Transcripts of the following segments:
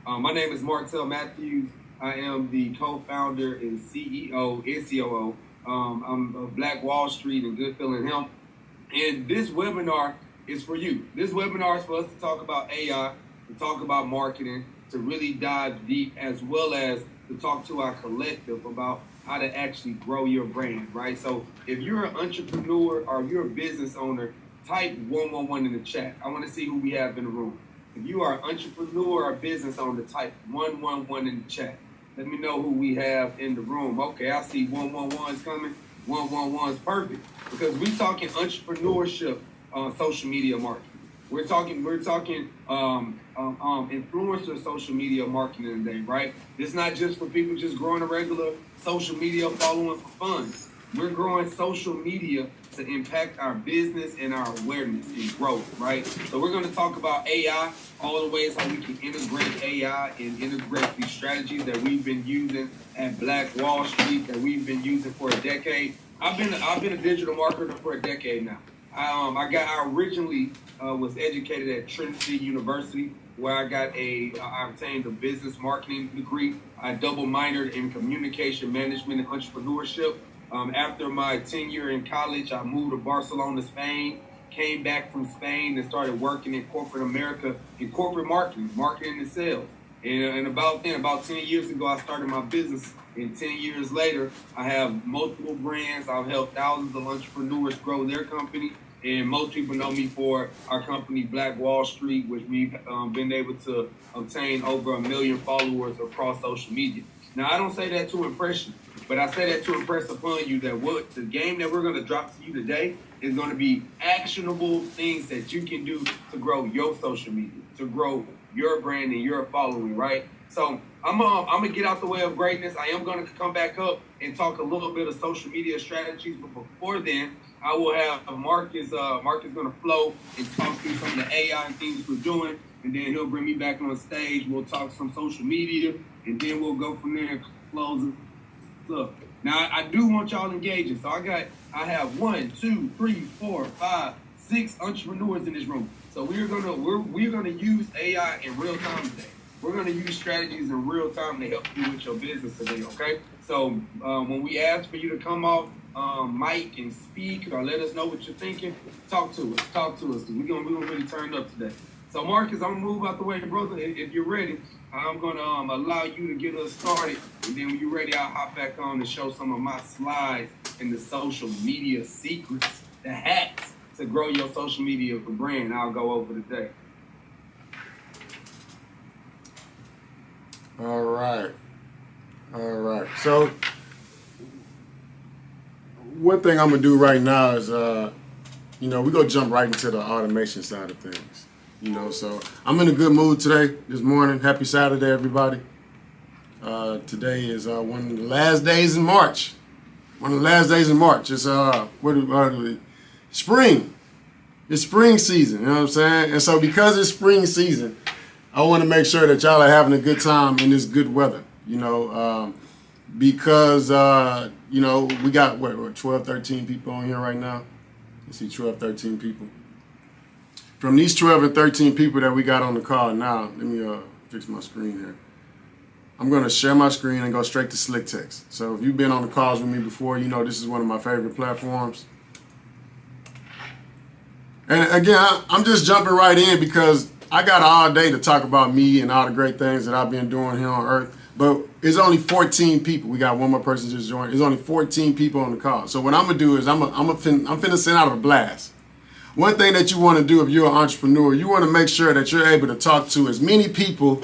My name is Martell Matthews. I am the co-founder and CEO and COO. I'm of Black Wall Street and Good Feeling Hemp. And this webinar is for you. This webinar is for us to talk about AI, to talk about marketing, to really dive deep, as well as to talk to our collective about how to actually grow your brand, right? So if you're an entrepreneur or you're a business owner, type 111 in the chat. I want to see who we have in the room. If you are an entrepreneur or business owner, type 111 in the chat. Let me know who we have in the room. Okay, I see 111 is coming. 111 is perfect because we're talking entrepreneurship on social media marketing. We're talking influencer social media marketing today, right? It's not just for people just growing a regular social media following for fun. We're growing social media to impact our business and our awareness and growth, right? So we're going to talk about AI, all the ways how we can integrate AI and integrate these strategies that we've been using at Black Wall Street, that we've been using for a decade. I've been a digital marketer for a decade now. I originally was educated at Trinity University, where I obtained a business marketing degree. I double minored in communication management and entrepreneurship. After my tenure in college, I moved to Barcelona, Spain, came back from Spain and started working in corporate America in corporate marketing and sales. And about 10 years ago, I started my business. And 10 years later, I have multiple brands. I've helped thousands of entrepreneurs grow their company. And most people know me for our company, Black Wall Street, which we've been able to obtain over 1 million followers across social media. Now, I don't say that to impress you, but I say that to impress upon you that what the game that we're going to drop to you today is going to be actionable things that you can do to grow your social media, to grow your brand and your following, right? So I'm gonna get out the way of greatness. I am gonna come back up and talk a little bit of social media strategies, but before then, I will have Marcus. Marcus gonna flow and talk through some of the AI and things we're doing, and then he'll bring me back on stage. We'll talk some social media, and then we'll go from there and close it up. Now I do want y'all engaging, so I have 1, 2, 3, 4, 5, 6 entrepreneurs in this room. So we're gonna use AI in real time today. We're going to use strategies in real time to help you with your business today, okay? So when we ask for you to come off mic and speak or let us know what you're thinking, talk to us, because we're gonna really turn up today. So Marcus, I'm going to move out the way, brother. If you're ready, I'm going to allow you to get us started, and then when you're ready, I'll hop back on and show some of my slides and the social media secrets, the hacks to grow your social media brand. I'll go over today. All right. So one thing I'm gonna do right now is, we're gonna jump right into the automation side of things. So I'm in a good mood today, this morning. Happy Saturday, everybody. Today is one of the last days in March. It's spring. It's spring season. You know what I'm saying? And so because it's spring season, I want to make sure that y'all are having a good time in this good weather, because, we got, 12, 13 people on here right now. You see 12, 13 people. From these 12 and 13 people that we got on the call now, let me fix my screen here. I'm going to share my screen and go straight to Slick Text. So if you've been on the calls with me before, this is one of my favorite platforms. And again, I'm just jumping right in because I got all day to talk about me and all the great things that I've been doing here on Earth, but it's only 14 people. We got one more person just joined. There's only 14 people on the call. So what I'm gonna do is I'm finna send out a blast. One thing that you want to do if you're an entrepreneur, you want to make sure that you're able to talk to as many people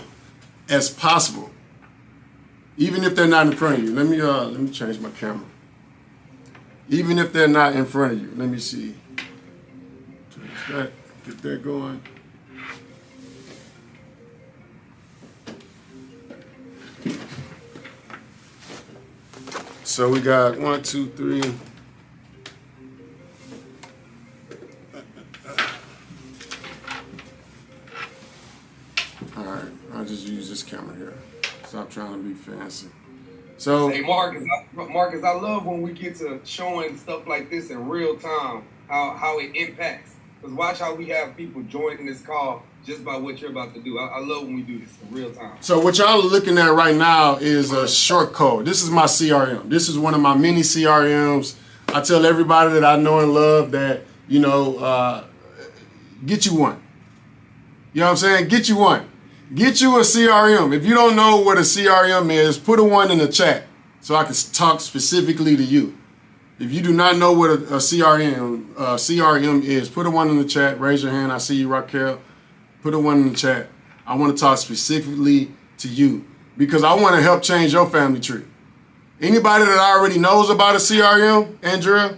as possible, even if they're not in front of you. Let me change my camera. Even if they're not in front of you, let me see. Change that. Get that going. So we got 1, 2, 3. All right, I'll just use this camera here. Stop trying to be fancy. So, hey Marcus, I love when we get to showing stuff like this in real time, how it impacts. Because watch how we have people joining this call just by what you're about to do. I love when we do this in real time. So what y'all are looking at right now is a short code. This is my CRM. This is one of my mini CRMs. I tell everybody that I know and love that, get you one. You know what I'm saying? Get you one. Get you a CRM. If you don't know what a CRM is, put a one in the chat so I can talk specifically to you. If you do not know what a CRM is, put a one in the chat. Raise your hand. I see you, Raquel. Put a one in the chat. I want to talk specifically to you because I want to help change your family tree. Anybody that already knows about a CRM, Andrea,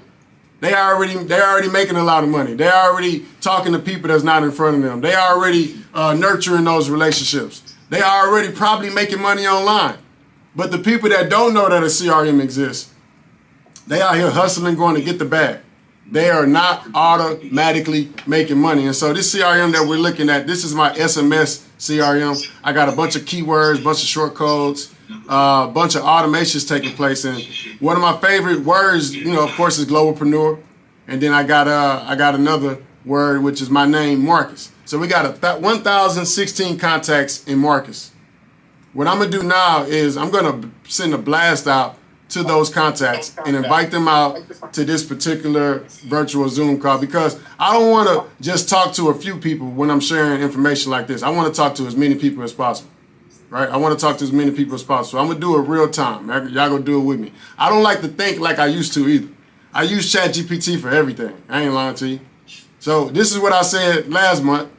they already making a lot of money. They already talking to people that's not in front of them. They already nurturing those relationships. They already probably making money online. But the people that don't know that a CRM exists, they out here hustling, going to get the bag. They are not automatically making money. And so this CRM that we're looking at, this is my SMS CRM. I got a bunch of keywords, bunch of short codes, a bunch of automations taking place. And one of my favorite words, of course, is Globalpreneur. And then I got another word, which is my name, Marcus. So we got 1,016 contacts in Marcus. What I'm going to do now is I'm going to send a blast out to those contacts and invite them out to this particular virtual Zoom call because I don't want to just talk to a few people when I'm sharing information like this. I want to talk to as many people as possible, right? I want to talk to as many people as possible. So I'm going to do it real time. Y'all going to do it with me. I don't like to think like I used to either. I use ChatGPT for everything. I ain't lying to you. So this is what I said last month.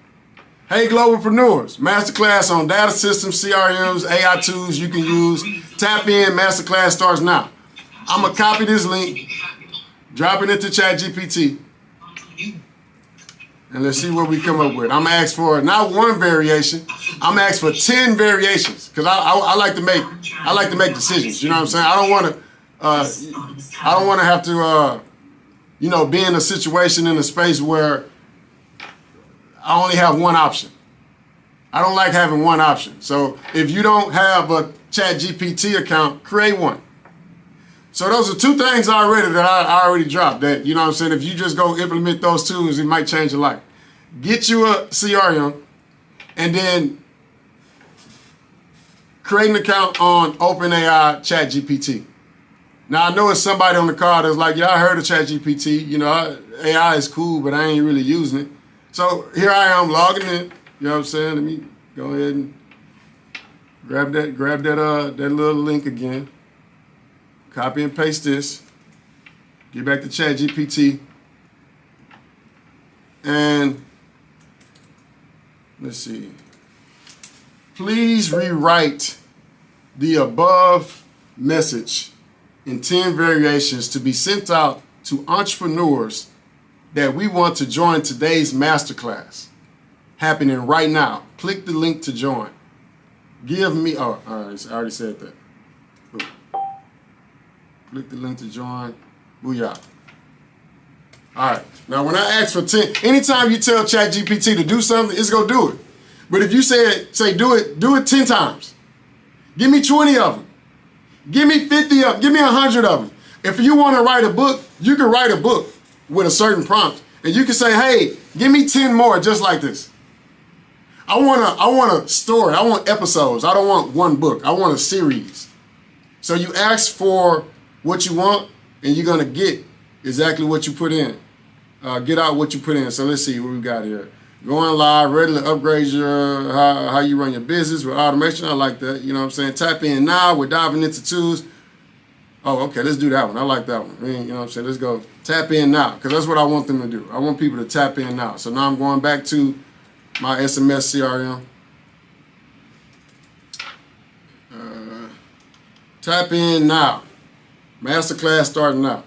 Hey, Globalpreneurs, Masterclass on data systems, CRMs, AI tools you can use. Tap in, Masterclass starts now. I'm going to copy this link, drop it into ChatGPT, and let's see what we come up with. I'm going to ask for not one variation, I'm going to ask for 10 variations because I like to make decisions. You know what I'm saying? I don't want to have to be in a situation in a space where I only have one option. I don't like having one option. So if you don't have a ChatGPT account, create one. So those are two things already that I already dropped that, you know what I'm saying, if you just go implement those tools, it might change your life. Get you a CRM and then create an account on OpenAI ChatGPT. Now I know it's somebody on the call that's like, yeah, I heard of ChatGPT. AI is cool, but I ain't really using it. So here I am logging in. You know what I'm saying? Let me go ahead and grab that little link again. Copy and paste this. Get back to ChatGPT. And let's see. Please rewrite the above message in 10 variations to be sent out to entrepreneurs that we want to join today's masterclass happening right now. Click the link to join. Give me, all right, I already said that. Boom. Click the link to join. Booyah. All right, now when I ask for 10, anytime you tell ChatGPT to do something, it's gonna do it. But if you say do it 10 times. Give me 20 of them. Give me 50 of them. Give me 100 of them. If you wanna write a book, you can write a book with a certain prompt. And you can say, hey, give me 10 more just like this. I want a story. I want episodes. I don't want one book. I want a series. So you ask for what you want and you're gonna get exactly what you put in. Get out what you put in. So let's see what we got here. Going live, ready to upgrade your how you run your business with automation. I like that. You know what I'm saying? Tap in now. We're diving into tools. Oh, okay, let's do that one. I like that one. You know what I'm saying? Let's go tap in now, because that's what I want them to do. I want people to tap in now. So now I'm going back to my SMS CRM. Tap in now. Masterclass starting now.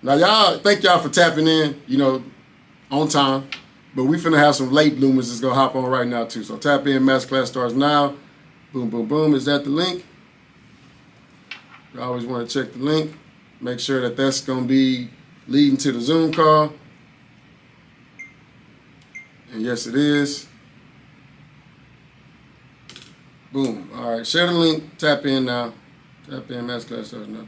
Now, y'all, thank y'all for tapping in, on time. But we finna have some late bloomers that's gonna hop on right now, too. So tap in, Masterclass starts now. Boom, boom, boom. Is that the link? You always want to check the link. Make sure that that's going to be leading to the Zoom call. And yes, it is. Boom. All right. Share the link. Tap in now. Tap in. Masterclass starts now.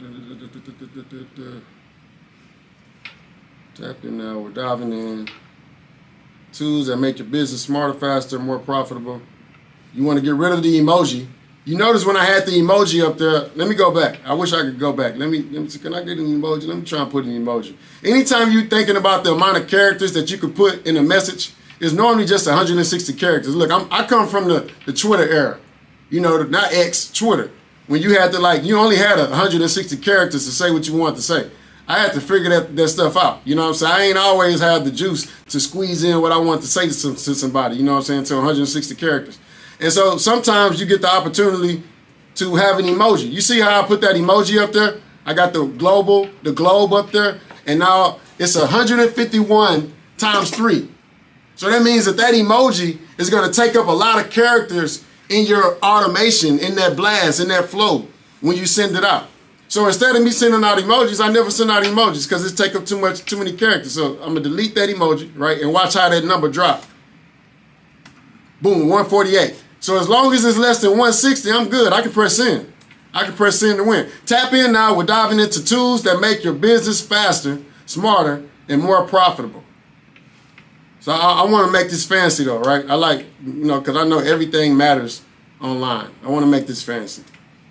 Tap in now. We're diving in. Tools that make your business smarter, faster, more profitable. You want to get rid of the emoji. You notice when I had the emoji up there, let me go back. I wish I could go back. Let me can I get an emoji? Let me try and put an emoji. Anytime you're thinking about the amount of characters that you could put in a message, it's normally just 160 characters. Look, I come from the Twitter era. You know, not X, Twitter. When you had to you only had 160 characters to say what you wanted to say. I had to figure that stuff out. You know what I'm saying? I ain't always had the juice to squeeze in what I want to say to somebody. You know what I'm saying? To 160 characters. And so sometimes you get the opportunity to have an emoji. You see how I put that emoji up there? I got the globe up there, and now it's 151 times 3. So that means that emoji is going to take up a lot of characters in your automation, in that blast, in that flow when you send it out. So instead of me sending out emojis, I never send out emojis because it take up too many characters. So I'm gonna delete that emoji, right? And watch how that number drop. Boom, 148. So as long as it's less than 160, I'm good. I can press send. I can press send to win. Tap in now. We're diving into tools that make your business faster, smarter, and more profitable. So I want to make this fancy though, right? I like, because I know everything matters online. I want to make this fancy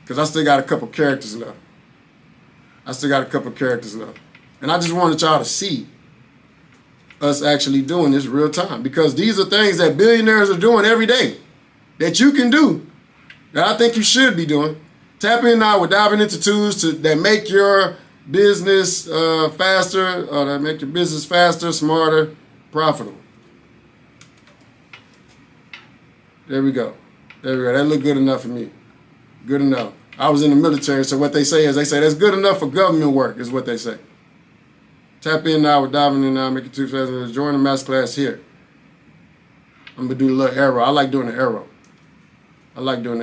because I still got a couple characters left. And I just wanted y'all to see us actually doing this real time because these are things that billionaires are doing every day that you can do that I think you should be doing. Tap in now. We're diving into tools that make your business faster, smarter, profitable. There we go. That looked good enough for me. Good enough. I was in the military, so what they say that's good enough for government work, is what they say. Tap in now. We're diving in now. Make it too fast. Join the masterclass here. I'm going to do a little arrow. I like doing the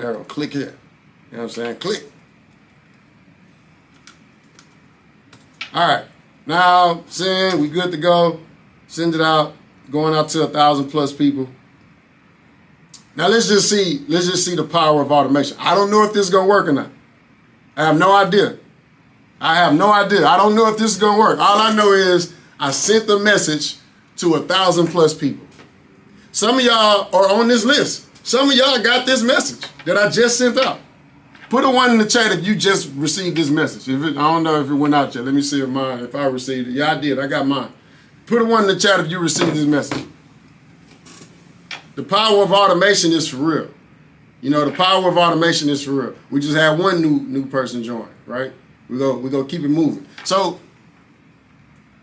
arrow. Click here. You know what I'm saying? Click. All right. Now, send. We good to go. Send it out. Going out to 1,000+ people. Now let's just see the power of automation. I don't know if this is gonna work or not. I have no idea. I don't know if this is gonna work. All I know is I sent the message to 1,000+ people. Some of y'all are on this list. Some of y'all got this message that I just sent out. Put a 1 in the chat if you just received this message. I don't know if it went out yet. Let me see if I received it. Yeah, I did. I got mine. Put a 1 in the chat if you received this message. The power of automation is for real. The power of automation is for real. We just had one new person join, right? We're gonna keep it moving. So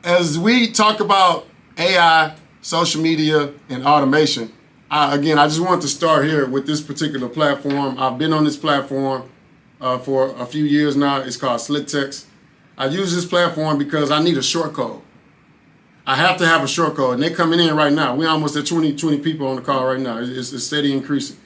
as we talk about AI, social media, and automation, I just want to start here with this particular platform. I've been on this platform for a few years now. It's called SlickText. I use this platform because I need a short code. I have to have a short code, and they're coming in right now. We're almost at 20 people on the call right now. It's steady increasing.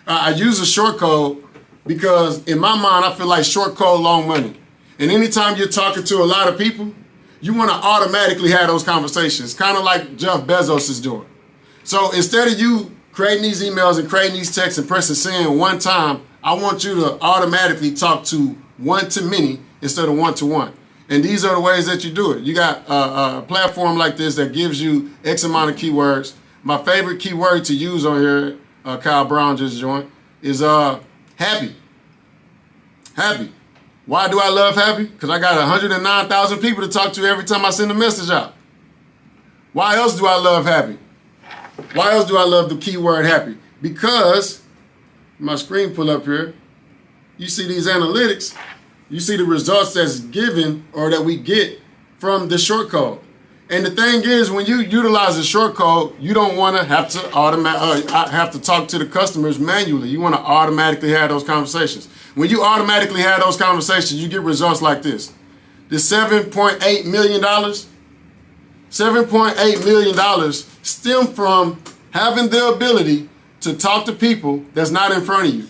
I use a short code because in my mind, I feel like short code, long money. And anytime you're talking to a lot of people, you want to automatically have those conversations, kind of like Jeff Bezos is doing. So instead of you creating these emails and creating these texts and pressing send one time, I want you to automatically talk to one to many instead of one to one. And these are the ways that you do it. You got a platform like this that gives you X amount of keywords. My favorite keyword to use on here, Kyle Brown just joined, is happy. Happy. Why do I love happy? Because I got 109,000 people to talk to every time I send a message out. Why else do I love happy? Why else do I love the keyword happy? Because my screen pull up here. You see these analytics. You see the results that's given or that we get from the short code. And the thing is, when you utilize the short code, you don't want to have to talk to the customers manually. You want to automatically have those conversations. When you automatically have those conversations, you get results like this. The $7.8 million, $7.8 million stem from having the ability to talk to people that's not in front of you.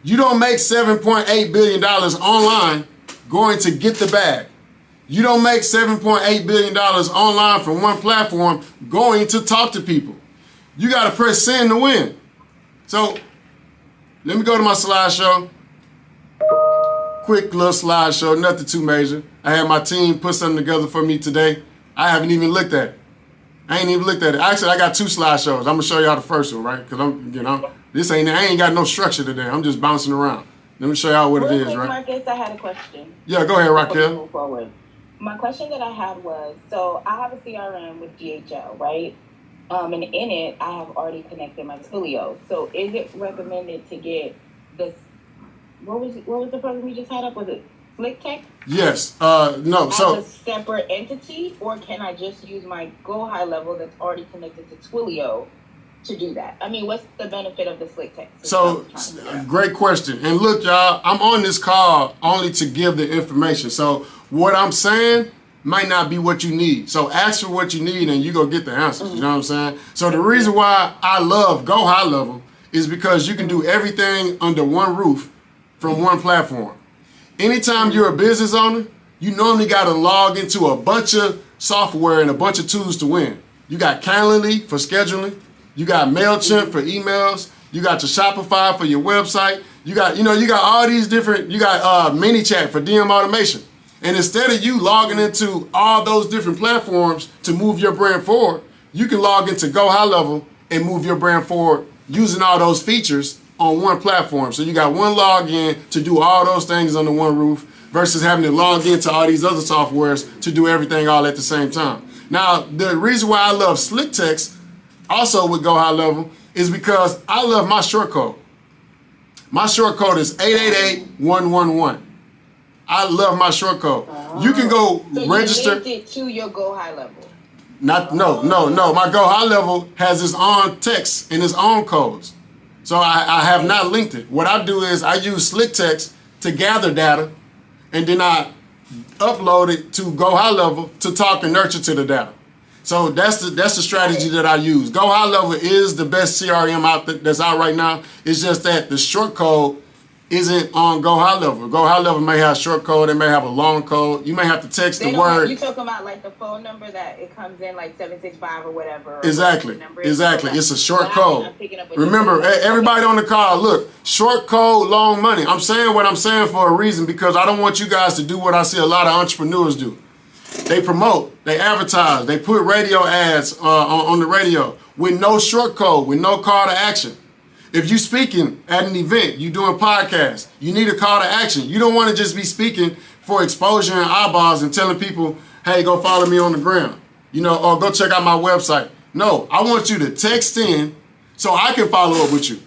You don't make $7.8 billion online going to get the bag. You don't make $7.8 billion online from one platform going to talk to people. You got to press send to win. So let me go to my slideshow. Quick little slideshow, nothing too major. I had my team put something together for me today. I haven't even looked at it. I ain't even looked at it. Actually, I got 2 slideshows. I'm gonna show y'all the first one, right? Because I ain't got no structure today. I'm just bouncing around. Let me show y'all what it is, right? Marcus, I had a question. Yeah, go ahead, Raquel. Move forward. My question that I had was, so I have a CRM with GHL, right? And in it, I have already connected my Twilio. So is it recommended to get this? What was the program we just had up? Was it SlickTech? Yes. No. So as a separate entity, or can I just use my Go High Level that's already connected to Twilio to do that? I mean, what's the benefit of the SlickTech? So great question. And look, y'all, I'm on this call only to give the information. So what I'm saying might not be what you need. So ask for what you need and you go get the answers. You know what I'm saying? So the reason why I love Go High Level is because you can do everything under one roof from one platform. Anytime you're a business owner, you normally got to log into a bunch of software and a bunch of tools to win. You got Calendly for scheduling. You got MailChimp for emails. You got your Shopify for your website. You got all these different, you got ManyChat for DM automation. And instead of you logging into all those different platforms to move your brand forward, you can log into Go High Level and move your brand forward using all those features on one platform. So you got one login to do all those things under one roof versus having to log into all these other softwares to do everything all at the same time. Now, the reason why I love SlickText also with Go High Level is because I love my short code. My short code is 888111. I love my short code. You can go register. You linked it to your Go High Level. No. My Go High Level has its own text and its own codes. So I have not linked it. What I do is I use SlickText to gather data, and then I upload it to Go High Level to talk and nurture to the data. So that's the strategy that I use. Go High Level is the best CRM that's out right now. It's just that the short code isn't on Go High Level. Go High Level may have short code, it may have a long code. You may have to text the word. You talking about like the phone number that it comes in like 765 or whatever. Exactly. It's a short code. Remember, everybody on the call, look, short code, long money. I'm saying what I'm saying for a reason because I don't want you guys to do what I see a lot of entrepreneurs do. They promote, they advertise, they put radio ads on the radio with no short code, with no call to action. If you're speaking at an event, you're doing podcasts, you need a call to action. You don't want to just be speaking for exposure and eyeballs and telling people, hey, go follow me on the gram, or go check out my website. No, I want you to text in so I can follow up with you.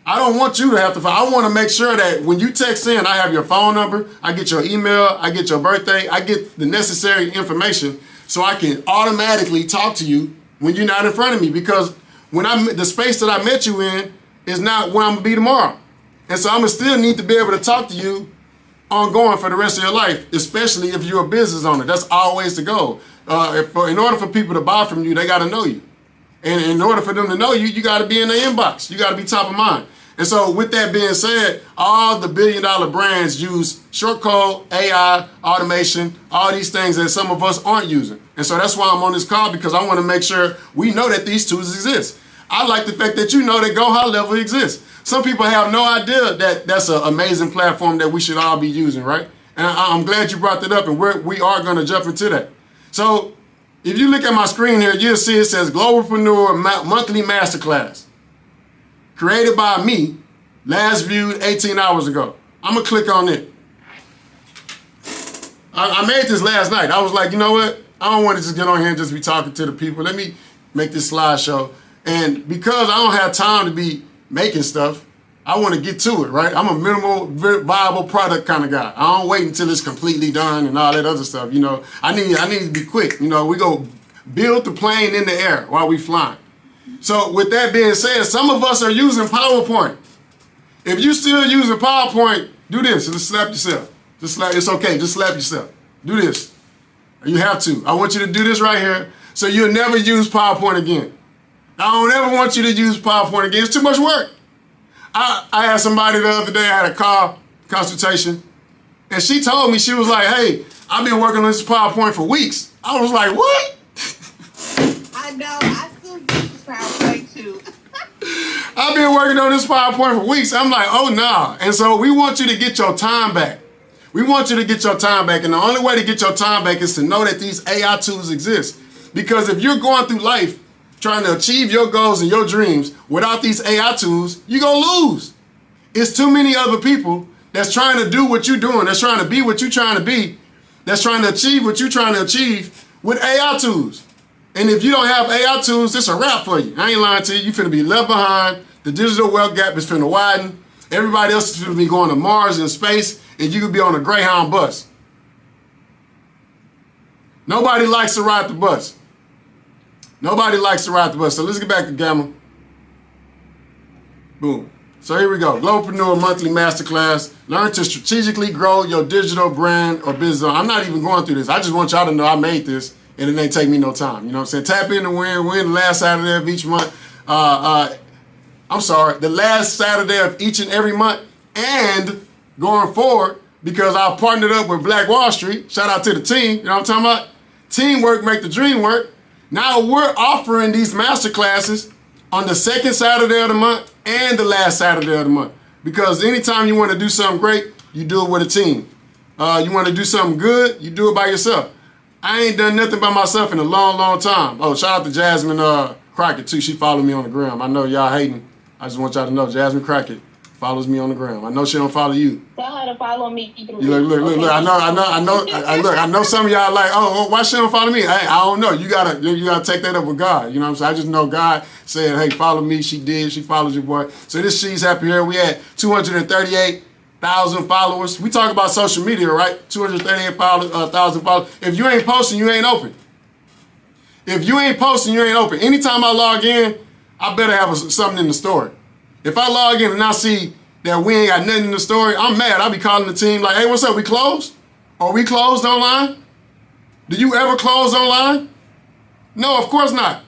I don't want you to have to follow. I want to make sure that when you text in, I have your phone number, I get your email, I get your birthday, I get the necessary information so I can automatically talk to you when you're not in front of me because the space that I met you in is not where I'm going to be tomorrow. And so I'm going to still need to be able to talk to you ongoing for the rest of your life, especially if you're a business owner. That's always the goal. In order for people to buy from you, they got to know you. And in order for them to know you, you got to be in their inbox. You got to be top of mind. And so with that being said, all the billion-dollar brands use short code, AI, automation, all these things that some of us aren't using. And so that's why I'm on this call because I want to make sure we know that these tools exist. I like the fact that you know that Go High Level exists. Some people have no idea that that's an amazing platform that we should all be using, right? And I'm glad you brought that up, and we are going to jump into that. So if you look at my screen here, you'll see it says Globalpreneur Monthly Masterclass. Created by me, last viewed 18 hours ago. I'm going to click on it. I made this last night. I was like, you know what? I don't want to just get on here and just be talking to the people. Let me make this slideshow. And because I don't have time to be making stuff, I want to get to it, right? I'm a minimal viable product kind of guy. I don't wait until it's completely done and all that other stuff. I need to be quick. We go build the plane in the air while we flying. So with that being said, some of us are using PowerPoint. If you still using PowerPoint, do this. Just slap yourself. It's okay. Just slap yourself. Do this. You have to. I want you to do this right here so you'll never use PowerPoint again. I don't ever want you to use PowerPoint again. It's too much work. I had somebody the other day, I had a call consultation, and she told me, she was like, hey, I've been working on this PowerPoint for weeks. I was like, what? I know. I still use PowerPoint too. I've been working on this PowerPoint for weeks. I'm like, oh, nah. And so we want you to get your time back. We want you to get your time back. And the only way to get your time back is to know that these AI tools exist. Because if you're going through life trying to achieve your goals and your dreams without these AI tools, you're going to lose. It's too many other people that's trying to do what you're doing, that's trying to be what you're trying to be, that's trying to achieve what you're trying to achieve with AI tools. And if you don't have AI tools, it's a wrap for you. I ain't lying to you. You're finna be left behind. The digital wealth gap is finna widen. Everybody else is finna be going to Mars and space, and you could be on a Greyhound bus. Nobody likes to ride the bus. Nobody likes to ride the bus. So let's get back to Gamma. Boom. So here we go. Globalpreneur Monthly Masterclass. Learn to strategically grow your digital brand or business. I'm not even going through this. I just want y'all to know I made this, and it ain't take me no time. You know what I'm saying? Tap in to win. Win the last Saturday of each month. The last Saturday of each and every month. And going forward, because I've partnered up with Black Wall Street. Shout out to the team. You know what I'm talking about? Teamwork make the dream work. Now we're offering these masterclasses on the second Saturday of the month and the last Saturday of the month. Because anytime you want to do something great, you do it with a team. You want to do something good, you do it by yourself. I ain't done nothing by myself in a long, long time. Oh, shout out to Jasmine Crockett too. She followed me on the gram. I know y'all hating. I just want y'all to know Jasmine Crockett follows me on the gram. I know she don't follow you. Tell her to follow me. Look. I know some of y'all like, oh, why she don't follow me? I don't know. You gotta take that up with God. You know what I'm saying? I just know God said, hey, follow me. She did. She follows your boy. So this She's Happy here. We had 238,000 followers. We talk about social media, right? 238,000 followers. If you ain't posting, you ain't open. If you ain't posting, you ain't open. Anytime I log in, I better have something in the story. If I log in and I see that we ain't got nothing in the story, I'm mad. I'll be calling the team like, hey, what's up? We closed? Are we closed online? Do you ever close online? No, of course not.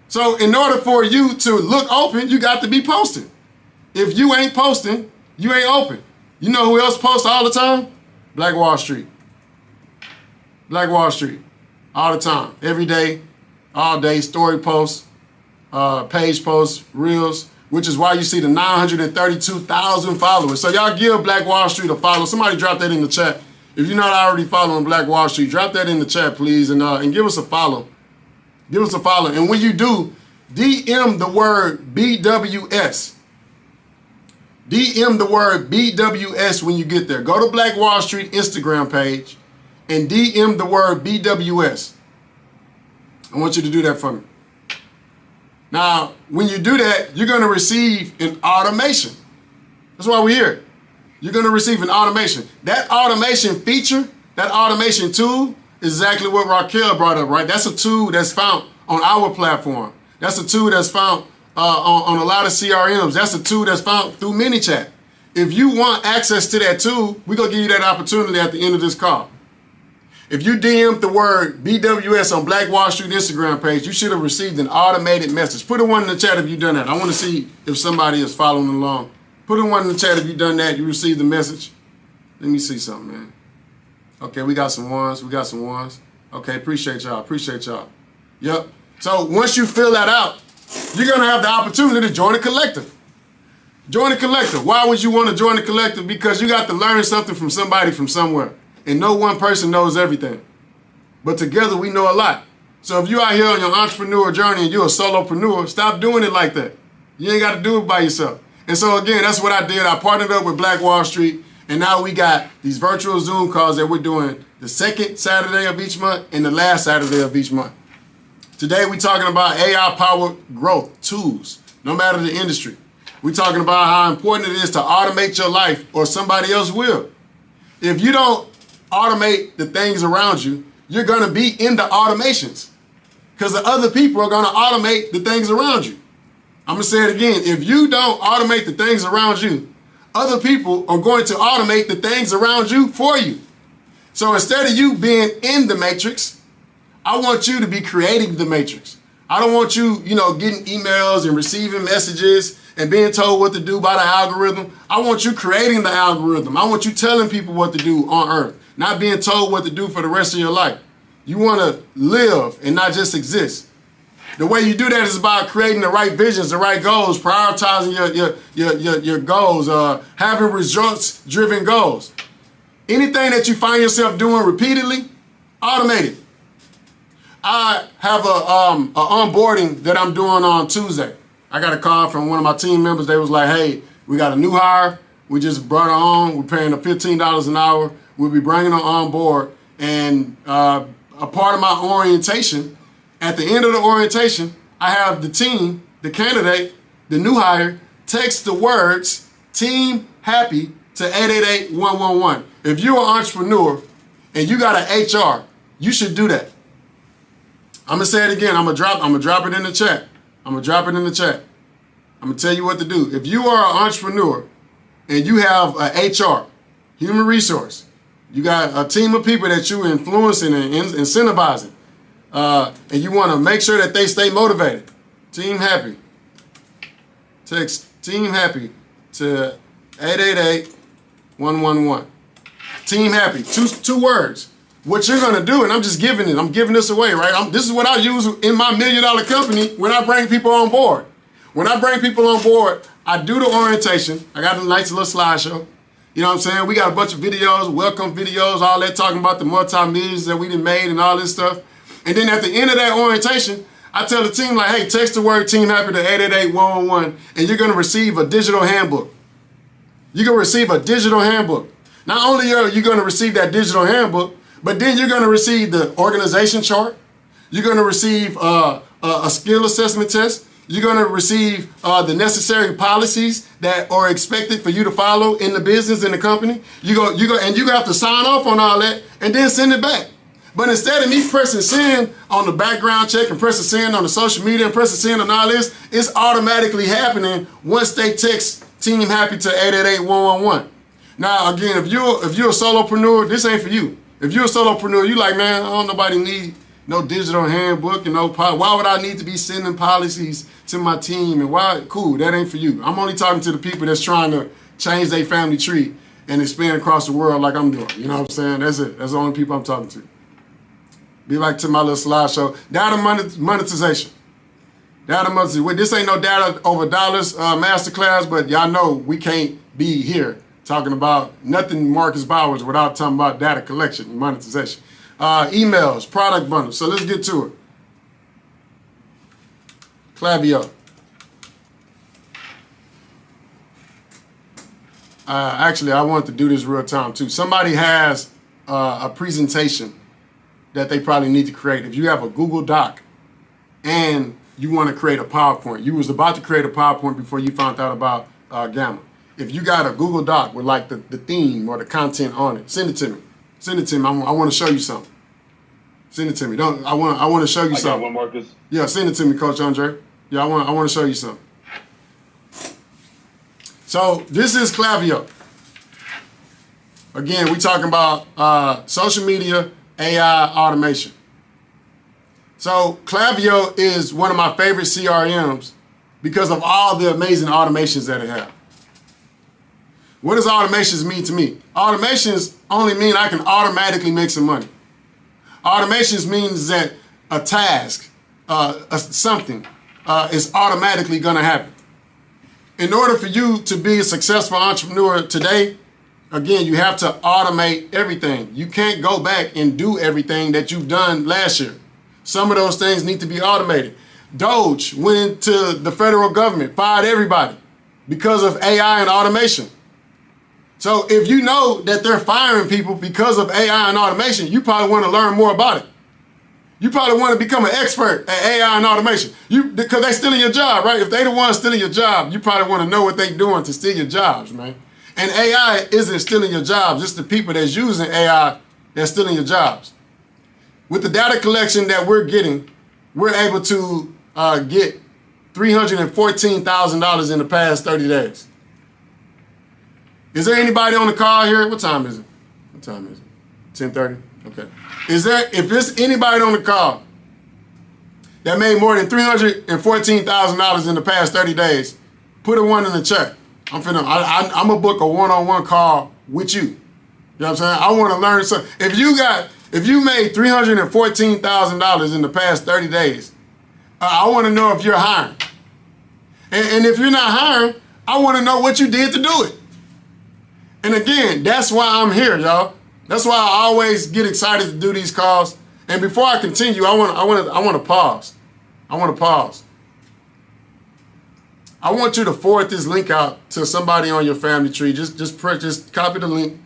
So in order for you to look open, you got to be posting. If you ain't posting, you ain't open. You know who else posts all the time? Black Wall Street. Black Wall Street. All the time. Every day, all day, story posts, page posts, reels, which is why you see the 932,000 followers. So y'all give Black Wall Street a follow. Somebody drop that in the chat. If you're not already following Black Wall Street, drop that in the chat, please, and give us a follow. Give us a follow. And when you do, DM the word BWS. DM the word BWS when you get there. Go to Black Wall Street Instagram page and DM the word BWS. I want you to do that for me. Now, when you do that, you're going to receive an automation. That's why we're here. You're going to receive an automation. That automation feature, that automation tool is exactly what Raquel brought up, right? That's a tool that's found on our platform. That's a tool that's found on a lot of CRMs. That's a tool that's found through ManyChat. If you want access to that tool, we're going to give you that opportunity at the end of this call. If you DM the word BWS on Black Wall Street Instagram page, you should have received an automated message. Put a one in the chat if you've done that. I want to see if somebody is following along. Put a one in the chat if you've done that. You received the message. Let me see something, man. Okay, we got some ones. Okay, appreciate y'all. Yep. So once you fill that out, you're going to have the opportunity to join the collective. Join the collective. Why would you want to join the collective? Because you got to learn something from somebody from somewhere. And no one person knows everything. But together we know a lot. So if you're out here on your entrepreneur journey and you're a solopreneur, stop doing it like that. You ain't got to do it by yourself. And so again, that's what I did. I partnered up with Black Wall Street. And now we got these virtual Zoom calls that we're doing the second Saturday of each month and the last Saturday of each month. Today we're talking about AI-powered growth tools, no matter the industry. We're talking about how important it is to automate your life or somebody else will. If you don't automate the things around you, you're going to be in the automations because the other people are going to automate the things around you. I'm going to say it again. If you don't automate the things around you, other people are going to automate the things around you for you. So instead of you being in the matrix, I want you to be creating the matrix. I don't want you, getting emails and receiving messages and being told what to do by the algorithm. I want you creating the algorithm. I want you telling people what to do on earth, not being told what to do for the rest of your life. You want to live and not just exist. The way you do that is about creating the right visions, the right goals, prioritizing your goals, having results-driven goals. Anything that you find yourself doing repeatedly, automate it. I have a onboarding that I'm doing on Tuesday. I got a call from one of my team members. They was like, hey, we got a new hire. We just brought her on. We're paying her $15 an hour. We'll be bringing her on board. And a part of my orientation, at the end of the orientation, I have the team, the candidate, the new hire, text the words team happy to 888-111. If you're an entrepreneur and you got an HR, you should do that. I'm gonna say it again. I'm gonna drop it in the chat. I'm gonna tell you what to do. If you are an entrepreneur and you have a HR, human resource, you got a team of people that you're influencing and incentivizing, and you want to make sure that they stay motivated. Team happy. Text team happy to 888-111. Team happy. Two words. What you're gonna do, and I'm giving this away, right? This is what I use in my $1 million company when I bring people on board. When I bring people on board, I do the orientation. I got a nice little slideshow. You know what I'm saying? We got a bunch of videos, welcome videos, all that, talking about the multi-millions that we done made and all this stuff. And then at the end of that orientation, I tell the team, like, hey, text the word team happy to 888-111, and you're gonna receive a digital handbook. You're gonna receive a digital handbook. Not only are you gonna receive that digital handbook, but then you're gonna receive the organization chart. You're gonna receive a skill assessment test. You're gonna receive the necessary policies that are expected for you to follow in the business, in the company. You have to sign off on all that and then send it back. But instead of me pressing send on the background check and pressing send on the social media and pressing send on all this, it's automatically happening once they text Team Happy to 888-111. Now again, if you're a solopreneur, this ain't for you. If you're a solopreneur, you like, man, I don't nobody need no digital handbook and no why would I need to be sending policies to my team and why? Cool, that ain't for you. I'm only talking to the people that's trying to change their family tree and expand across the world like I'm doing. You know what I'm saying? That's it. That's the only people I'm talking to. Be back to my little slideshow. Data monetization. Data monetization. This ain't no data over dollars masterclass, but y'all know we can't be here talking about nothing Marcus Bowers without talking about data collection and monetization. Emails, product bundles. So let's get to it. Klaviyo. Actually, I want to do this real time too. Somebody has a presentation that they probably need to create. If you have a Google Doc and you want to create a PowerPoint, you was about to create a PowerPoint before you found out about Gamma. If you got a Google Doc with like the theme or the content on it, send it to me. Send it to me. I want to show you something. Send it to me. I want to show you something. One, Marcus. Yeah, send it to me, Coach Andre. Yeah, I want to show you something. So this is Klaviyo. Again, we talking about social media, AI, automation. So Klaviyo is one of my favorite CRMs because of all the amazing automations that it has. What does automations mean to me? Automations only mean I can automatically make some money. Automations means that a task, something is automatically gonna happen. In order for you to be a successful entrepreneur today, again, you have to automate everything. You can't go back and do everything that you've done last year. Some of those things need to be automated. Doge went into the federal government, fired everybody because of AI and automation. So if you know that they're firing people because of AI and automation, you probably want to learn more about it. You probably want to become an expert at AI and automation. Because they're stealing your job, right? If they the ones stealing your job, you probably want to know what they're doing to steal your jobs, man. And AI isn't stealing your jobs. It's the people that's using AI that's stealing your jobs. With the data collection that we're getting, we're able to get $314,000 in the past 30 days. Is there anybody on the call here? What time is it? What time is it? 10:30? Okay. If there's anybody on the call that made more than $314,000 in the past 30 days, put a one in the chat. I'm gonna book a one-on-one call with you. You know what I'm saying? I want to learn something. If you made $314,000 in the past 30 days, I want to know if you're hiring. And if you're not hiring, I want to know what you did to do it. And again, that's why I'm here, y'all. That's why I always get excited to do these calls. And before I continue, I want to pause. I want you to forward this link out to somebody on your family tree. Just copy the link,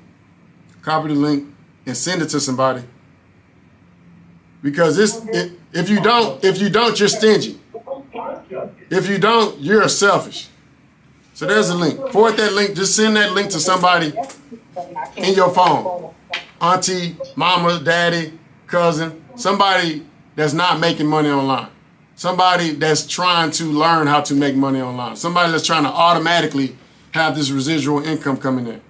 and send it to somebody. Because if you don't, you're stingy. If you don't, you're selfish. So there's a link. Forward that link. Just send that link to somebody in your phone. Auntie, mama, daddy, cousin, somebody that's not making money online. Somebody that's trying to learn how to make money online. Somebody that's trying to automatically have this residual income coming in.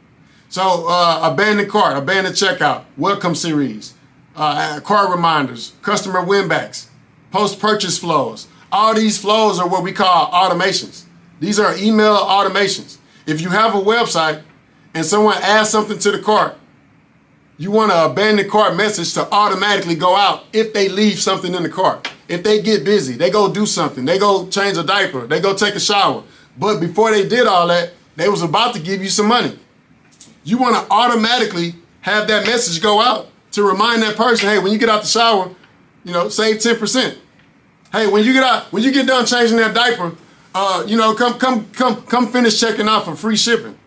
So abandoned cart, abandoned checkout, welcome series, cart reminders, customer winbacks, post-purchase flows. All these flows are what we call automations. These are email automations. If you have a website and someone adds something to the cart, you want an abandoned cart message to automatically go out if they leave something in the cart. If they get busy, they go do something, they go change a diaper, they go take a shower. But before they did all that, they was about to give you some money. You want to automatically have that message go out to remind that person, hey, when you get out the shower, save 10%. Hey, when you get done changing that diaper, come finish checking out for free shipping.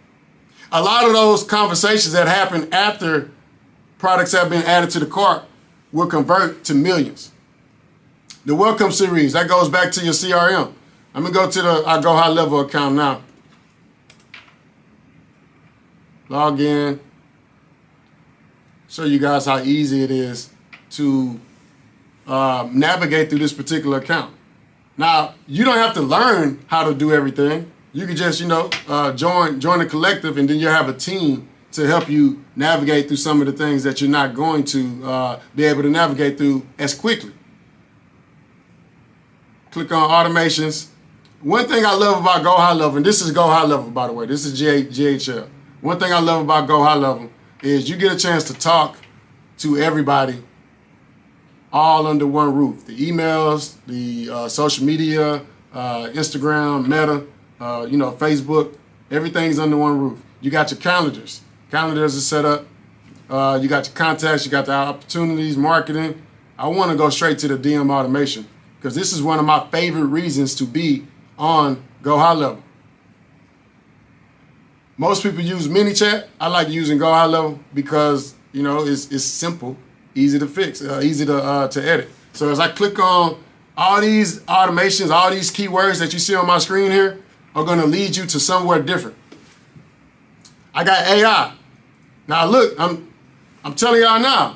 A lot of those conversations that happen after products have been added to the cart will convert to millions. The welcome series, that goes back to your CRM. I'm gonna go to our Go High Level account now. Log in. Show you guys how easy it is to navigate through this particular account. Now, you don't have to learn how to do everything. You can just, join a collective, and then you'll have a team to help you navigate through some of the things that you're not going to be able to navigate through as quickly. Click on automations. One thing I love about Go High Level, and this is Go High Level, by the way, this is GHL. One thing I love about Go High Level is you get a chance to talk to everybody all under one roof. The emails, the social media, Instagram, Meta, Facebook, everything's under one roof. You got your calendars. Calendars are set up. You got your contacts, you got the opportunities, marketing. I want to go straight to the DM automation because this is one of my favorite reasons to be on Go High Level. Most people use ManyChat. I like using Go High Level because, it's simple, easy to fix, easy to edit. So as I click on all these automations, all these keywords that you see on my screen here are going to lead you to somewhere different. I got AI. Now look, I'm telling y'all now,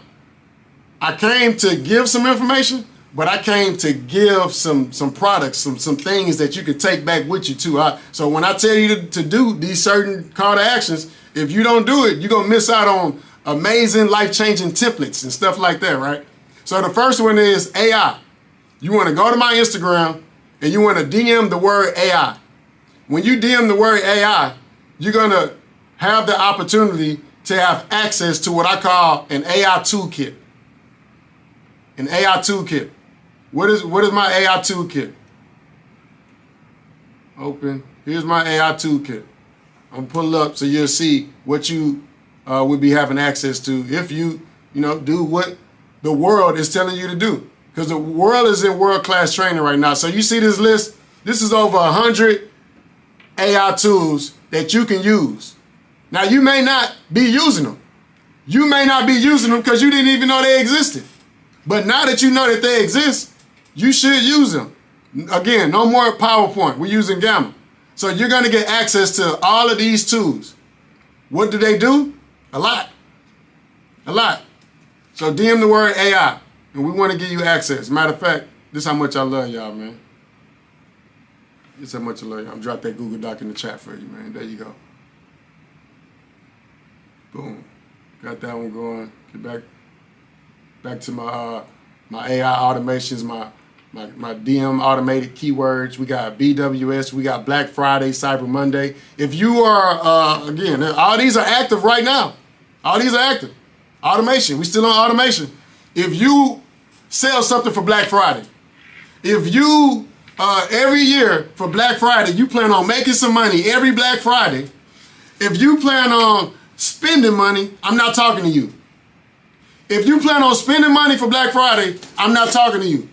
I came to give some information, but I came to give some products, some things that you could take back with you too. So when I tell you to do these certain call to actions, if you don't do it, you're going to miss out on amazing life-changing templates and stuff like that, right? So the first one is AI. You want to go to my Instagram and you want to DM the word AI. When you DM the word AI, you're going to have the opportunity to have access to what I call an AI toolkit. An AI toolkit. What is my AI toolkit? Open. Here's my AI toolkit. I'm gonna pull it up so you'll see what you would be having access to if you do what the world is telling you to do. Because the world is in world-class training right now. So you see this list? This is over 100 AI tools that you can use. Now you may not be using them. You may not be using them because you didn't even know they existed. But now that you know that they exist, you should use them. Again, no more PowerPoint. We're using Gamma. So you're going to get access to all of these tools. What do? A lot. A lot. So DM the word AI, and we want to give you access. Matter of fact, this is how much I love y'all, man. This is how much I love y'all. I'm dropping that Google Doc in the chat for you, man. There you go. Boom. Got that one going. Get back to my AI automations, my DM automated keywords. We got BWS. We got Black Friday, Cyber Monday. If you are, again, all these are active right now. All these are active. Automation. We still on automation. If you sell something for Black Friday, if you, every year for Black Friday, you plan on making some money every Black Friday. If you plan on spending money, I'm not talking to you. If you plan on spending money for Black Friday, I'm not talking to you.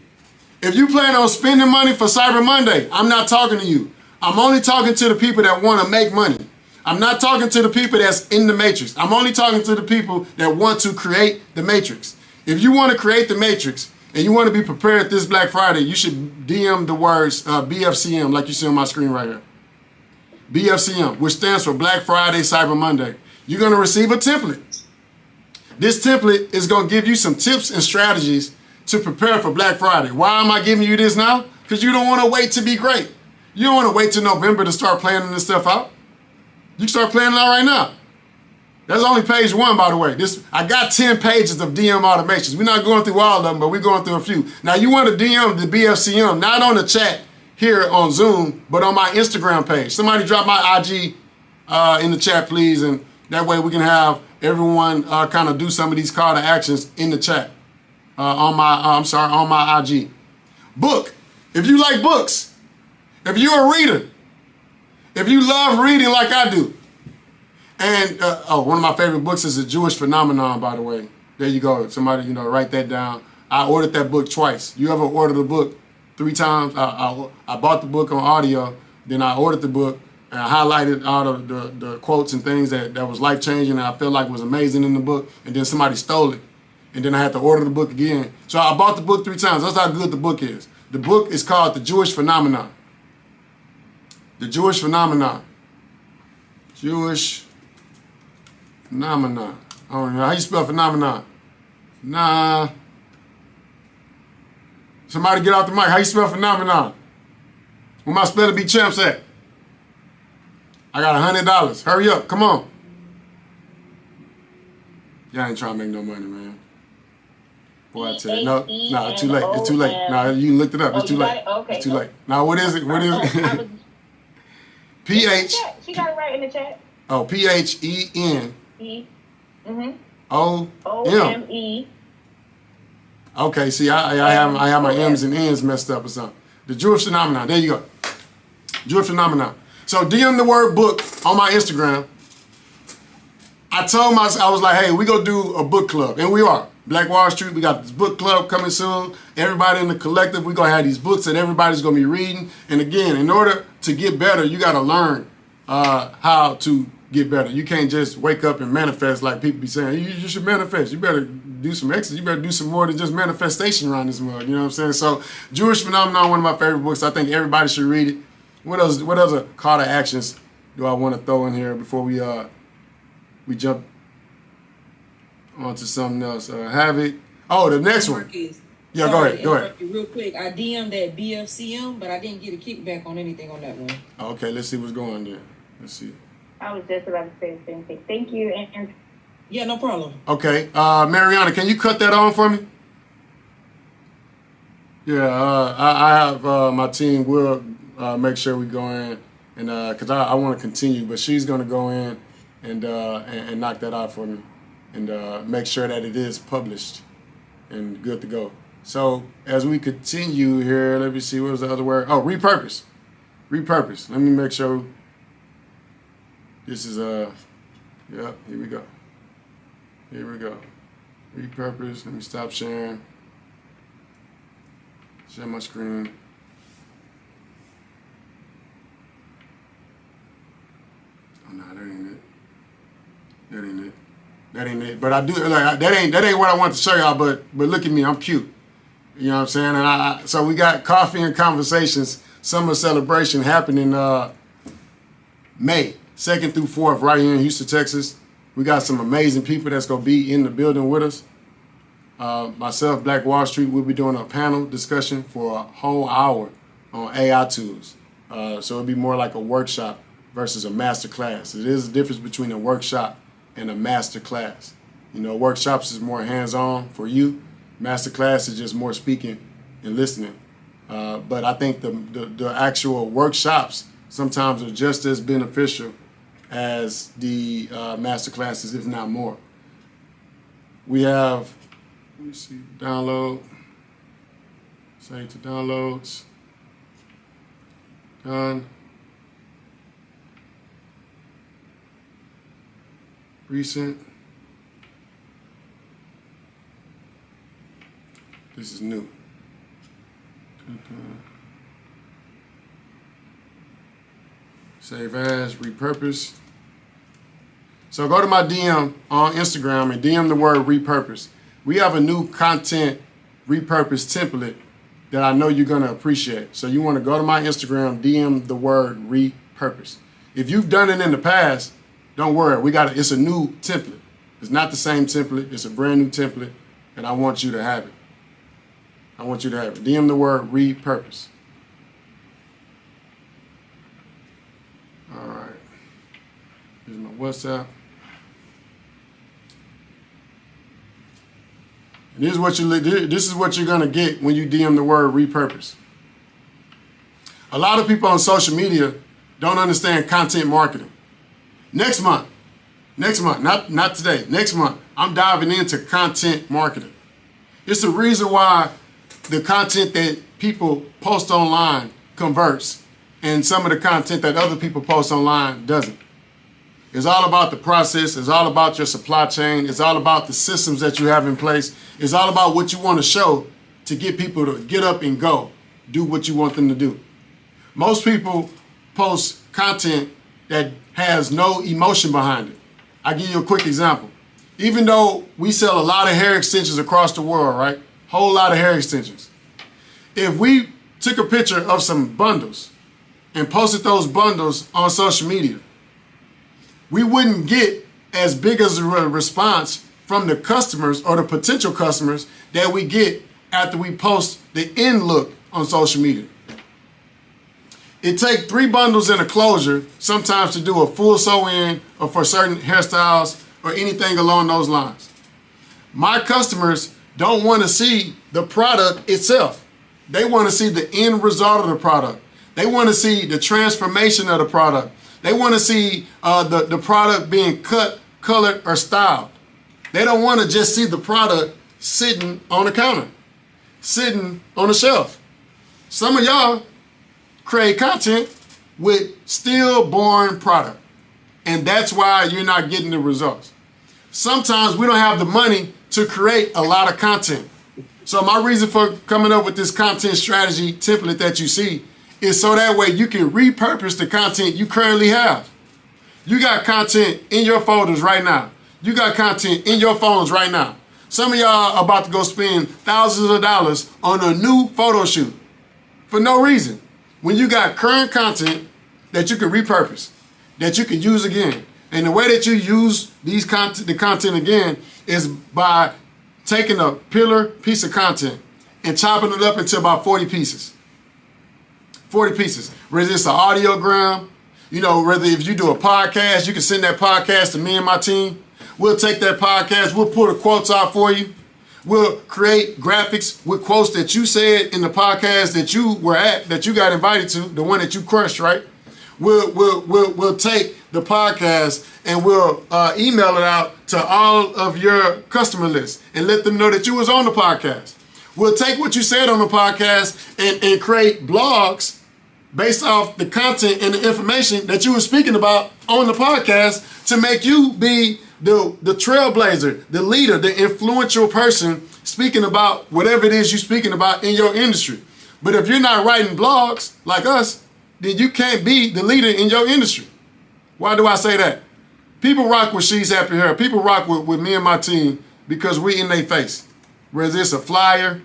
If you plan on spending money for Cyber Monday, I'm not talking to you. I'm only talking to the people that want to make money. I'm not talking to the people that's in the matrix. I'm only talking to the people that want to create the matrix. If you want to create the matrix and you want to be prepared this Black Friday, you should DM the words BFCM like you see on my screen right here. BFCM, which stands for Black Friday, Cyber Monday. You're going to receive a template. This template is going to give you some tips and strategies to prepare for Black Friday. Why am I giving you this now? Because you don't want to wait to be great. You don't want to wait till November to start planning this stuff out. You can start planning out right now. That's only page 1, by the way. I got 10 pages of DM automations. We're not going through all of them, but we're going through a few. Now, you want to DM the BFCM, not on the chat here on Zoom, but on my Instagram page. Somebody drop my IG in the chat, please, and that way we can have everyone kind of do some of these call to actions in the chat on my IG. Book. If you like books, if you're a reader, if you love reading like I do, and one of my favorite books is A Jewish Phenomenon, by the way. There you go. Somebody, write that down. I ordered that book twice. You ever ordered a book 3 times? I bought the book on audio, then I ordered the book, and I highlighted all of the quotes and things that was life-changing and I felt like was amazing in the book, and then somebody stole it. And then I had to order the book again. So I bought the book 3 times. That's how good the book is. The book is called The Jewish Phenomenon. The Jewish Phenomenon. Jewish Phenomenon. I don't know how you spell phenomenon. Nah. Somebody get out the mic. How you spell phenomenon? Where my spelling bee champs at? I got $100. Hurry up. Come on. Y'all ain't trying to make no money, man. Boy, I tell you. No, it's too late. It's too late. No, you looked it up. It's too late. Okay. It's too late. Now, what is it? What is it? PH. She got it right in the chat. Oh, PHEN. OME. Okay, see, I have my M's and N's messed up or something. The Jewish Phenomenon. There you go. Jewish Phenomenon. So DM the word book on my Instagram. I told myself, I was like, hey, we gonna do a book club. And we are. Black Wall Street, we got this book club coming soon. Everybody in the collective, we're gonna have these books that everybody's gonna be reading. And again, in order to get better, you gotta learn how to get better. You can't just wake up and manifest like people be saying. You should manifest. You better do some exercise. You better do some more than just manifestation around this mug. You know what I'm saying? So Jewish Phenomenon, one of my favorite books. I think everybody should read it. What other call to actions do I want to throw in here before we jump onto something else? Have it. Oh, the next one. Yeah, go ahead. Real quick, I DM'd that BFCM, but I didn't get a kickback on anything on that one. Okay, let's see what's going on there. Let's see. I was just about to say the same thing. Thank you. And Yeah, no problem. Okay, Mariana, can you cut that on for me? Yeah, I have my team will make sure we go in and because I want to continue, but she's going to go in and knock that out for me and make sure that it is published and good to go. So as we continue here, let me see, what was the other word? Oh, repurpose. Repurpose. Let me make sure this is yeah, here we go. Here we go. Repurpose. Let me stop sharing. Share my screen. Oh no, that ain't it. That ain't it. That ain't it. But I do like that ain't what I want to show y'all. But look at me, I'm cute. You know what I'm saying? And so we got coffee and conversations summer celebration happening May 2nd through 4th right here in Houston, Texas. We got some amazing people that's gonna be in the building with us. Myself, Black Wall Street, we'll be doing a panel discussion for a whole hour on AI tools. So it'll be more like a workshop versus a master class. It is a difference between a workshop and a master class. You know, workshops is more hands-on for you. Master class is just more speaking and listening. But I think the actual workshops sometimes are just as beneficial as the master classes, if not more. We have, let me see, download, save to downloads, done, recent, This is new. Save as, repurpose. So go to my DM on Instagram and DM the word repurpose. We have a new content repurpose template that I know you're gonna appreciate. So you wanna go to my Instagram, DM the word repurpose. If you've done it in the past, don't worry, it's a new template. It's not the same template, it's a brand new template, and I want you to have it. I want you to have it. DM the word repurpose. All right. Here's my WhatsApp. And this is what you're gonna get when you DM the word repurpose. A lot of people on social media don't understand content marketing. Next month, not today, next month, I'm diving into content marketing. It's the reason why the content that people post online converts and some of the content that other people post online doesn't. It's all about the process. It's all about your supply chain. It's all about the systems that you have in place. It's all about what you want to show to get people to get up and go, do what you want them to do. Most people post content that has no emotion behind it. I'll give you a quick example. Even though we sell a lot of hair extensions across the world, right? Whole lot of hair extensions. If we took a picture of some bundles and posted those bundles on social media, we wouldn't get as big as a response from the customers or the potential customers that we get after we post the end look on social media. It takes 3 bundles and a closure sometimes to do a full sew-in or for certain hairstyles or anything along those lines. My customers don't want to see the product itself. They want to see the end result of the product. They want to see the transformation of the product. They want to see the product being cut, colored, or styled. They don't want to just see the product sitting on the counter, sitting on the shelf. Some of y'all create content with stillborn product, and that's why you're not getting the results. Sometimes we don't have the money to create a lot of content. So my reason for coming up with this content strategy template that you see is so that way you can repurpose the content you currently have. You got content in your folders right now. You got content in your phones right now. Some of y'all are about to go spend thousands of dollars on a new photo shoot for no reason. When you got current content that you can repurpose, that you can use again. And the way that you use the content again is by taking a pillar piece of content and chopping it up into about 40 pieces. 40 pieces. Whether it's an audiogram, whether if you do a podcast, you can send that podcast to me and my team. We'll take that podcast, we'll pull the quotes out for you. We'll create graphics with quotes that you said in the podcast that you were at, that you got invited to, the one that you crushed, right? We'll take the podcast and we'll email it out to all of your customer list and let them know that you was on the podcast. We'll take what you said on the podcast and create blogs based off the content and the information that you were speaking about on the podcast to make you be the trailblazer, the leader, the influential person speaking about whatever it is you're speaking about in your industry. But if you're not writing blogs like us, then you can't be the leader in your industry. Why do I say that? People rock with She's Happy Hair. People rock with me and my team because we in their face. Whether it's a flyer,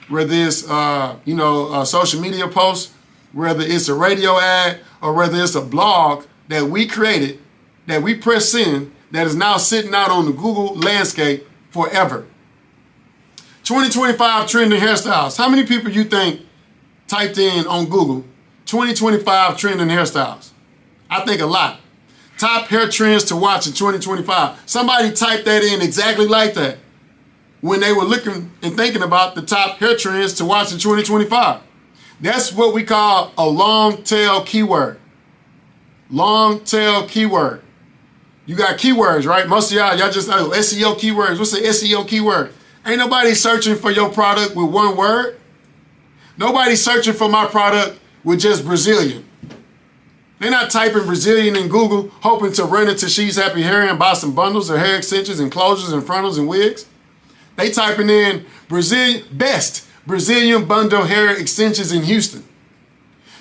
whether it's a social media post, whether it's a radio ad, or whether it's a blog that we created, that we press send, that is now sitting out on the Google landscape forever. 2025 trending hairstyles. How many people you think typed in on Google 2025 trending hairstyles? I think a lot. Top hair trends to watch in 2025. Somebody typed that in exactly like that when they were looking and thinking about the top hair trends to watch in 2025. That's what we call a long tail keyword. Long tail keyword. You got keywords, right? Most of y'all just know SEO keywords. What's the SEO keyword? Ain't nobody searching for your product with one word. Nobody's searching for my product with just Brazilian. They're not typing Brazilian in Google hoping to run into She's Happy Hair and buy some bundles of hair extensions and closures and frontals and wigs. They typing in best Brazilian bundle hair extensions in Houston.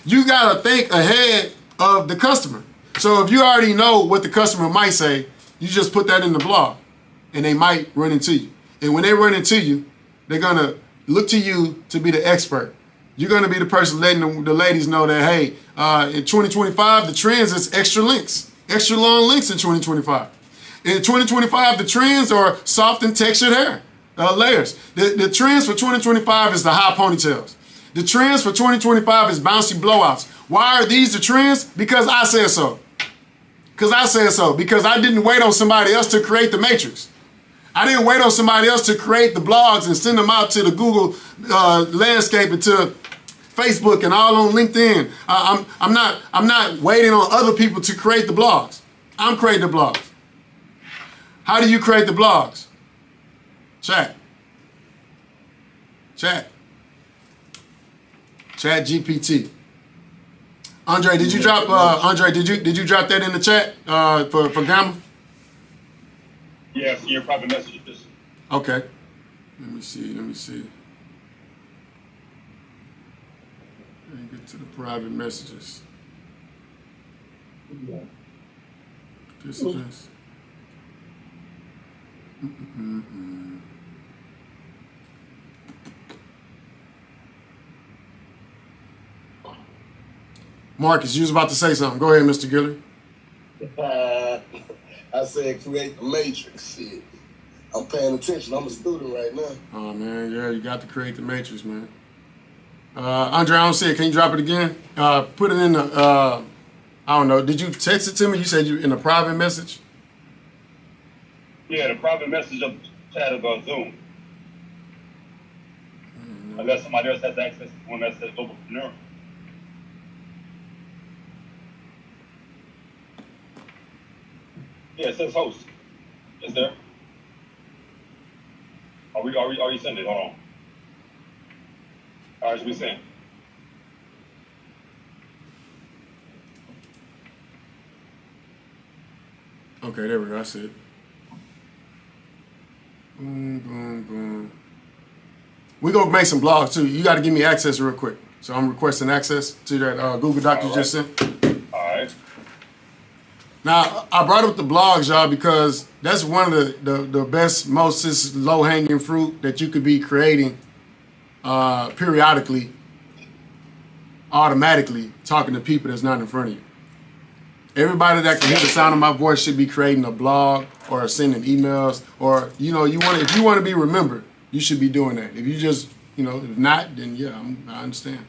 You gotta think ahead of the customer. So if you already know what the customer might say, you just put that in the blog and they might run into you. And when they run into you, they're gonna look to you to be the expert. You're gonna be the person letting the ladies know that, hey, in 2025, the trends is extra links, extra long links in 2025. In 2025, the trends are soft and textured hair layers. The trends for 2025 is the high ponytails. The trends for 2025 is bouncy blowouts. Why are these the trends? Because I said so. Because I said so. Because I didn't wait on somebody else to create the matrix. I didn't wait on somebody else to create the blogs and send them out to the Google landscape and to Facebook and all on LinkedIn. I'm not waiting on other people to create the blogs. I'm creating the blogs. How do you create the blogs? Chat GPT. Andre, did you drop did you drop that in the chat for Gamma? Yes, your private messages. Okay. Let me see. Let me get to the private messages. Participants. Marcus, you was about to say something. Go ahead, Mr. Giller. I said create the matrix. Shit. I'm paying attention. I'm a student right now. Oh, man. Yeah, you got to create the matrix, man. Andre, I don't see it. Can you drop it again? Put it in the, I don't know. Did you text it to me? You said you in a private message? Yeah, the private message of chat about Zoom. Unless somebody else has access to one that says Globalpreneur. Yeah, it says host. Is there? Are you sending it? Hold on. All right, we send. Okay, there we go. I see it. Boom, boom, boom. We're going to make some blogs, too. You got to give me access real quick. So I'm requesting access to that Google Doc you just sent. All right. Now, I brought up the blogs, y'all, because that's one of the best, most low-hanging fruit that you could be creating periodically, automatically, talking to people that's not in front of you. Everybody that can hear the sound of my voice should be creating a blog or sending emails, or if you want to be remembered, you should be doing that. If you just, if not, then yeah, I understand.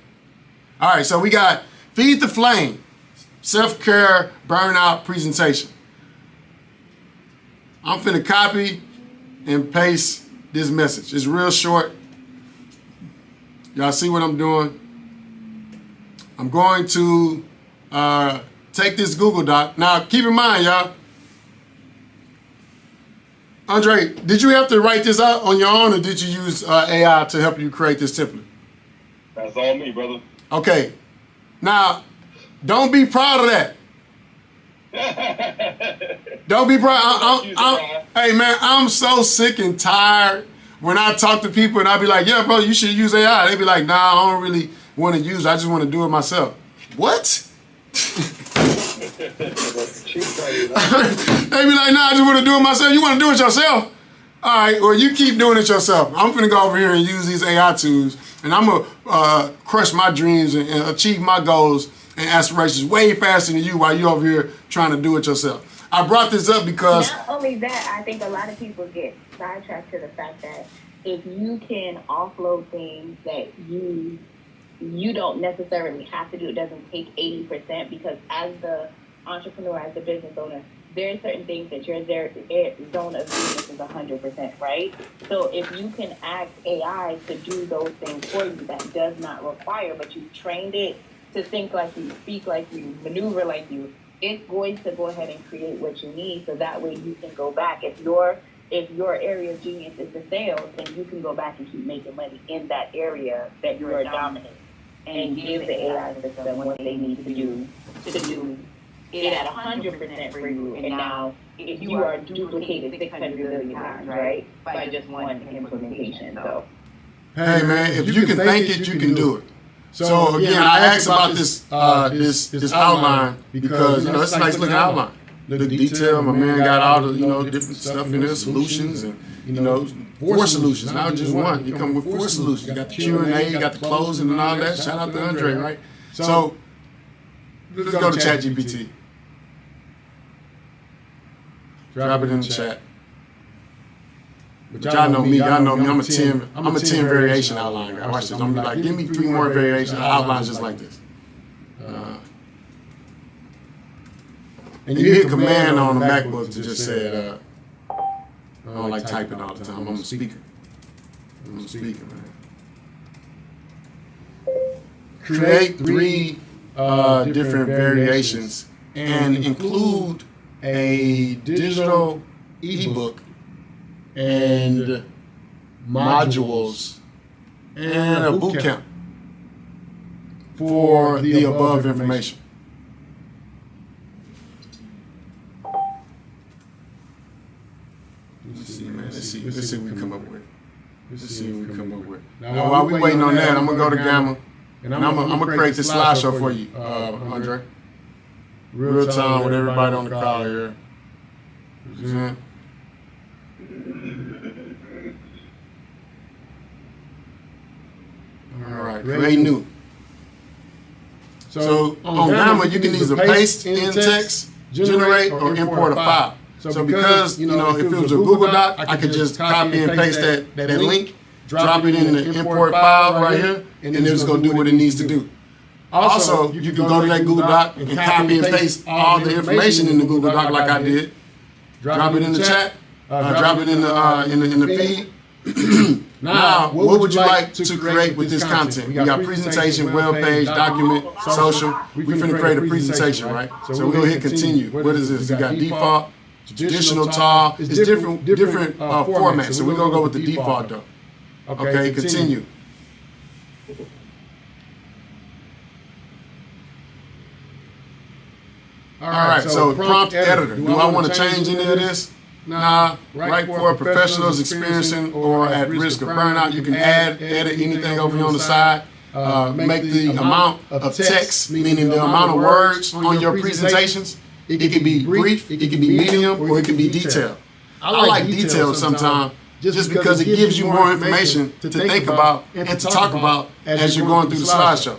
All right, so we got Feed the Flame, self-care, burnout presentation. I'm finna copy and paste this message. It's real short. Y'all see what I'm doing? I'm going to take this Google Doc. Now, keep in mind, y'all. Andre, did you have to write this out on your own, or did you use AI to help you create this template? That's all me, brother. Okay. Now, don't be proud of that. Don't be proud. Hey, man, I'm so sick and tired when I talk to people and I be like, yeah, bro, you should use AI. They be like, nah, I don't really want to use it. I just want to do it myself. What? They be like, nah, I just want to do it myself. You want to do it yourself? All right, well, you keep doing it yourself. I'm finna go over here and use these AI tools, and I'm gonna crush my dreams and achieve my goals and aspirations way faster than you while you over here trying to do it yourself. I brought this up because... Not only that, I think a lot of people get sidetracked to the fact that if you can offload things that you don't necessarily have to do, it doesn't take 80%, because as the entrepreneur, as the business owner, there are certain things that your zone of genius is 100%, right? So if you can ask AI to do those things for you, that does not require, but you've trained it to think like you, speak like you, maneuver like you, it's going to go ahead and create what you need, so that way you can go back. If your area of genius is the sales, then you can go back and keep making money in that area that you're dominant, and give the AI system what they need to do it at 100% for you, and now if you are duplicated 600 billion times, right? By just one implementation. So, hey man, if you can think it, you can do it. So again, I asked about this this outline because you know it's a nice looking outline. Look detail. My man got all the different stuff in there, solutions, and 4 solutions, not just one. You come with 4 solutions. You got the Q&A, you got the closing and all that. Shout out to Andre, right? So let's go to ChatGPT. Drop it in the chat. But y'all know me. Y'all know me. I'm a 10 variation outline guy. Watch this. I'm gonna be like, give me 3 more variations outlines just like this. And you hit command on the MacBook to just say, I don't like typing all the time. I'm a speaker. Man. Create 3 different variations and include a digital ebook and modules and a boot camp for the above information. Let's see, man. Let's see what we come up with. Now, while we waiting on that, I'm gonna go to Gamma, and I'm gonna create this slideshow for you, Andre. Real time with everybody on the call here. Present. All right, create new. So on Gamma, you can either paste in text, generate, or import a file. So because, if it was a Google Doc, I could just copy and paste that link, drop it in the import file right here, and it's going to do what it needs to do. Also, you can go to that Google Doc and copy and paste all the information in the Google Doc like I did. Drop it in the chat, drop it in the feed. Now, what would you like to create with this content? We got presentation, web page, document, social. We're finna create a presentation, right? So we're gonna hit continue. What is this? You got default, traditional, tall. It's different formats. So we're gonna go with the default though. Okay, continue. All right, so prompt editor. Do I want to change any of this? Nah, right for professionals experiencing or at risk of burnout, you can add, edit anything over here on the side. Make the amount of text, meaning the amount of words on your presentations. It can be brief, it can be medium, or it can be detailed. I like detailed sometimes just because it gives you more information to think about and to talk about as you're going through the slideshow.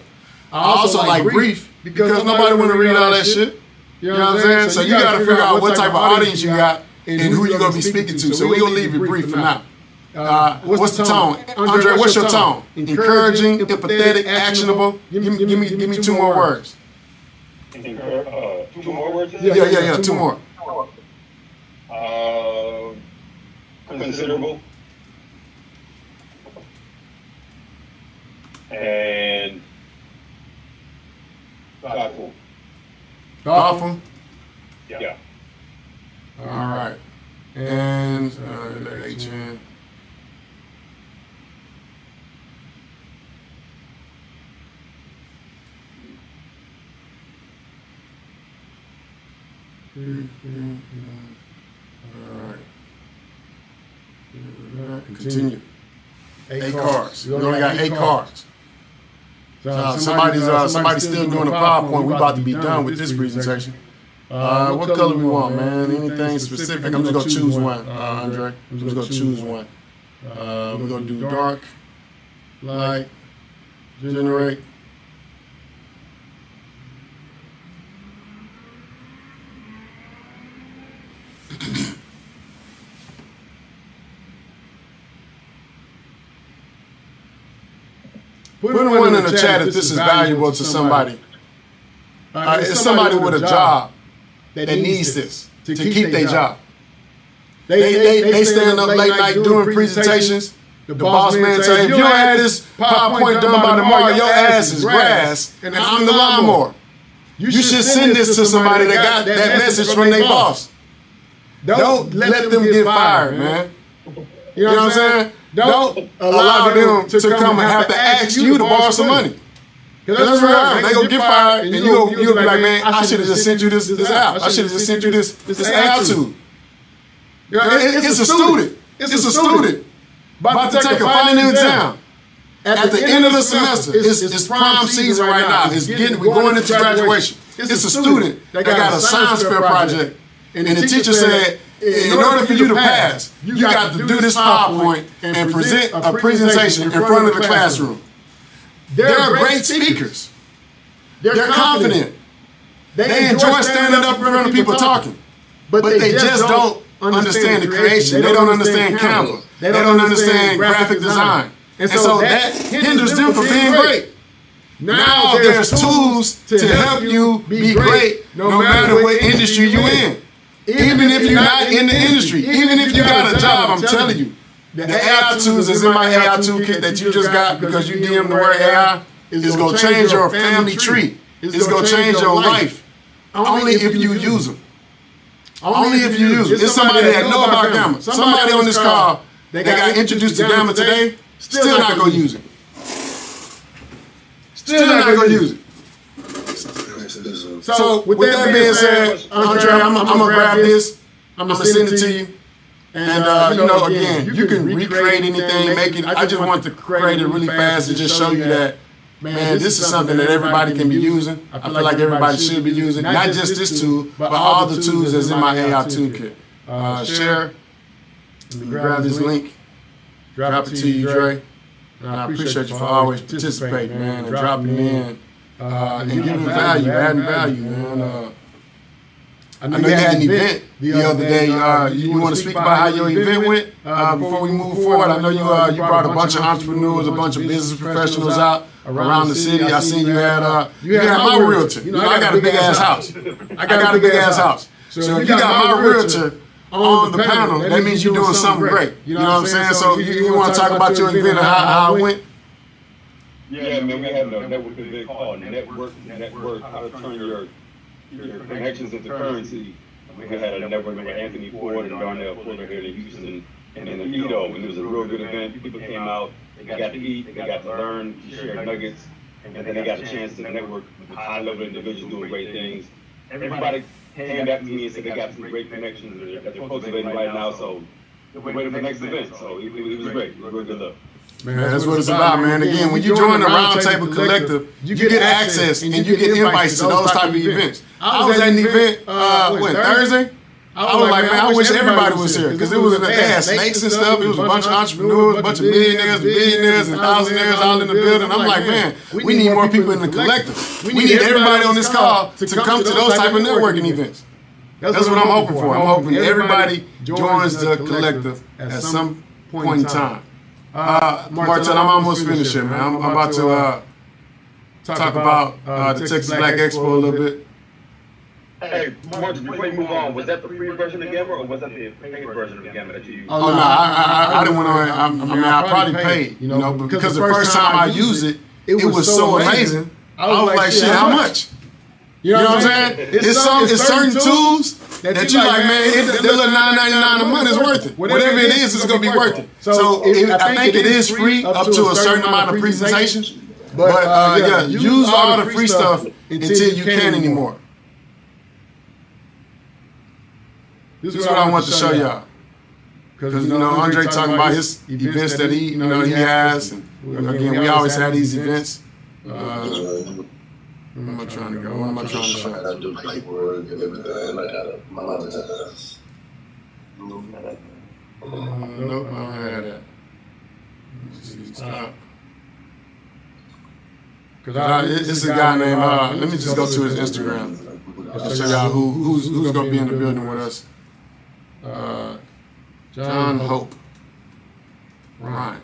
I also like brief because nobody want to read all that shit. You know what I'm saying? So you got to figure out what type of audience you got and who you're going to be speaking to. So we're going to leave it brief for now. What's the tone? Andre, what's your tone? Encouraging, empathetic, actionable? Give me 2 more words. 2 more words? Yeah, 2 more. Considerable. And thoughtful. Thoughtful? Yeah. All right. And let H in. All right. Continue. 8 cards. We only got 8 cards. So somebody's still doing a PowerPoint. We're about to be done with this presentation. What color we want, man? Anything specific? I'm just gonna choose one, Andre. I'm just gonna choose one. We're gonna do dark, light, generate. Put one in the chat if this is valuable to somebody. It's somebody with a job that needs this to keep their job. They stand up late night doing presentations. The boss man say, if you don't have this PowerPoint done by tomorrow, your ass is grass, and I'm the lawnmower. You should send this to somebody that got that message from their boss. Don't let them get fired, man. You know what I'm saying? Don't allow them to come and have to ask you to borrow some money. Because that's right, they gonna get fired, and you'll be like, man, I should have just sent you this app. I should have just sent you this attitude. It's a student. It's a student about to take a final exam. At the end of the semester, it's prime season right now. We're going into graduation. It's a student that got a science fair project, and the teacher said, in order for you to pass, you got to do this PowerPoint and present a presentation in front of the classroom. They're great speakers. They're confident. They enjoy standing up in front of people talking, but they just don't understand the creation. They don't understand Canva. They don't understand graphic design. And so that hinders them from being great. Now there's tools to help you be great no matter what industry you're in. Even if you're not in the industry, even if you got a job, I'm telling you, the AI tools is in my AI toolkit that you just got because you DM the word AI is going to change your family tree. It's going to change your life. Only if you use them. Only if you use them. It's somebody that know about Gamma. Somebody on this call that got introduced to Gamma today, still not going to use it. Still not going to use it. So with that being said, Andre, I'm gonna grab this. I'm gonna send it to you. And again, you can recreate anything, make it. I just want to create it really fast and just show you that, man, this is something that everybody can be using. I feel like everybody should be using, not just this tool, but all the tools that's in my AI toolkit. Share. Let me grab this link. Drop it to you, Dre. And I appreciate you for always participating, man, and dropping in. And giving value, adding value, man. I know you had an event the other day. You want to speak about how your event went before we move forward? I know you brought a bunch of entrepreneurs, a bunch of business professionals out around the city. I seen you had my realtor. I got a big ass house. I got a big ass house. So if you got my realtor on the panel, that means you're doing something great. You know what I'm saying? So you want to talk about your event and how it went? Yeah, man, we had a network event called Network, how to turn your connections into currency. We had a network with Anthony Ford and Darnell Fuller here in Houston and in Edo, and it was a real good event. People came out, they got to eat, they got to learn, share nuggets, and then they got a chance to network with high-level individuals doing great things. Everybody came back to me and said they got some great connections that they're cultivating right now, so they're waiting for the next event. So it was great. It was real good luck. Man, that's what it's about, man. Again, when you join the Roundtable Collective, you get access and you get invites to those type of events. I was at an event, Thursday? I was like, man, I wish everybody was here because they had snakes and stuff. It was a bunch of entrepreneurs, a bunch of millionaires, billionaires, and thousandaires all in the building. I'm like, man, we need more people in the collective. We need everybody on this call to come to those type of networking events. That's what I'm hoping for. I'm hoping everybody joins the collective at some point in time. Martin, I'm almost finished here, man. I'm about to talk about the Texas Black Expo a little bit. Hey, Martin, before you move on, was that the free version of Gamma or was that the paid version of Gamma that you used? Oh, no, I didn't want to, I probably paid, because the first time I used it, it was so amazing. I was like, shit, how much? You know what I'm saying? It's certain tools that you like, man, that little $9.99 a month is worth it. Whatever it is, it's going to be worth it. So I think it is free up to a certain amount of presentations. But use all the free stuff until you can't anymore. This is what I want to show y'all. Because, Andre talking about his events that he has. And again, we always have these events. Where am I trying to go? What am I trying to show? I gotta do paperwork and everything. I gotta monetize. Nope, I don't have that. Stop. Because it's a guy named, let me just go to his Instagram. I'll show y'all who's going to be in the building with us. John Hope. Ryan.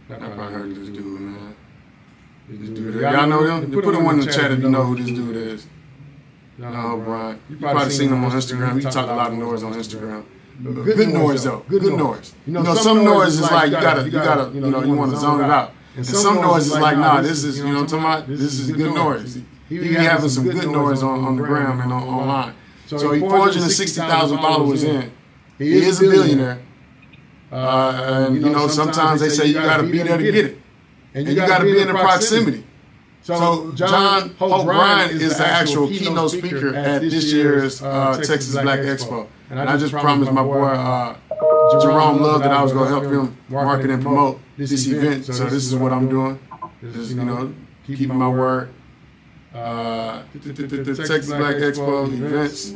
I probably heard this dude, man. Y'all know him? Put him one in the chat if you know who this dude is. John Hope, Ryan. You probably seen him on Instagram. He talk a lot of noise on Instagram. Good noise though. Good noise. Some noise is like you gotta, you want to zone it out. And some noise is like, nah, this is, what I'm talking about? This is good noise. He be having some good noise on the gram and online. So he 460,000 followers in. He is a billionaire. And sometimes they say you gotta be there to get it. And you gotta be in the proximity. So John Hope Bryan is the actual keynote speaker at this year's Texas Black Expo. And I just promised my boy Jerome Love that I was gonna help him market and promote this event. So this is what I'm doing. Just, you know, keeping my word. The Texas Black Expo events.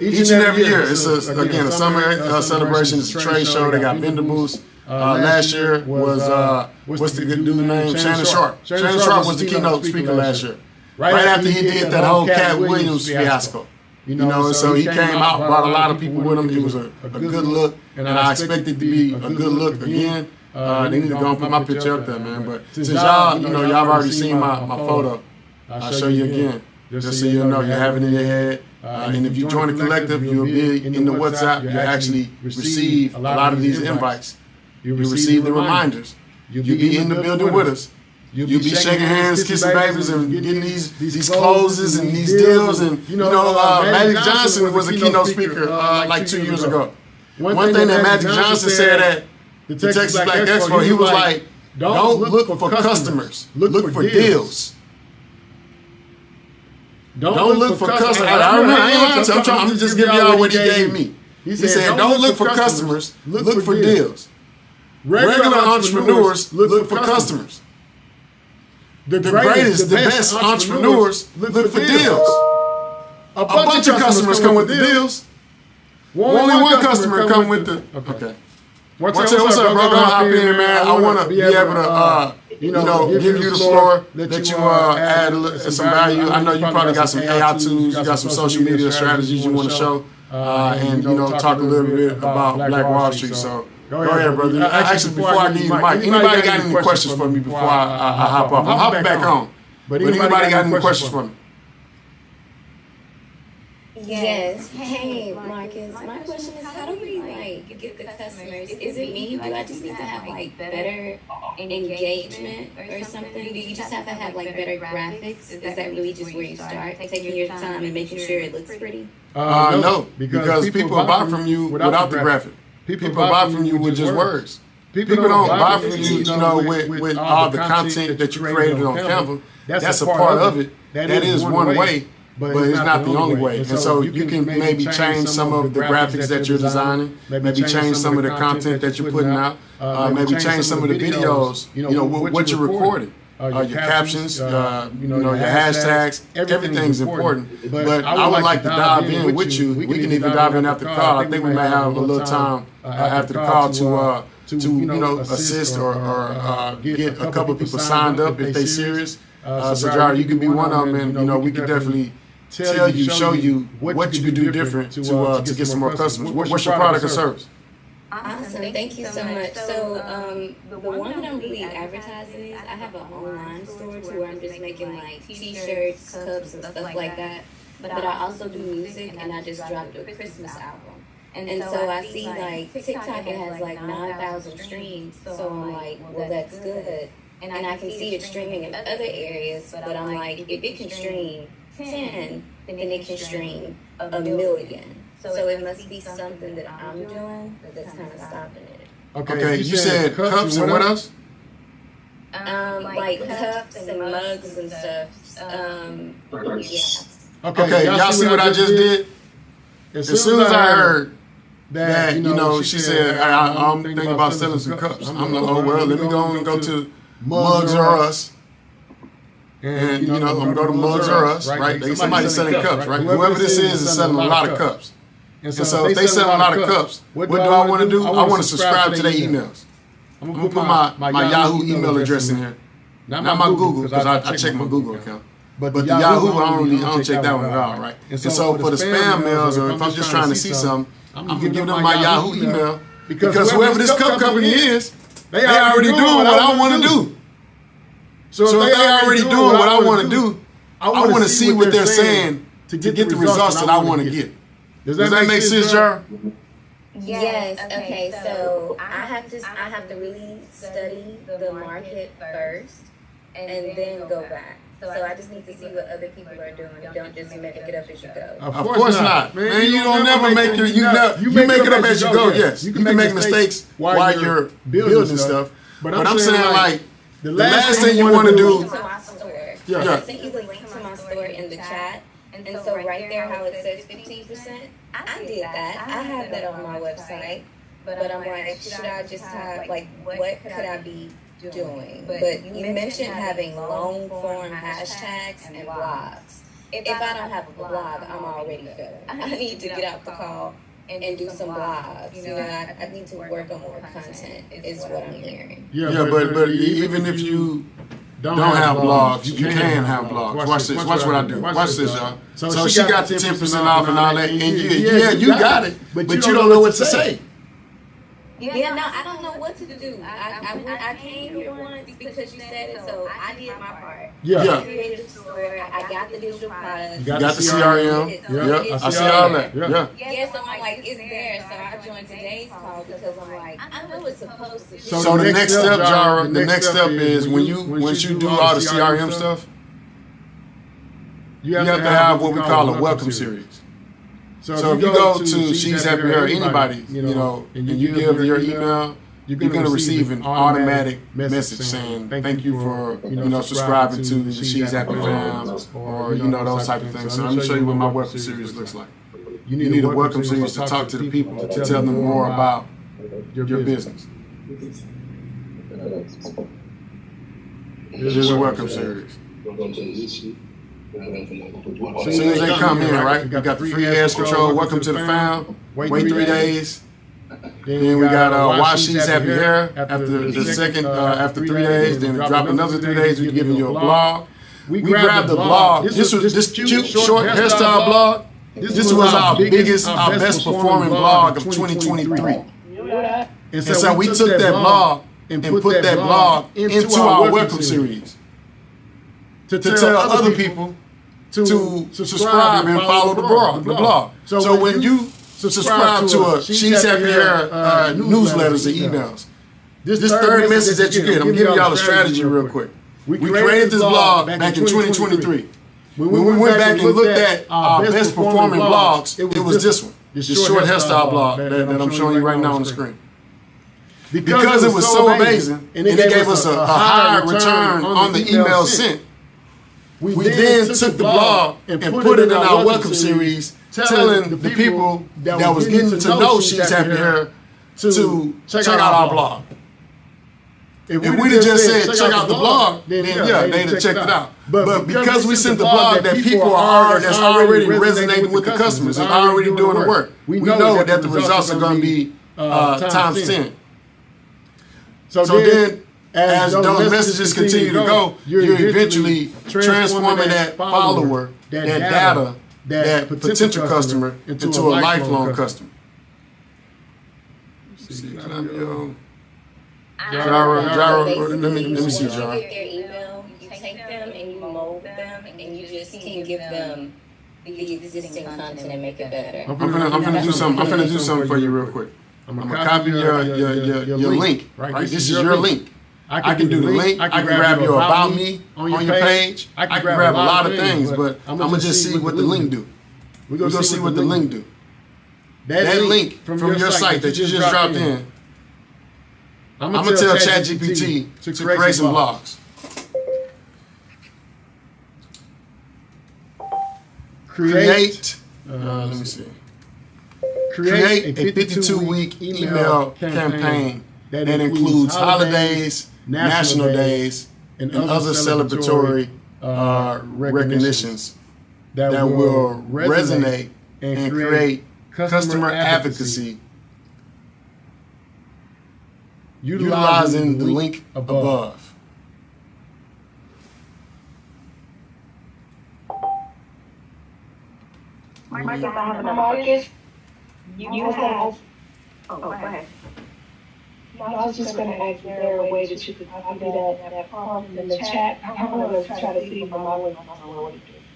Each and every year, it's again a summer celebration. It's a trade show. They got vendor booths. Last year was what's the good dude's name? Shannon Sharp. Shannon Sharp was the keynote speaker last year. Right after he did that whole Cat Williams fiasco. You know, so he came out, brought a lot of people with him. It was a good look, and I expect it to be a good look again. They need to go and put my picture up there, man. But since y'all, you know, y'all have already seen my photo, I'll show you again, just so you know you have it in your head. And if you join the collective, you'll be in the WhatsApp. You actually receive a lot of these invites. You receive the reminders. You'll be in the building with us. You'll be shaking hands, kissing babies, and getting these closes and these deals. And you know, Magic Johnson was a keynote speaker like 2 years ago. One thing that Magic Johnson said at the Texas Black Expo, he was like, "Don't look for customers, look for deals." Don't look for customers. I remember. I'm just giving y'all what he gave me. He said, "Don't look for customers, look for deals." Regular entrepreneurs look for customers. The greatest, the best entrepreneurs look for deals. A bunch of customers come with the deals. Only one customer come with the. Okay. What's up, bro? Gonna hop in, man. I want to be able to, you know, give you the floor, let you add some value. I know you probably got some AI tools, you got some social media strategies you want to show, and you know, talk a little bit about Black Wall Street. So go ahead, brother. Actually, before I give you the mic, anybody got any questions for me before I hop off? I'm hopping back on. But anybody got any questions for me? Yes. Hey, Marcus. My question is, how do we like get the customers? Is it me? Do I just need to have like better engagement or something? Do you just have to have like better graphics? Is that really just where you start, taking your time and making sure it looks pretty? No, because people buy from you without the graphic. People buy from you with just words. People don't buy from you, you know, with all the content that you created on Canva. That's a part of it. That is one way. But it's not the only way. And so you can maybe change some of the graphics that you're designing, maybe change some of the content that you're putting out, maybe change some of the videos, you know, what you're recording. Your captions, you know, your hashtags, everything's important. But I would like to dive in with you. We can even dive in after the call. I think we may have a little time after the call to you know, assist or get a couple of people signed up if they're serious. So Jared, you can be one of them, and you know, we can definitely show you what you could do different to get some more customers. What's your product or service? Awesome, thank you so much. So the one that I'm really advertising is I have an online store too where I'm just making like t-shirts, cups, and stuff like that. But I also do music, and I just dropped a Christmas album. And so I see like TikTok, it has like 9,000 streams. So I'm like, well, that's good. And I can see it streaming in other areas, but I'm like, if it can stream 10, then it can stream a million. So it must be something that I'm doing that's kind of stopping it. Okay, you said cups and what else? Like cups and mugs and stuff. Yeah. Okay, y'all see what I just did? As soon as I heard that, you know, she said, I'm thinking about selling some cups. I'm like, oh, well, let me go and go to Mugs or Us. And, you know, I'm going to go to Mugs or Us, right? Somebody's selling cups, right? Whoever this is selling a lot of cups. And so if they sell a lot of cups, what do I want to do? I want to subscribe to their emails. I'm going to put my Yahoo email address in here. Not my Google, because I check my Google account. But the Yahoo, I don't check that one at all, right? And so for the spam mails, or if I'm just trying to see something, I'm going to give them my Yahoo email. Because whoever this cup company is, they already doing what I want to do. So if they already doing what I want to do, I want to see what they're saying to get the results that I want to get. Does that make sense, Jar? Yes. Okay. So I have to really study the market first, and then go back. So I just need to see what other people are doing. Don't just make it up as you go. Of course not, man. You don't never make it. You make it up as you go. Yes, you can make mistakes while you're building stuff. But I'm saying like the last thing you want to do. To my store. Yeah. I sent you the link to my store in the chat. And so right there, how it says 15%, I did that. I have that on my website. But I'm like, should I just have, like, what could I be doing? But you mentioned having long form hashtags and blogs. If I don't have a blog, I'm already failing. I need to get out the call and do some blogs. You know, I need to work on more content, is what I'm hearing. Yeah, but even if you don't have blogs, you can have blogs. Watch this. Watch what I do. Watch this, y'all. So she got the 10% off and all that, and you got it, but you don't know what to say. Yeah, no, I don't know what to do. I came here once because you said it, so I did my part. Yeah. I created a store. I got the digital products. You got the CRM. Yeah, I see all that. Yeah. Yeah, so I'm like, it's there. So I joined today's call because I'm like, I know it's supposed to be. So the next step, Jara, the next step is when you do all the CRM stuff, you have to have what we call a welcome series. So if you go to She's Happy Here, anybody, you know, and you give your email, you're going to receive an automatic message saying thank you for, subscribing to the She's Happy fam, or, those type of things. So let me show you what my welcome series looks like. You need a welcome series to talk to the people, to tell them more about your business. This is a welcome series. As soon as they come in, right, we got the free ads control, welcome to the fam, wait 3 days. Then we got why she's happy here after the second, after 3 days. Then drop another 3 days, we're giving you a blog. We grabbed the blog. This cute, short hairstyle blog. This was our biggest, our best performing blog of 2023. And so we took that blog and put that blog into our welcome series to tell other people to subscribe and follow the blog. So when you subscribe to a She's Happy Here newsletters and emails, this third message that you get, I'm giving y'all a strategy real quick. We created this blog back in 2023. When we went back and looked at our best performing blogs, it was this one, this short hairstyle blog that I'm showing you right now on the screen. Because it was so amazing and it gave us a high return on the emails sent, we then took the blog and put it in our welcome series, telling the people that was getting to know She's Happy Here to check out our blog. If we'd have just said check out the blog, then yeah, they'd have checked it out. But because we sent the blog that people that's already resonating with the customers, and already doing the work, we know that the results are going to be times 10. So then, as those messages continue to go, you're eventually transforming that follower, that data, that potential customer into a lifelong customer. Jara, let me see, Jara. You get their email, you take them and you mold them, and you just can give them the existing content and make it better. I'm finna do something. I'm finna do something for you real quick. I'm gonna copy your link. Right, this is your link. I can do the link. I can grab your about me on your page. I can grab a lot of things, but I'm gonna just see what the link do. We're gonna see what the link do. That link from your site that you just dropped in, I'm gonna tell ChatGPT to create some blogs. Create. Let me see. Create a 52-week email campaign that includes holidays, national days, and other celebratory recognitions that will resonate and create customer advocacy utilizing the link above. Marcus, you have. Oh, go ahead. No, I was just going to ask, is there a way that you could copy that prompt in the chat? I'm going to try to see if I'm always on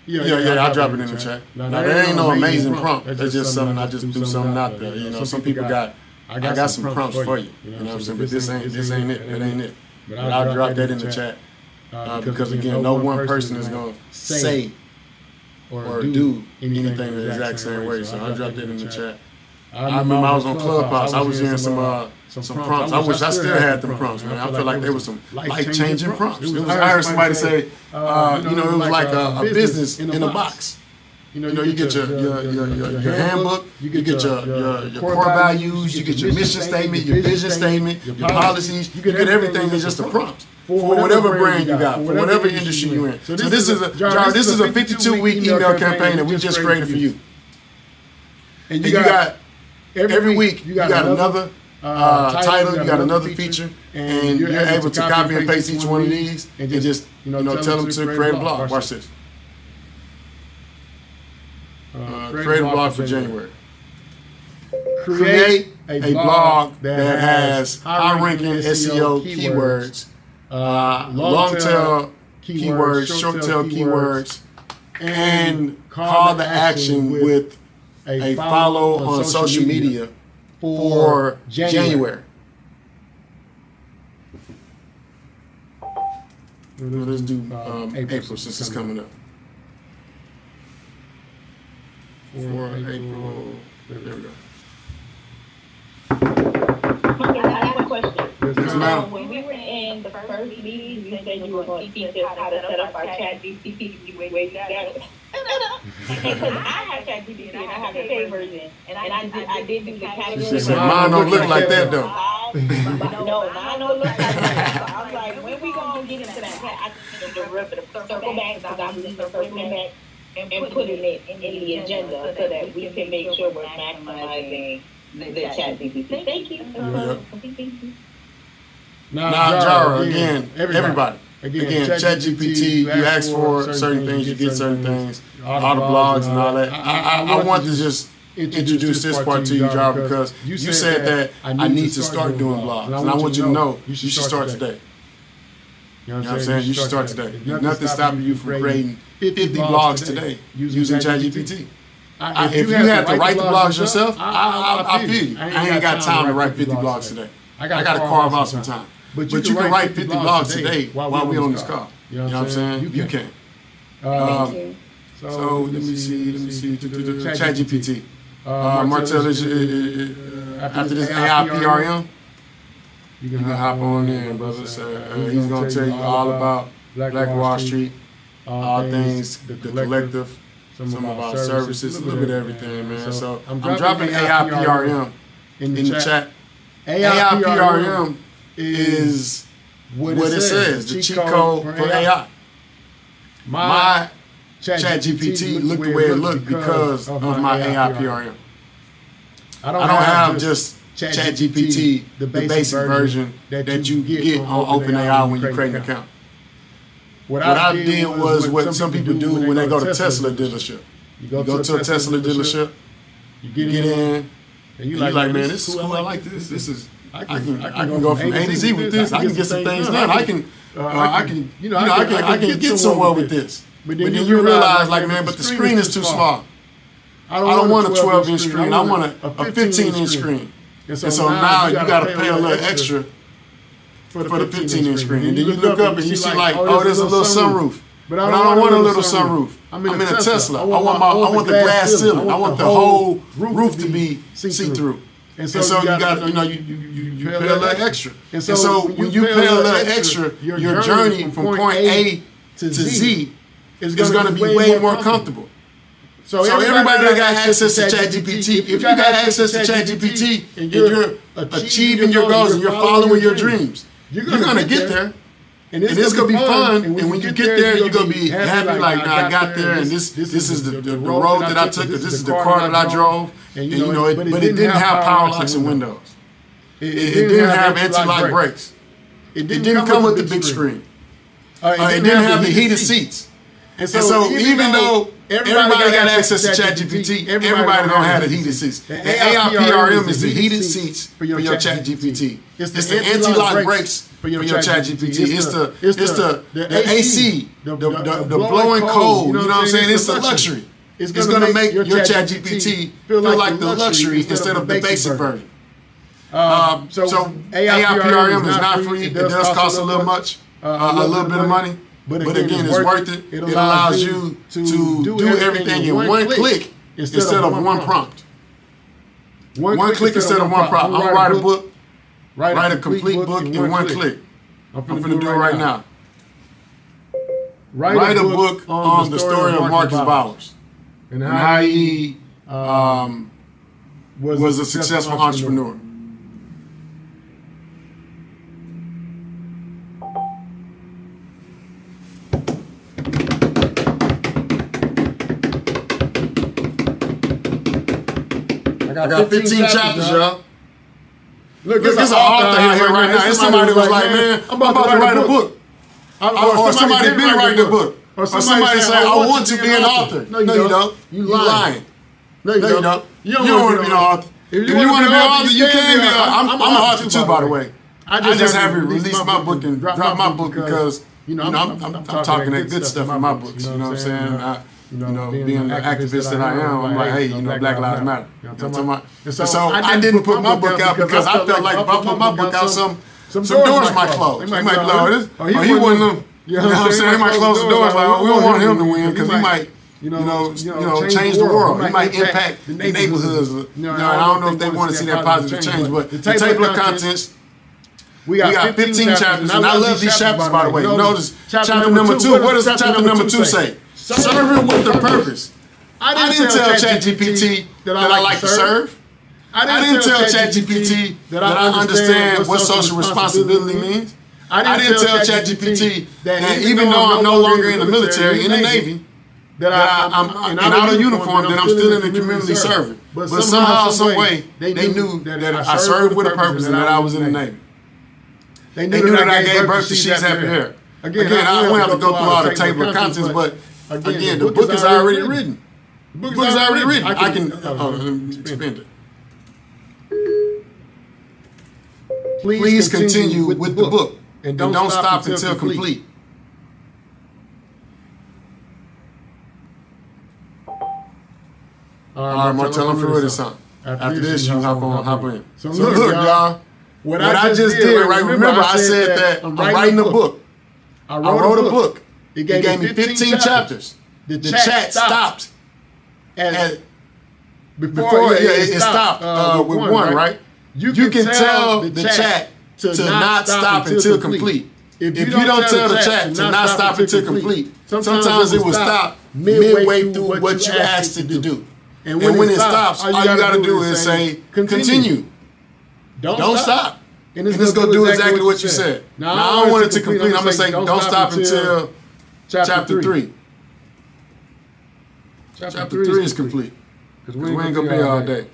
the Yeah, I'll drop it in the chat. Now, there ain't no amazing prompt. That's just something I just threw something out there. You know, some people got, I got some prompts for you. You know what I'm saying? But this ain't it. That ain't it. But I'll drop that in the chat. Because again, no one person is going to say or do anything the exact same way. So I'll drop that in the chat. I remember I was on Clubhouse. I was hearing some prompts. I wish I still had them prompts, man. I felt like there was some life-changing prompts. I heard somebody say, it was like a business in a box. You get your handbook, you get your core values, you get your mission statement, your vision statement, your policies. You get everything in just a prompt for whatever brand you got, for whatever industry you're in. So this is a 52-week email campaign that we just created for you. And you got every week you got another title, you got another feature, and you're able to copy and paste each one of these and just tell them to create a blog. Watch this. Create a blog for January. Create a blog that has high-ranking SEO keywords, long-tail keywords, short-tail keywords, and call to action with a follow on social media for January. Let's do April since it's coming up. For April. There we go. I have a question. Yes, ma'am. When we were in the first meeting, you said you were going to teach us how to set up our chat GPT. Wait, you got it. Because I have chat GPT and I have the paid version, and I did do the category. She said, mine don't look like that though. No, mine don't look like that. So I was like, when we gonna get into that? I just need to circle back because I'm just circling back and putting it in the agenda so that we can make sure we're maximizing the chat GPT. Thank you. Thank you. Now, Jara, again, everybody. Again, ChatGPT, you ask for certain things, you get certain things, all the blogs and all that. I want to just introduce this part to you, Jara, because you said that I need to start doing blogs. And I want you to know you should start today. You know what I'm saying? You should start today. There's nothing stopping you from creating 50 blogs today using ChatGPT. If you had to write the blogs yourself, I feel you. I ain't got time to write 50 blogs today. I got to carve out some time. But you can write 50 blogs today while we're on this call. You know what I'm saying? You can. Thank you. So let me see. ChatGPT. Martell is after this AI PRM. You can hop on in, brother. He's gonna tell you all about Black Wall Street, all things the collective, some of our services, a little bit of everything, man. So I'm dropping AI PRM in the chat. AI PRM is what it says, the cheat code for AI. My ChatGPT looked the way it looked because of my AI PRM. I don't have just ChatGPT, the basic version that you get on OpenAI when you create an account. What I did was what some people do when they go to Tesla dealership. You go to a Tesla dealership, you get in, and you're like, man, this is cool. I like this. This is I can go from A to Z with this. I can get some things done. I can get somewhere with this. But then you realize, like, man, but the screen is too small. I don't want a 12-inch screen. I want a 15-inch screen. And so now you got to pay a little extra for the 15-inch screen. And then you look up and you see, like, oh, there's a little sunroof. But I don't want a little sunroof. I'm in a Tesla. I want the glass ceiling. I want the whole roof to be see-through. And so you got, you pay a little extra. And so when you pay a little extra, your journey from point A to Z is going to be way more comfortable. So everybody that got access to ChatGPT, if you got access to ChatGPT and you're achieving your goals and you're following your dreams, you're going to get there. And it's going to be fun. And when you get there, you're going to be happy, like, nah, I got there, and this is the road that I took, this is the car that I drove. And but it didn't have power locks and windows. It didn't have anti-lock brakes. It didn't come with the big screen. It didn't have the heated seats. And so even though everybody got access to ChatGPT, everybody don't have the heated seats. The AI PRM is the heated seats for your ChatGPT. It's the anti-lock brakes for your ChatGPT. It's the AC, the blowing cold. You know what I'm saying? It's the luxury. It's going to make your ChatGPT feel like the luxury instead of the basic version. So AI PRM is not free. It does cost a little much, a little bit of money. But again, it's worth it. It allows you to do everything in one click instead of one prompt. One click instead of one prompt. I'm going to write a book, write a complete book in one click. I'm going to do it right now. Write a book on the story of Marcus Bowers. and how he was a successful entrepreneur. I got 15 chapters, y'all. Look, there's an author out here right now. There's somebody who's like, man, I'm about to write a book. Or somebody been writing a book. Or somebody say, I want to be an author. No, you don't. You lying. No, you don't. You don't want to be an author. If you want to be an author, you can be an author. I'm an author too, by the way. I just haven't released my book and dropped my book because, I'm talking that good stuff in my books. You know what I'm saying? Being the activist that I am, I'm like, hey, Black Lives Matter. You know what I'm talking about? So I didn't put my book out because I felt like if I put my book out, some doors might close. They might close. He wasn't them. You know what I'm saying? They might close the doors. Like, we don't want him to win because he might, change the world. He might impact the neighborhoods. And I don't know if they want to see that positive change. But the table of contents, we got 15 chapters, and I love these chapters, by the way. Notice chapter number 2. What does chapter number 2 say? Serving with a purpose. I didn't tell ChatGPT that I like to serve. I didn't tell ChatGPT that I understand what social responsibility means. I didn't tell ChatGPT that even though I'm no longer in the military, in the Navy, that I'm out of uniform, that I'm still in the community serving. But somehow, some way, they knew that I served with a purpose and that I was in the Navy. They knew that I gave birth to She's Happy Hair. Again, I don't have to go through all the table of contents, but again, the book is already written. The book is already written. I can expand it. Please continue with the book. And don't stop until complete. All right, Martell, I'm for real this time. After this, you hop in. So look, y'all, what I just did, right? Remember, I said that I'm writing a book. I wrote a book. It gave me 15 chapters. The chat stopped before it stopped with 1, right? You can tell the chat to not stop until complete. If you don't tell the chat to not stop until complete, sometimes it will stop midway through what you asked it to do. And when it stops, all you got to do is say, continue. Don't stop. And it's going to do exactly what you said. Now, I don't want it to complete. I'm going to say, don't stop until chapter 3. Chapter 3 is complete. Because we ain't going to be here all day.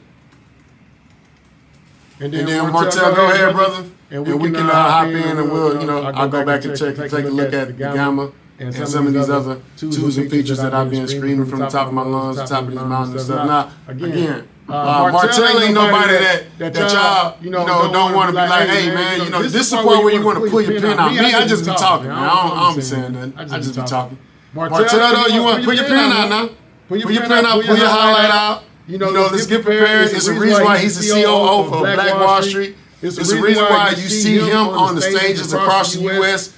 And then Martell, go ahead, brother. And we can hop in and we'll, I'll go back and take a look at the gamma and some of these other tools and features that I've been screaming from the top of my lungs, the top of these mountains and stuff. Now, again, Martell ain't nobody that y'all, don't want to be like, hey, man, this is the part where you want to pull your pen out. Me, I just be talking, man. I don't be saying nothing. I just be talking. Martell, though, you want to pull your pen out now. Pull your pen out, pull your highlight out. Let's get prepared. It's a reason why he's the COO for Black Wall Street. It's the reason why you see him on the stages across the U.S.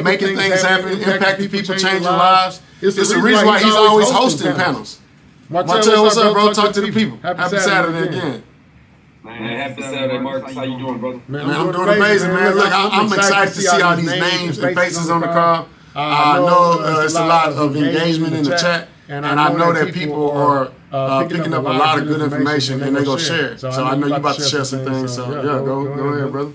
Making things happen, impacting people, changing lives. It's the reason why he's always hosting panels. Martell, what's up, bro? Talk to the people. Happy Saturday again. Man, happy Saturday, Marcus. How you doing, brother? Man, I'm doing amazing, man. Look, I'm excited to see all these names and faces on the call. I know it's a lot of engagement in the chat, and I know that people are picking up a lot of good information and they're going to share it. So I know you're about to share some things. So yeah, go ahead, brother.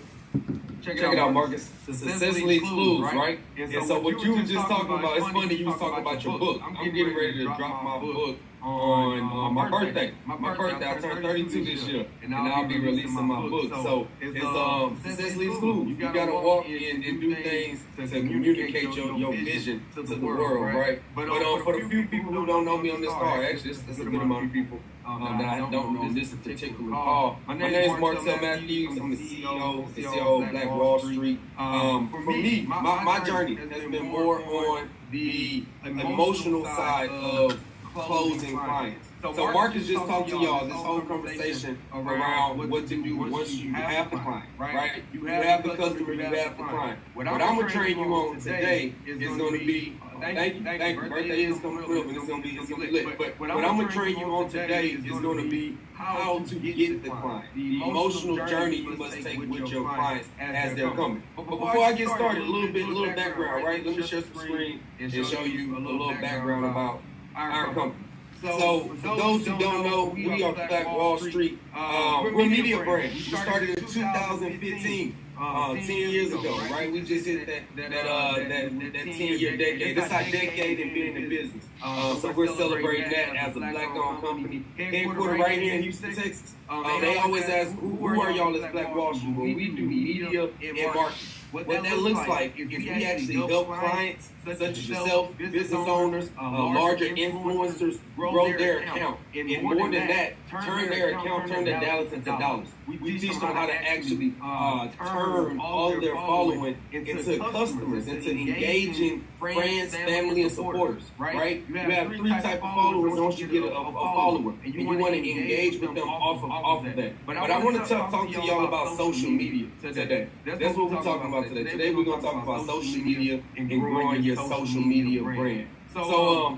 Check it out, Marcus. Success leads clues, right? And so what you were just talking about, it's funny you was talking about your book. I'm getting ready to drop my book on my birthday. My birthday, I turned 32 this year, and I'll be releasing my book. So it's Success leads clues. You gotta walk in and do things to communicate your vision to the world, right? But for the few people who don't know me on this call, actually, it's a good amount of people that I don't know in this particular call. My name is Martell Matthews. I'm the CEO of Black Wall Street. For me, my journey has been more on the emotional side of closing clients. So Marcus just talked to y'all this whole conversation around what to do once you have the client, right? You have the customer, you have the client. What I'm going to train you on today is going to be, thank you, birthday is coming up and it's going to be lit. But what I'm going to train you on today is going to be how to get the client, the emotional journey you must take with your clients as they're coming. But before I get started, a little background, right? Let me share some screen and show you a little background about our company. So for those who don't know, we are Black Wall Street. We're a media brand. We started in 2015, 10 years ago, right? We just hit that 10-year decade. That's our decade in being in business. So we're celebrating that as a Black-owned company, headquartered right here in Houston, Texas. They always ask, who are y'all as Black Wall Street? Well, we do media and marketing. What that looks like is if we actually help clients such as yourself, business owners, larger influencers grow their account. And more than that, turn their dollars into dollars. We teach them how to actually turn all of their following into customers, into engaging friends, family, and supporters, right? You have three types of followers once you get a follower, and you want to engage with them off of that. But I want to talk to y'all about social media today. That's what we're talking about today. Today we're going to talk about social media and growing your social media brand. So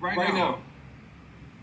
right now,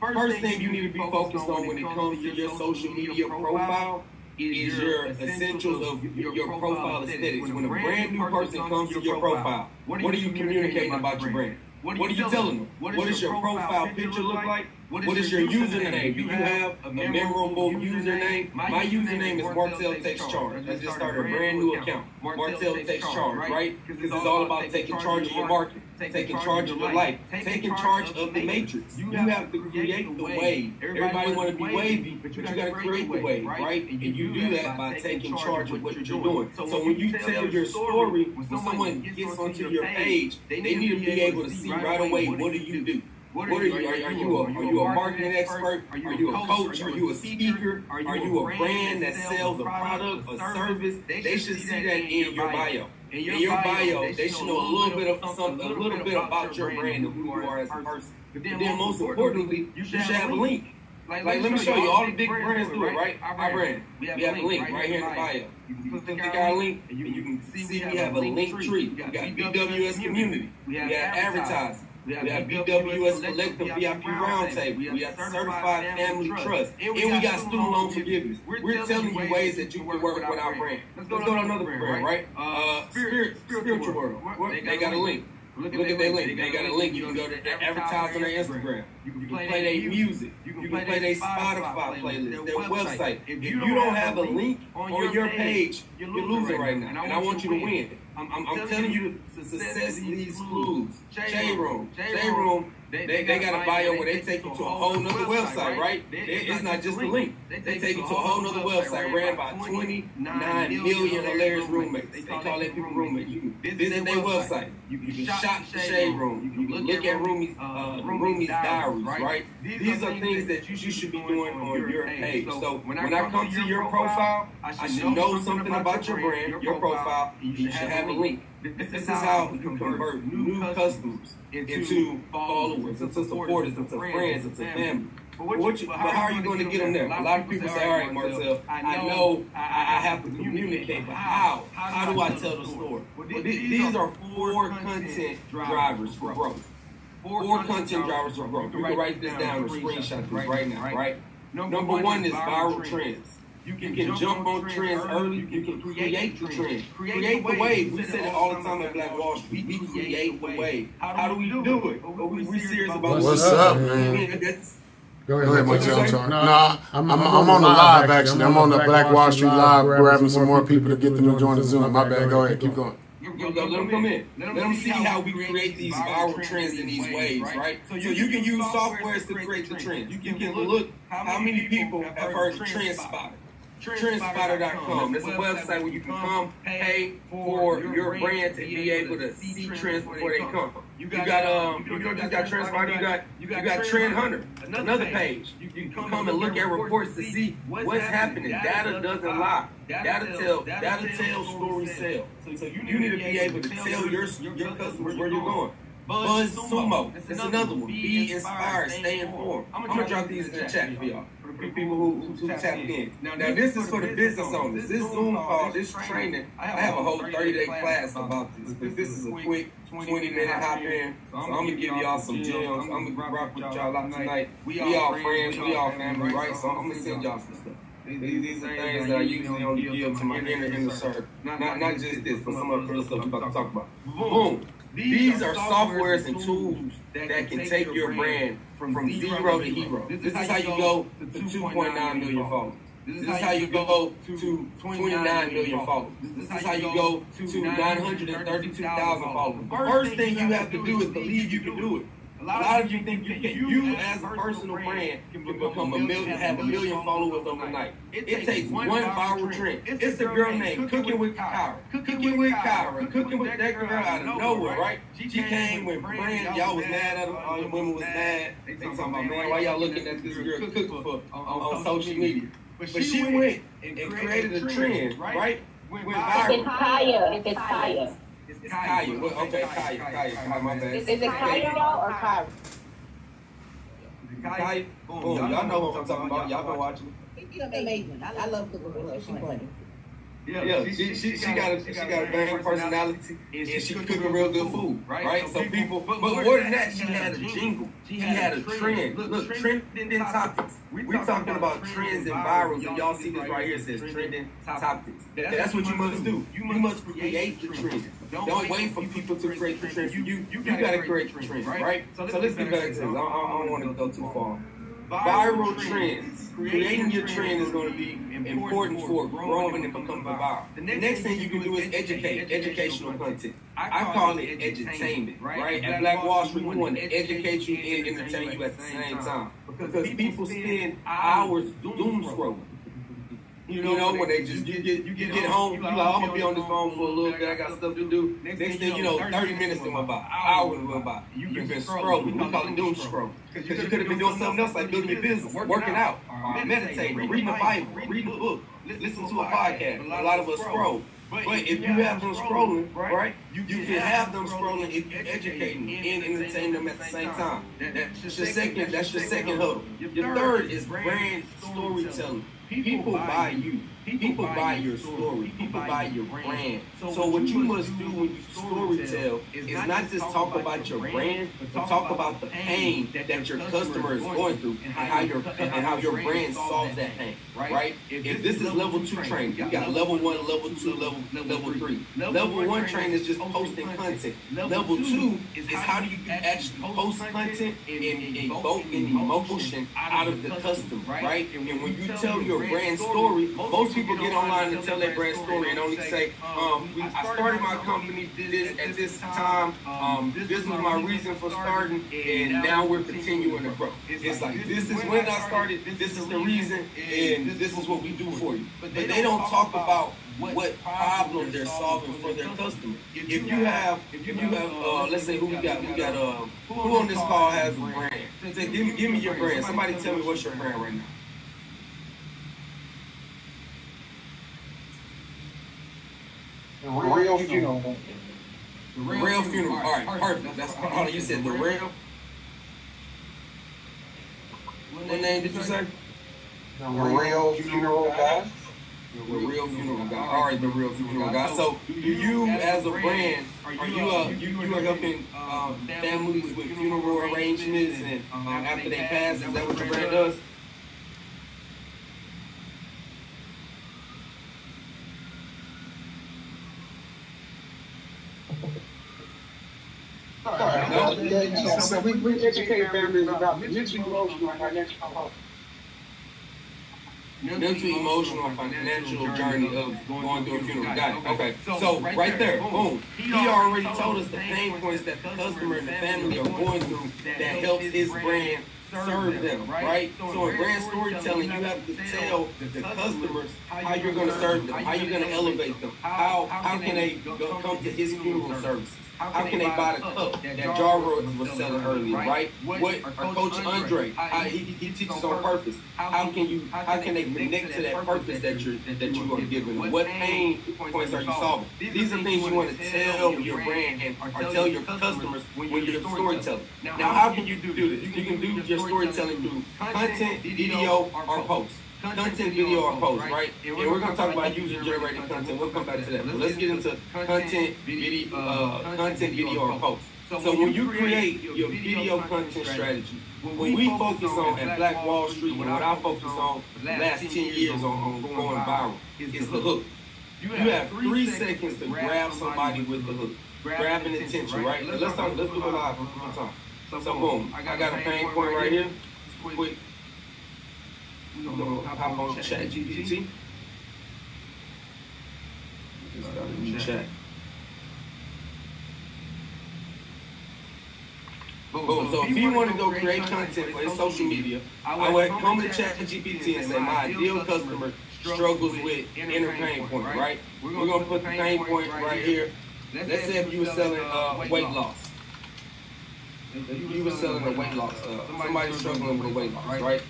first thing you need to be focused on when it comes to your social media profile is your essentials of your profile aesthetics. When a brand new person comes to your profile, what are you communicating about your brand? What are you telling them? What does your profile picture look like? What is your username? Do you have a memorable username? My username is Martell Takes Charge. I just started a brand new account. Martell Takes Charge, right? Because it's all about taking charge of your marketing, taking charge of your life, taking charge of the matrix. You have to create the wave. Everybody want to be wavy, but you got to create the wave, right? And you do that by taking charge of what you're doing. So when you tell your story, when someone gets onto your page, they need to be able to see right away, what do you do? What are you? Are you a marketing expert? Are you a coach? Are you a speaker? Are you a brand that sells a product, a service? They should see that in your bio. In your bio, they should know a little bit of something, a little bit about your brand and who you are as a person. But then most importantly, you should have a link. Like let me show you. All the big brands do it, right? Our brand. We have a link right here in the bio. You can click our link, and you can see we have a link tree. We got BWS Community. We have advertising. We have BWS Collective VIP Roundtable. We got Certified Family Trust. And we got student loan forgiveness. We're telling you ways that you can work with our brand. Let's go to another brand, right? Spiritual World. They got a link. Look at their link. They got a link. You can go to advertise on their Instagram. You can play their music. You can play their Spotify playlist, their website. If you don't have a link on your page, you're losing right now. And I want you to win. I'm telling you to success these clues. Shade Room. They got a bio where they take you to a whole nother website, right? It's not just a link. They take you to a whole nother website ran by 29 million hilarious roommates. They call that people roommates. You can visit their website. You can shop the Shade Room. You can look at Roomie's diaries, right? These are things that you should be doing on your page. So when I come to your profile, I should know something about your brand, your profile. You should have a link. This is how you convert new customers into followers, into supporters, into friends, into family. But how are you going to get them there? A lot of people say, all right, Martell, I know I have to communicate, but how? How do I tell the story? Well, these are 4 content drivers for growth. 4 content drivers for growth. You can write this down or screenshot this right now, right? Number 1 is viral trends. You can jump on trends early. You can create the trend. Create the wave. We say it all the time at Black Wall Street. We create the wave. How do we do it? We serious about what's up, man? Go ahead, Martell. I'm sorry. No, I'm on the live, actually. I'm on the Black Wall Street live, grabbing some more people to get them to join the Zoom. My bad. Go ahead. Keep going. Let them come in. Let them see how we create these viral trends in these waves, right? So you can use softwares to create the trends. You can look how many people have heard of TrendSpotter. TrendSpotter.com. That's a website where you can come pay for your brand to be able to see trends before they come. You got TrendSpotter. You got Trend Hunter, another page. You can come and look at reports to see what's happening. Data doesn't lie. Data tells, stories sell. So you need to be able to tell your customers where you're going. Buzz Sumo. That's another one. Be inspired. Stay informed. I'm gonna drop these in the chat for y'all. For the people who tapped in. Now this is for the business owners. This Zoom call, this training, I have a whole 30-day class about this. This is a quick 20-minute hop in. So I'm gonna give y'all some gems. I'm gonna rock with y'all out tonight. We all friends. We all family, right? So I'm gonna send y'all some stuff. These are things that I usually only give to my inner circle. Not just this, but some other stuff we're about to talk about. Boom. These are softwares and tools that can take your brand from zero to hero. This is how you go to 2.9 million followers. This is how you go to 29 million followers. This is how you go to 932,000 followers. The first thing you have to do is believe you can do it. A lot of you think you can. You, as a personal brand, can become have a million followers overnight. It takes one viral trend. It's a girl named Cooking with Kyra. Cooking with Kyra. Cooking with that girl out of nowhere, right? She came with brand. Y'all was mad at her. All the women was mad. They talking about, man, why y'all looking at this girl cooking for on social media? But she went and created a trend, right? Went viral. It's Kaya. It's Kaya. It's Kaya. Okay, Kaya. My bad. Is it Kaya or Kyra? Kaya. Boom. Y'all know what I'm talking about. Y'all been watching. She's amazing. I love cooking with her. She's funny. Yeah, she got a bang personality, and she cooking real good food, right? So people, but more than that, she had a jingle. She had a trend. Look, trending topics. We talking about trends and virals, and y'all see this right here. It says trending topics. That's what you must do. You must create the trend. Don't wait for people to create the trend for you. You gotta create the trend, right? So let's get back to this. I don't want to go too far. Viral trends. Creating your trend is going to be important for growing and becoming viral. The next thing you can do is educate, educational content. I call it edutainment, right? At Black Wall Street, we want to educate you and entertain you at the same time. Because people spend hours doom scrolling. You know, when they just you get home, you like, I'm gonna be on this phone for a little bit. I got stuff to do. Next thing you know, 30 minutes went by, hours went by. You've been scrolling. We call it doom scroll. Because you could have been doing something else like building your business, working out, meditating, reading the Bible, reading a book, listening to a podcast. A lot of us scroll. But if you have them scrolling, right, you can have them scrolling if you're educating and entertaining them at the same time. That's your second hurdle. Your third is brand storytelling. People buy you. People buy your story. People buy your brand. So what you must do when you storytell is not just talk about your brand, but talk about the pain that your customer is going through and how your brand solves that pain. Right? If this is level 2 training, you got level 1, level 2, level 3. Level 1 training is just posting content. Level 2 is how do you actually post content and evoke an emotion out of the customer, right? And when you tell your brand story, most people get online and tell their brand story and only say, I started my company at this time, this was my reason for starting, and now we're continuing to grow. It's like, this is when I started, this is the reason, and this is what we do for you. But they don't talk about what problem they're solving for their customer. If you have, let's say who we got, who on this call has a brand? Say, give me your brand. Somebody tell me what's your brand right now. The real funeral. The real funeral. All right, perfect. That's all you said. The real. What name did you say? The real funeral guy. The real funeral guy. All right, the real funeral guy. So, you as a brand, are you are helping families with funeral arrangements and after they pass? Is that what your brand does? So we educate families about mental, emotional, and financial health. Mental, emotional, financial journey of going through a funeral. Got it. Okay. So right there, boom. He already told us the pain points that the customer and the family are going through that helps his brand serve them, right? So in brand storytelling, you have to tell the customers how you're going to serve them, how you're going to elevate them, how can they come to his funeral services. How can they buy the cup that Jarro was selling earlier, right? What our coach Andre, he teaches on purpose. How can they connect to that purpose that you are giving them? What pain points are you solving? These are things you want to tell your brand and or tell your customers when you're storytelling. Now, how can you do this? You can do your storytelling through content, video, or post. Content, video, or post, right? And we're going to talk about user-generated content. We'll come back to that. But let's get into content, video, or post. So when you create your video content strategy, what we focus on at Black Wall Street, and what I focus on the last 10 years on going viral, is the hook. You have 3 seconds to grab somebody with the hook. Grab an attention, right? Let's do it live one time. So boom, I got a pain point right here. Quick. I'm gonna hop on chat GPT. Just start a new chat. Boom. So if you want to go create content for your social media, I would come to chat GPT and say, my ideal customer struggles with inner pain point, right? We're gonna put the pain point right here. Let's say if you were selling weight loss. If you were selling a weight loss, somebody struggling with weight loss, right?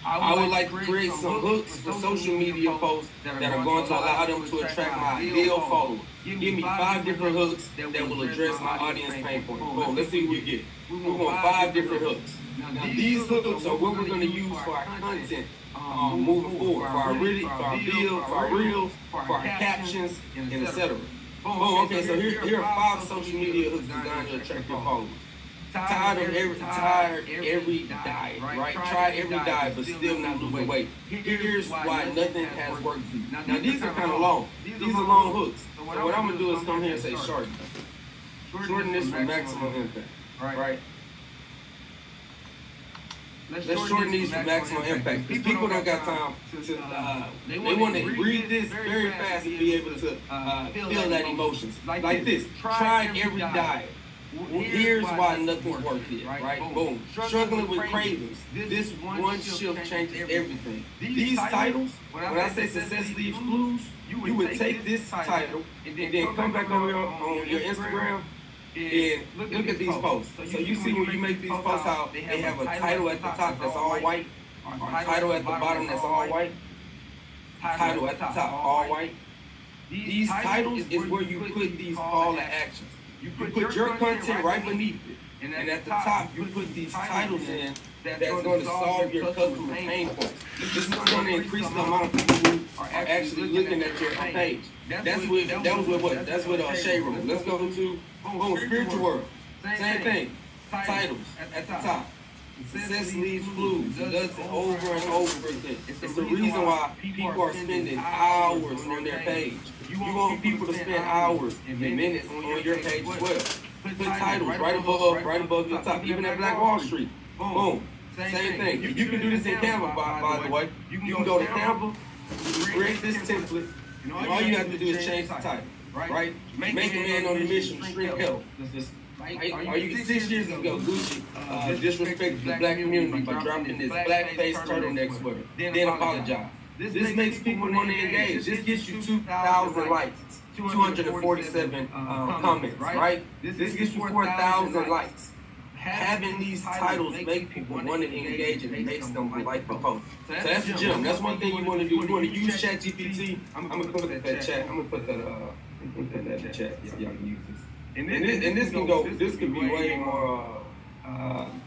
I would like to create some hooks for social media posts that are going to allow them to attract my ideal follower. Give me 5 different hooks that will address my audience pain point. Boom, let's see what we get. We want 5 different hooks. Now these hooks are what we're going to use for our content moving forward, for our videos, for our reels, for our captions, and etc. Boom, okay, so here are 5 social media hooks designed to attract your followers. Tired every diet, right? Try every diet, but still not losing weight. Here's why nothing has worked for you. Now these are kind of long. These are long hooks. So what I'm gonna do is come here and say shorten. Shorten this for maximum impact, right? Let's shorten these for maximum impact. Because people don't got time to, they want to read this very fast and be able to feel that emotions. Like this, try every diet. Here's why nothing worked yet, right? Boom. Struggling with cravings. This one shift changes everything. These titles, when I say success leaves clues, you would take this title and then come back over on your Instagram and look at these posts. So you see when you make these posts out, they have a title at the top that's all white, a title at the bottom that's all white, title at the top all white. These titles is where you put these call to actions. You put your content right beneath it, and at the top you put these titles in that's going to solve your customer pain points. This is going to increase the amount of people who are actually looking at your page. That's with Shade Room. Let's go to spiritual world. Same thing. Titles at the top. Success leaves clues. It does it over and over again. It's the reason why people are spending hours on their page. You want people to spend hours and minutes on your page as well. Put titles right above your top. Even at Black Wall Street. Boom. Same thing. You can do this in Canva, by the way. You can go to Canva, create this template, and all you have to do is change the title. Right? Make a man on a mission to shrink health. Are you 6 years ago, Gucci disrespected the black community by dropping this blackface turtleneck sweater, then apologize. This makes people want to engage. This gets you 2,000 likes, 247 comments, right? This gets you 4,000 likes. Having these titles make people want to engage and it makes them like the post. So that's the gem. That's one thing you want to do. You want to use ChatGPT. I'm gonna put that chat. I'm gonna put that in the chat. Y'all can use this. And this can go. This could be way more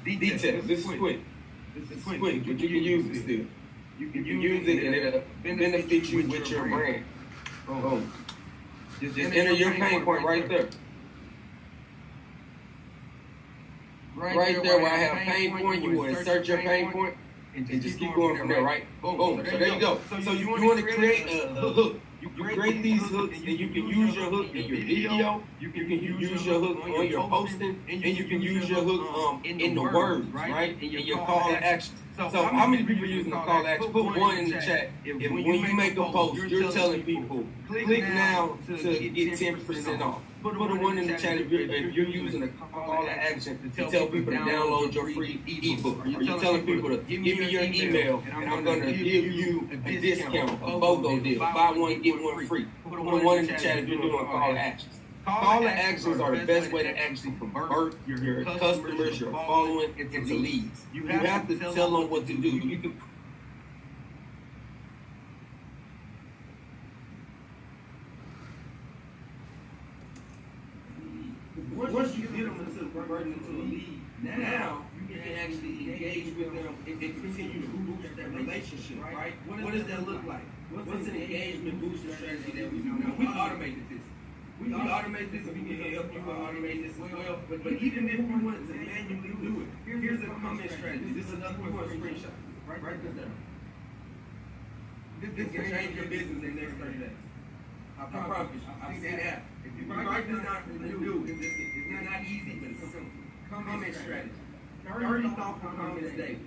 detailed. This is quick. This is quick, but you can use it still. You can use it and it'll benefit you with your brand. Boom. Just enter your pain point right there. Right there where I have pain point, you will insert your pain point and just keep going from there, right? Boom. So there you go. So you want to create a hook. You create these hooks and you can use your hook in your video, you can use your hook on your posting, and you can use your hook in the words, right? In your call to action. So how many people are using the call to action? Put one in the chat. If when you make a post, you're telling people, click now to get 10% off. Put a one in the chat if you're using a call to action to tell people to download your free ebook. Or you're telling people to give me your email and I'm going to give you a discount, a BOGO deal. Buy one, get one free. Put a one in the chat if you're doing call to actions. Call to actions are the best way to actually convert your customers, your following into leads. You have to tell them what to do. You can once you get them into converting into a lead, now you can actually engage with them and continue to boost that relationship, right? What does that look like? What's an engagement boosting strategy that we do? Now, we automated this. We automate this and we can help you automate this as well. But even if we want to manually do it, here's a comment strategy. This is another one for a screenshot. Right this down. This can change your business in the next 30 days. I promise you. I've seen it happen. If you write this down for the new, it's not easy, but it's simple. Comment strategy. 30 thoughtful comments daily.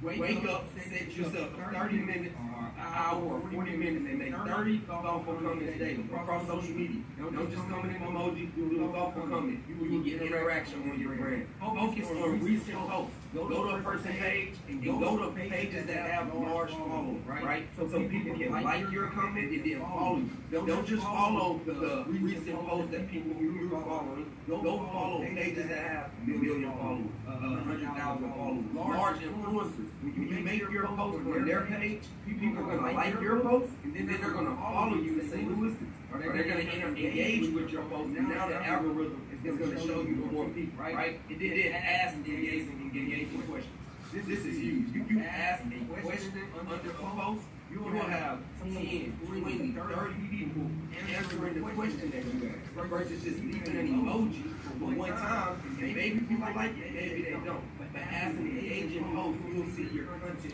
Wake up, set yourself 30 minutes or an hour or 40 minutes and make 30 thoughtful comments daily across social media. Don't just comment in emoji, do a thoughtful comment. You will get interaction on your brand. Focus on recent posts. Go to a person page and go to pages that have large followers, right? So people can like your comment and then follow you. Don't just follow the recent posts that people you're following. Go follow pages that have a million followers, 100,000 followers, large influencers. When you make your post on their page, people are going to like your post, and then they're going to follow you and say, who is this? Or they're going to engage with your post, and now the algorithm is going to show you more people, right? It did ask engaging questions. This is huge. You ask a question under a post, you will have 10, 20, 30 people answering the question that you ask, versus just leaving an emoji for one time. Maybe people like it, maybe they don't. But asking the engaging post, you'll see your content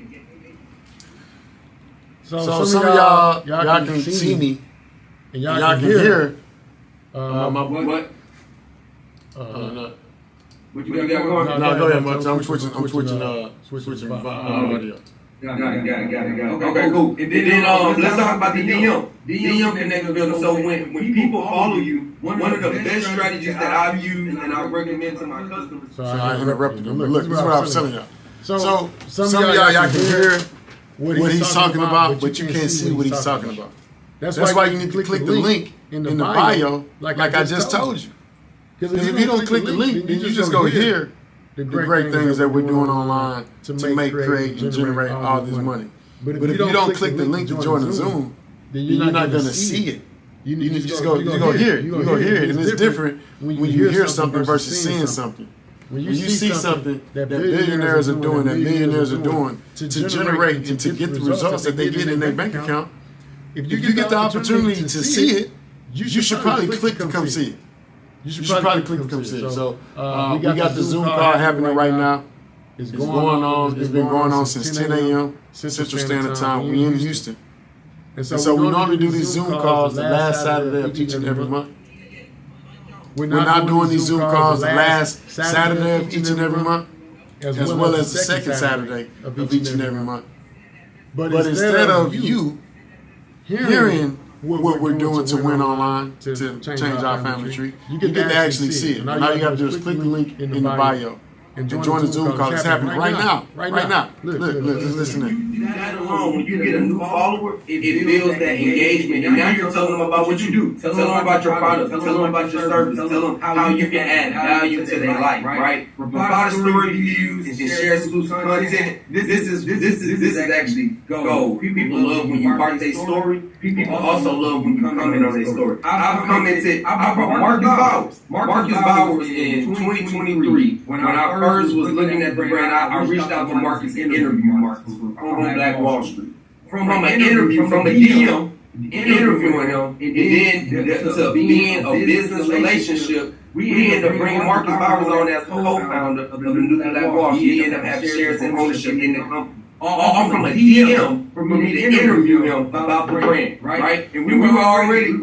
get. So some of y'all can see me, and y'all can hear my what? What you got going? No, go ahead, Mutch. I'm switching audio. Got it. Okay, cool. And then let's talk about the DM. DM connector builder. So when people follow you, one of the best strategies that I've used and I recommend to my customers. So I interrupted him. Look, this is what I was telling y'all. So some of y'all can hear what he's talking about, but you can't see what he's talking about. That's why you need to click the link in the bio, like I just told you. Because if you don't click the link, then you just go hear the great things that we're doing online to make, create, and generate all this money. But if you don't click the link to join the Zoom, then you're not going to see it. You just go hear it. You go hear it, and it's different when you hear something versus seeing something. When you see something that billionaires are doing, that millionaires are doing to generate and to get the results that they get in their bank account, if you get the opportunity to see it, you should probably click to come see it. You should probably click to come see it. So we got the Zoom call happening right now. It's going on. It's been going on since 10 a.m. Central Standard Time. We in Houston. And so we normally do these Zoom calls the last Saturday of each and every month. We're not doing these Zoom calls the last Saturday of each and every month, as well as the second Saturday of each and every month. But instead of you hearing what we're doing to win online, to change our family tree, you get to actually see it. All you got to do is click the link in the bio and join the Zoom call. It's happening right now. Right now. Look, just listen in. That alone, when you get a new follower, it builds that engagement. And now you're telling them about what you do. Tell them about your product. Tell them about your service. Tell them how you can add value to their life, right? Provide a story views and share exclusive content. This is actually gold. People love when you part their story. People also love when you comment on their story. I've commented, I brought Marcus Bowers. Marcus Bowers in 2023, when I first was looking at the brand, I reached out to Marcus and interviewed Marcus on Black Wall Street. From an interview, from a DM, interviewing him, and then to being a business relationship, we ended up bringing Marcus Bowers on as co-founder of the new Black Wall Street. He ended up having shares and ownership in the company. All from a DM for me to interview him about the brand, right? And we were already,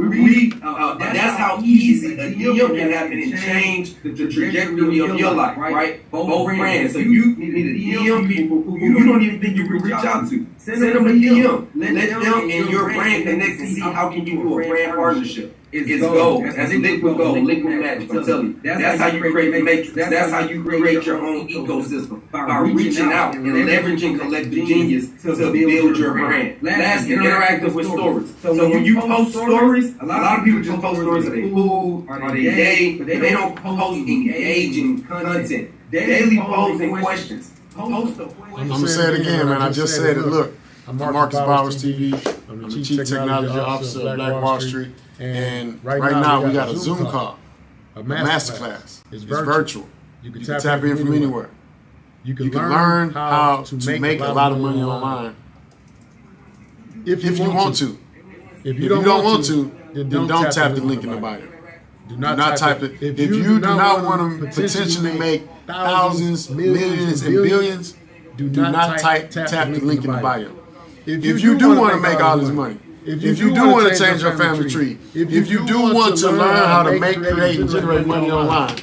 that's how easy a DM can happen and change the trajectory of your life, right? Both brands. So you need to DM people who you don't even think you can reach out to. Send them a DM. Let them and your brand connect and see how can you do a brand partnership. It's gold. That's liquid gold, liquid magic. I'm telling you. That's how you create the matrix. That's how you create your own ecosystem. By reaching out and leveraging collective genius to build your brand. Last, interactive with stories. So when you post stories, a lot of people just post stories of their food or their day, but they don't post engaging content. Daily posts and questions. Post the questions. I'm going to say it again, man. I just said it. Look, I'm Marcus Bowers TV. I'm the Chief Technology Officer of Black Wall Street. And right now we got a Zoom call, a masterclass. It's virtual. You can tap in from anywhere. You can learn how to make a lot of money online if you want to. If you don't want to, then don't tap the link in the bio. Do not type it. If you do not want to potentially make thousands, millions, and billions, do not tap the link in the bio. If you do want to make all this money, If you do want to change your family tree, if you do want to learn how to make, create, and generate money online,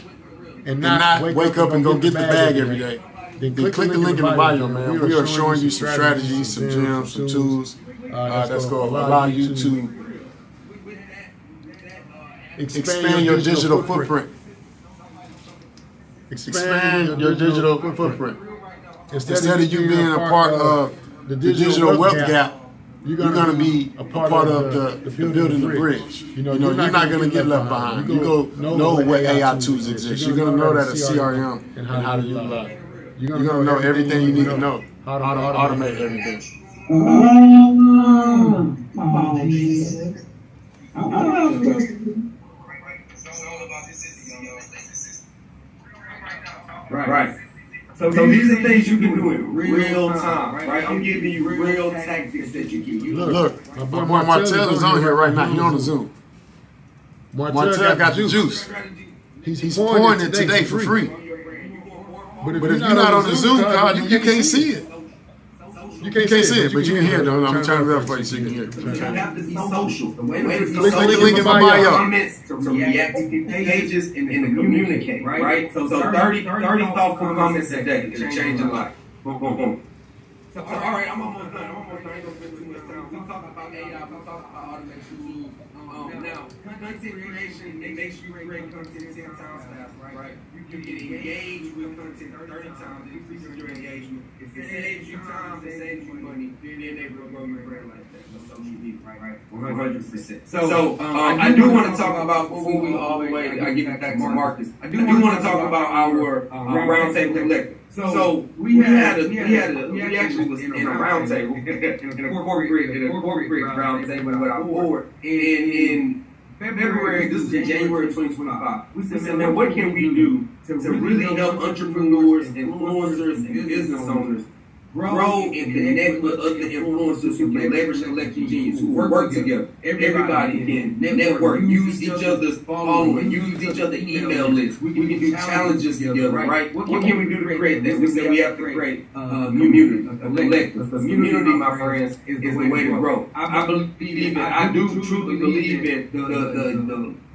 and not wake up and go get the bag every day, then click the link in the bio, man. We are showing you some strategies, some gems, some tools that's going to allow you to expand your digital footprint. Expand your digital footprint. Instead of you being a part of the digital wealth gap, you're going to be a part of the building the bridge. You're not going to get left behind. You're going to know what AI tools exist. You're going to know that a CRM and how to utilize it. You're going to know everything you need to know, how to automate everything. Right. So these are things you can do in real time, right? I'm giving you real tactics that you can use. Look, my boy Martell is on here right now. He on the Zoom. Martell got the juice. He's pouring it today for free. But if you're not on the Zoom call, you can't see it. You can't see it, but you can hear it. I'm trying to do it for you so you can hear it. You have to be social. The way to be Click the link in my bio. Comments, to react to pages, and to communicate, right? So 30 thoughtful comments a day can change your life. Boom, boom, boom. So, all right, I'm almost done. I ain't gonna spend too much time. We'll talk about AI. We'll talk about automation tools. Now, content creation, it makes you create content 10 times faster, right? You can get engaged with content 30 times, increase your engagement. If it saves you time, it saves you money, then they will grow your brand like that. So social media, right? 100%. So I do want to talk about, before we all the way, I get back to Marcus, I do want to talk about our roundtable collective. So we actually was in a roundtable, in a corporate roundtable with our board, in February. This is in January 2025. We said, man, what can we do to really help entrepreneurs, influencers, and business owners grow and connect with other influencers who can leverage collective genius, who work together. Everybody can network, use each other's following, use each other's email lists. We can do challenges together, right? What can we do to create that? We said we have to create community, a collective. Community, my friends, is the way to grow. I believe it. I do truly believe in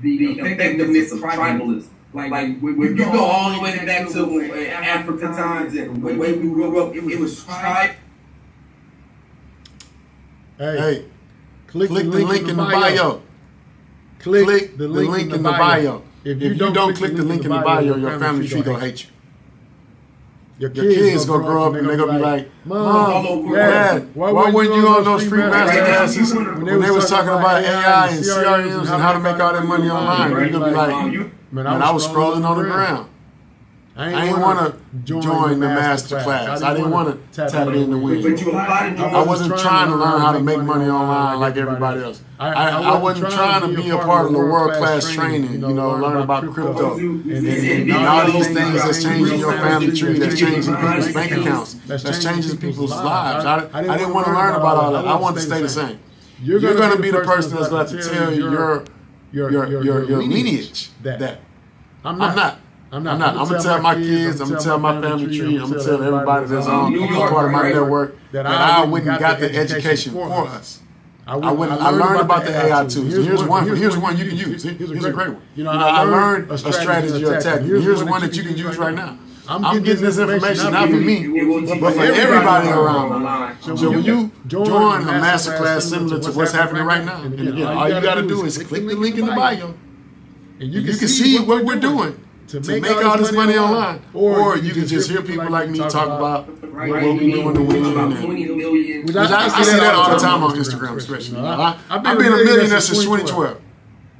the effectiveness of tribalism. Like when you go all the way back to Africa times and the way we grew up, it was tribe. Hey, click the link in the bio. Click the link in the bio. If you don't click the link in the bio, your family tree gonna hate you. Your kids gonna grow up and they're gonna be like, Mom, Dad, why weren't you on those free master classes when they was talking about AI and CRMs and how to make all that money online? You're gonna be like, man, I was scrolling on the ground. I didn't want to join the master class. I didn't want to tap in the win. I wasn't trying to learn how to make money online like everybody else. I wasn't trying to be a part of the world-class training, learn about crypto and all these things that's changing your family tree, that's changing people's bank accounts, that's changing people's lives. I didn't want to learn about all that. I wanted to stay the same. You're going to be the person that's going to tell your lineage that I'm not. I'm gonna tell my kids, I'm gonna tell my family tree, I'm gonna tell everybody that's on part of my network that I wouldn't got the education for us. I learned about the AI tools. Here's one you can use. Here's a great one. I learned a strategy or tactic. Here's one that you can use right now. I'm getting this information not for me, but for everybody around. So when you join a masterclass similar to what's happening right now, and again, all you gotta do is click the link in the bio, and you can see what we're doing to make all this money online, or you can just hear people like me talk about what we doing to win. I see that all the time on Instagram, especially. I've been a millionaire since 2012.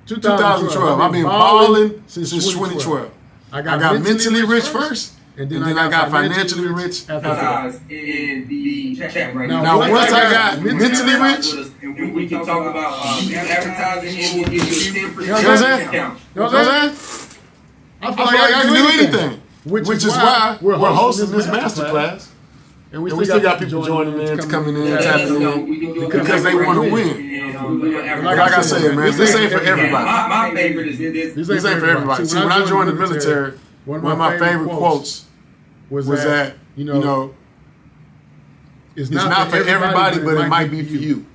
2012. I've been balling since 2012. I got mentally rich first, and then I got financially rich after that. Now, once I got mentally rich, we can talk about advertising and we'll give you a 10% discount. You know what I'm saying? I feel like I can do anything, which is why we're hosting this masterclass, and we still got people joining in, coming in, tapping in, because they want to win. Like I said, man, this ain't for everybody. My favorite is this. This ain't for everybody. See, when I joined the military, one of my favorite quotes was that, it's not for everybody, but it might be for you.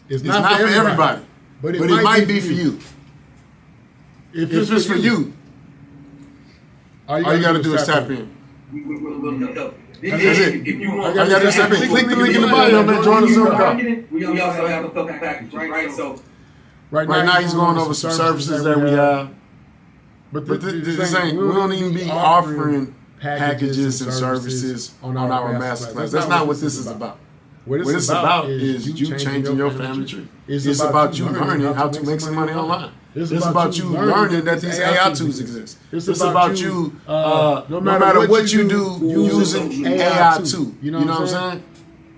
It's not for everybody. But it might be for you. If it's for you, all you got to do is tap in. That's it. If you want, all you got to do is tap in. Click the link in the bio, man. Join the Zoom call. We also have a couple packages, right? So right now he's going over some services that we have. But this ain't, we don't even be offering packages and services on our masterclass. That's not what this is about. What it's about is you changing your family tree. It's about you learning how to make some money online. It's about you learning that these AI tools exist. It's about you, no matter what you do, using AI tool. You know what I'm saying?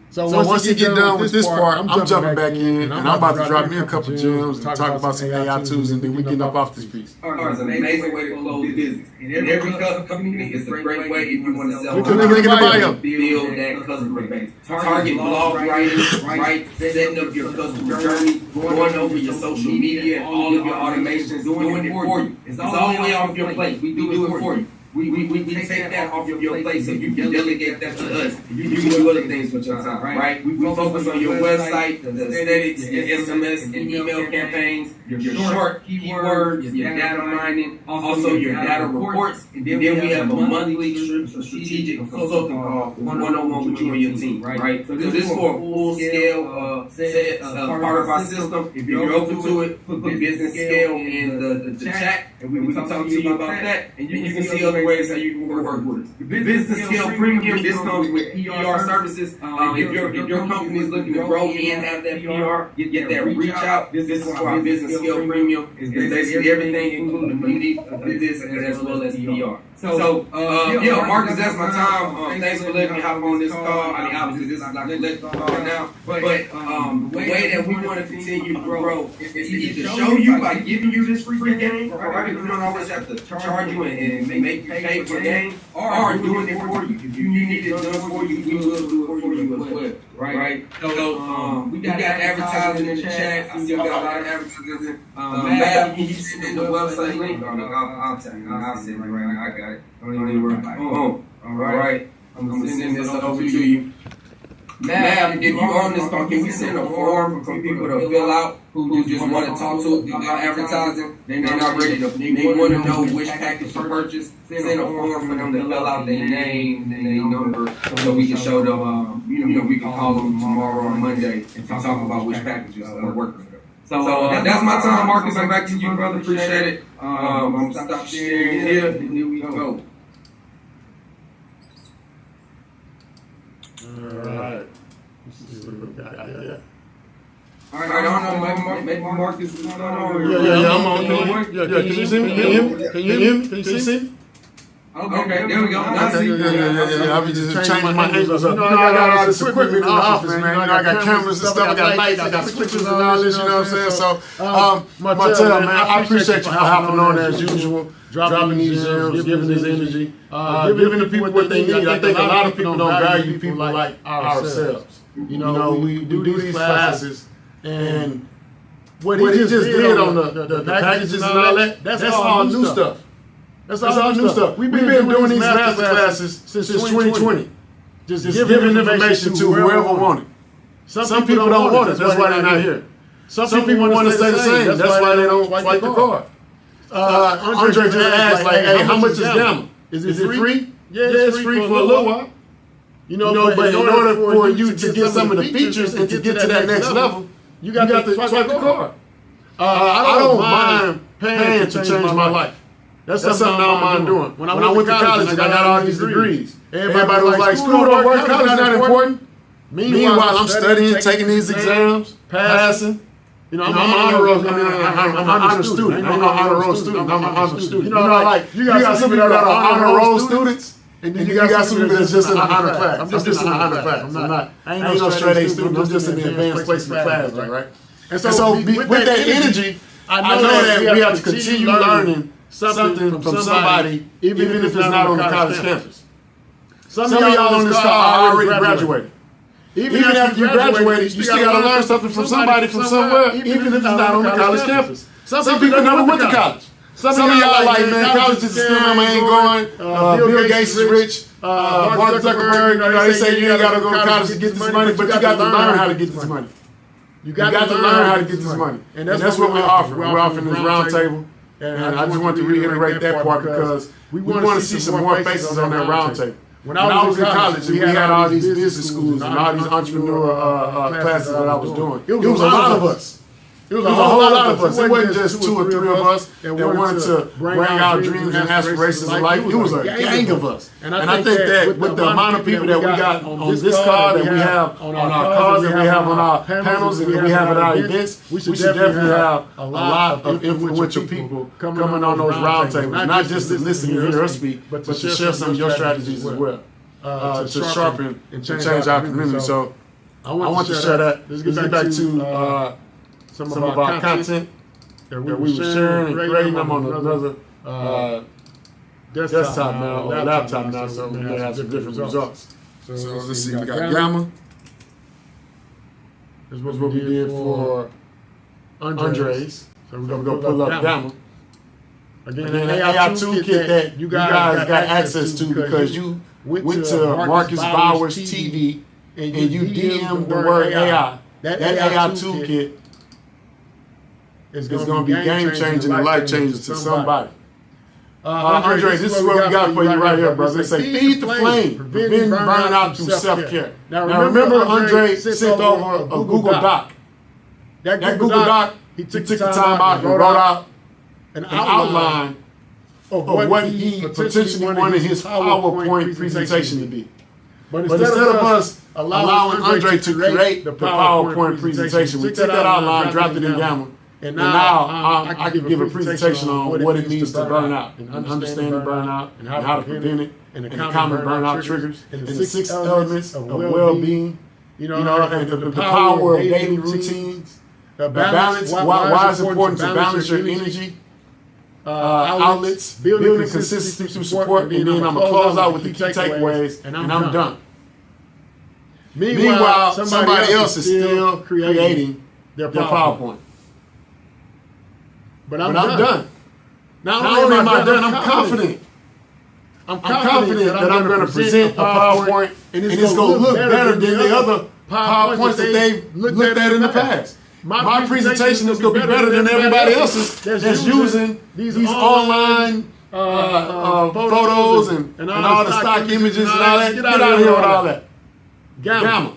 So once you get done with this part, I'm jumping back in, and I'm about to drop me a couple gems and talk about some AI tools, and then we get up off this piece. It's an amazing way to close business. And every company is a great way if you want to sell. Click the link in the bio. Build that customer base. Target blog writers, right? Setting up your customer journey, going over your social media and all of your automations, doing it for you. It's all the way off your plate. We do it for you. We take that off your plate so you can delegate that to us. You can do other things with your time, right? We focus on your website, the aesthetics, your SMS and email campaigns, your short keywords, your data mining, also your data reports, and then we have a monthly strategic consulting call, one-on-one with you and your team, right? So this is for a full-scale part of our system. If you're open to it, put business scale in the chat, and we can talk to you about that, and you can see other ways how you can work with us. Business scale premium, this comes with PR services. If your company is looking to grow and have that PR, get that reach out. This is for our business scale premium. It's basically everything including this as well as PR. So, Marcus, that's my time. Thanks for letting me hop on this call. I mean, obviously, this is like let's go now. But the way that we want to continue to grow is either show you by giving you this free game, right? We don't always have to charge you and make you pay for the game, or doing it for you. If you need it done for you, we will do it for you as well, right? So, we got advertising in the chat. I still got a lot of advertising. Matt, can you send in the website link? I'll send it right now. I got it. Don't even worry about it. All right. I'm going to send this over to you. Now, if you're on this call, can we send a form for people to fill out who just want to talk to about advertising? They're not ready to, they want to know which package to purchase. Send a form for them to fill out their name and their number so we can show them, we can call them tomorrow or Monday and talk about which packages are working for them. So that's my time, Marcus. I'm back to you, brother. Appreciate it. I'm going to stop sharing here and here we go. Alright. Alright, I don't know, maybe Marcus is not on. Yeah, I'm on. Can you see me? Can you hear me? Can you see me? Okay, there we go. Yeah. I be just changing my angles up. I got all this equipment in the office, man. I got cameras and stuff. I got lights. I got switches and all this. You know what I'm saying? So, Martell, man, I appreciate you for hopping on as usual, dropping these gems, giving this energy, giving the people what they need. I think a lot of people don't value people like ourselves. We do these classes, and what he just did on the packages and all that, that's all new stuff. That's all new stuff. We've been doing these master classes since 2020. Just giving information to whoever wanted. Some people don't want it. That's why they're not here. Some people want to stay the same. That's why they don't swipe the card. Andre just asked, like, hey, how much is Gamma? Is it free? Yeah, it's free for a little while. But in order for you to get some of the features and to get to that next level, you got to swipe the card. I don't mind paying to change my life. That's something I don't mind doing. When I went to college and I got all these degrees, everybody was like, school don't work, college is not important. Meanwhile, I'm studying, taking these exams, passing. I'm an honor roll. I'm an honor student. I'm an honor roll student. I'm an honor student. You got some people that are honor roll students, and then you got some people that's just in an honor class. I'm just in an honor class. I ain't no straight A student. I'm just in the advanced placement class, right? And so with that energy, I know that we have to continue learning something from somebody, even if it's not on the college campus. Some of y'all on this call already graduated. Even after you graduated, you still got to learn something from somebody from somewhere, even if it's not on the college campus. Some people never went to college. Some of y'all like, man, college is a scam, I ain't going. Bill Gates is rich. Mark Zuckerberg, they say you ain't got to go to college to get this money, but you got to learn how to get this money. You got to learn how to get this money. And that's what we're offering. We're offering this round table. And I just want to reiterate that part because we want to see some more faces on that round table. When I was in college, we had all these business schools and all these entrepreneur classes that I was doing. It was a lot of us. It was a whole lot of us. It wasn't just 2 or 3 of us that wanted to bring our dreams and aspirations to life. It was a gang of us. And I think that with the amount of people that we got on this card, that we have on our cards, that we have on our panels, and that we have at our events, we should definitely have a lot of influential people coming on those round tables. Not just to listen and hear us speak, but to share some of your strategies as well. To sharpen and change our community. So I want to share that. Let's get back to some of our content that we were sharing and creating them on another desktop now, or laptop now, so we may have some different results. So let's see, we got Gamma. This was what we did for Andres. So we're going to go pull up Gamma. Again, an AI toolkit that you guys got access to because you went to Marcus Bowers TV and you DM'd the word AI. That AI toolkit is going to be game changing and life changing to somebody. Andre, this is what we got for you right here, brother. They say, feed the flame, prevent burnout through self-care. Now remember, Andre sent over a Google Doc. That Google Doc, he took the time out and wrote out an outline of what he potentially wanted his PowerPoint presentation to be. But instead of us allowing Andre to create the PowerPoint presentation, we took that outline, dropped it in Gamma, and now I can give a presentation on what it means to burn out, and understanding burnout, and how to prevent it, and the common burnout triggers, and the 6 elements of well-being, and the power of daily routines, the balance, why it's important to balance your energy, outlets, building consistency through support, and then I'm going to close out with the key takeaways, and I'm done. Meanwhile, somebody else is still creating their PowerPoint. But I'm done. Not only am I done, I'm confident. I'm confident that I'm going to present a PowerPoint and it's going to look better than the other PowerPoints that they've looked at in the past. My presentation is going to be better than everybody else's that's using these online photos and all the stock images and all that. Get out of here with all that. Gamma.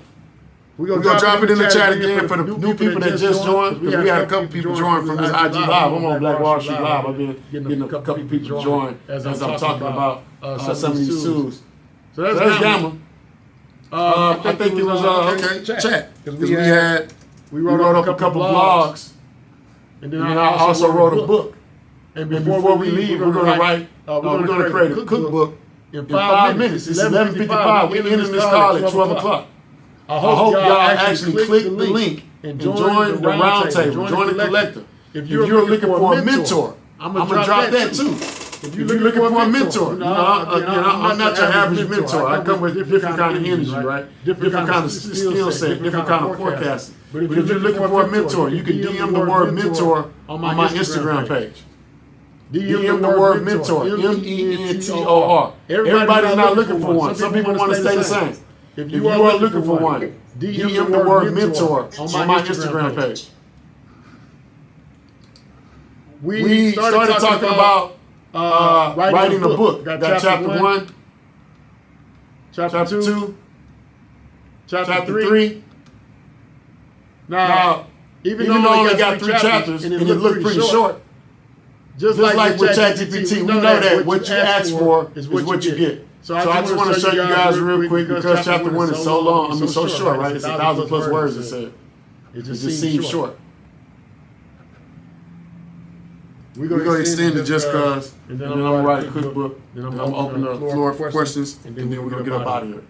We're going to drop it in the chat again for the new people that just joined, because we had a couple people join from this IG Live. I'm on Black Wall Street Live. I've been getting a couple people join as I'm talking about some of these tools. So that's Gamma. I think it was chat, because we wrote up a couple of blogs, and then I also wrote a book. And before we leave, we're going to write, we're going to create a cookbook in 5 minutes. It's 11:55. We're ending this call at 12 o'clock. I hope y'all actually click the link and join the roundtable, join the collective. If you're looking for a mentor, I'm going to drop that too. If you're looking for a mentor, I'm not your average mentor. I come with different kind of energy, right? Different kind of skill set, different kind of forecasting. But if you're looking for a mentor, you can DM the word mentor on my Instagram page. DM the word mentor, MENTOR. Everybody's not looking for one. Some people want to stay the same. If you are looking for one, DM the word mentor on my Instagram page. We started talking about writing a book. Got chapter 1, chapter 2, chapter 3. Now, even though I only got 3 chapters and it looked pretty short, just like with ChatGPT, we know that what you ask for is what you get. So I just want to show you guys real quick, because chapter 1 is so long, so short, right? It's 1,000+ words, it said. It just seems short. We're going to extend it just because, and then I'm going to write a quick book, then I'm going to open the floor for questions, and then we're going to get up out of here.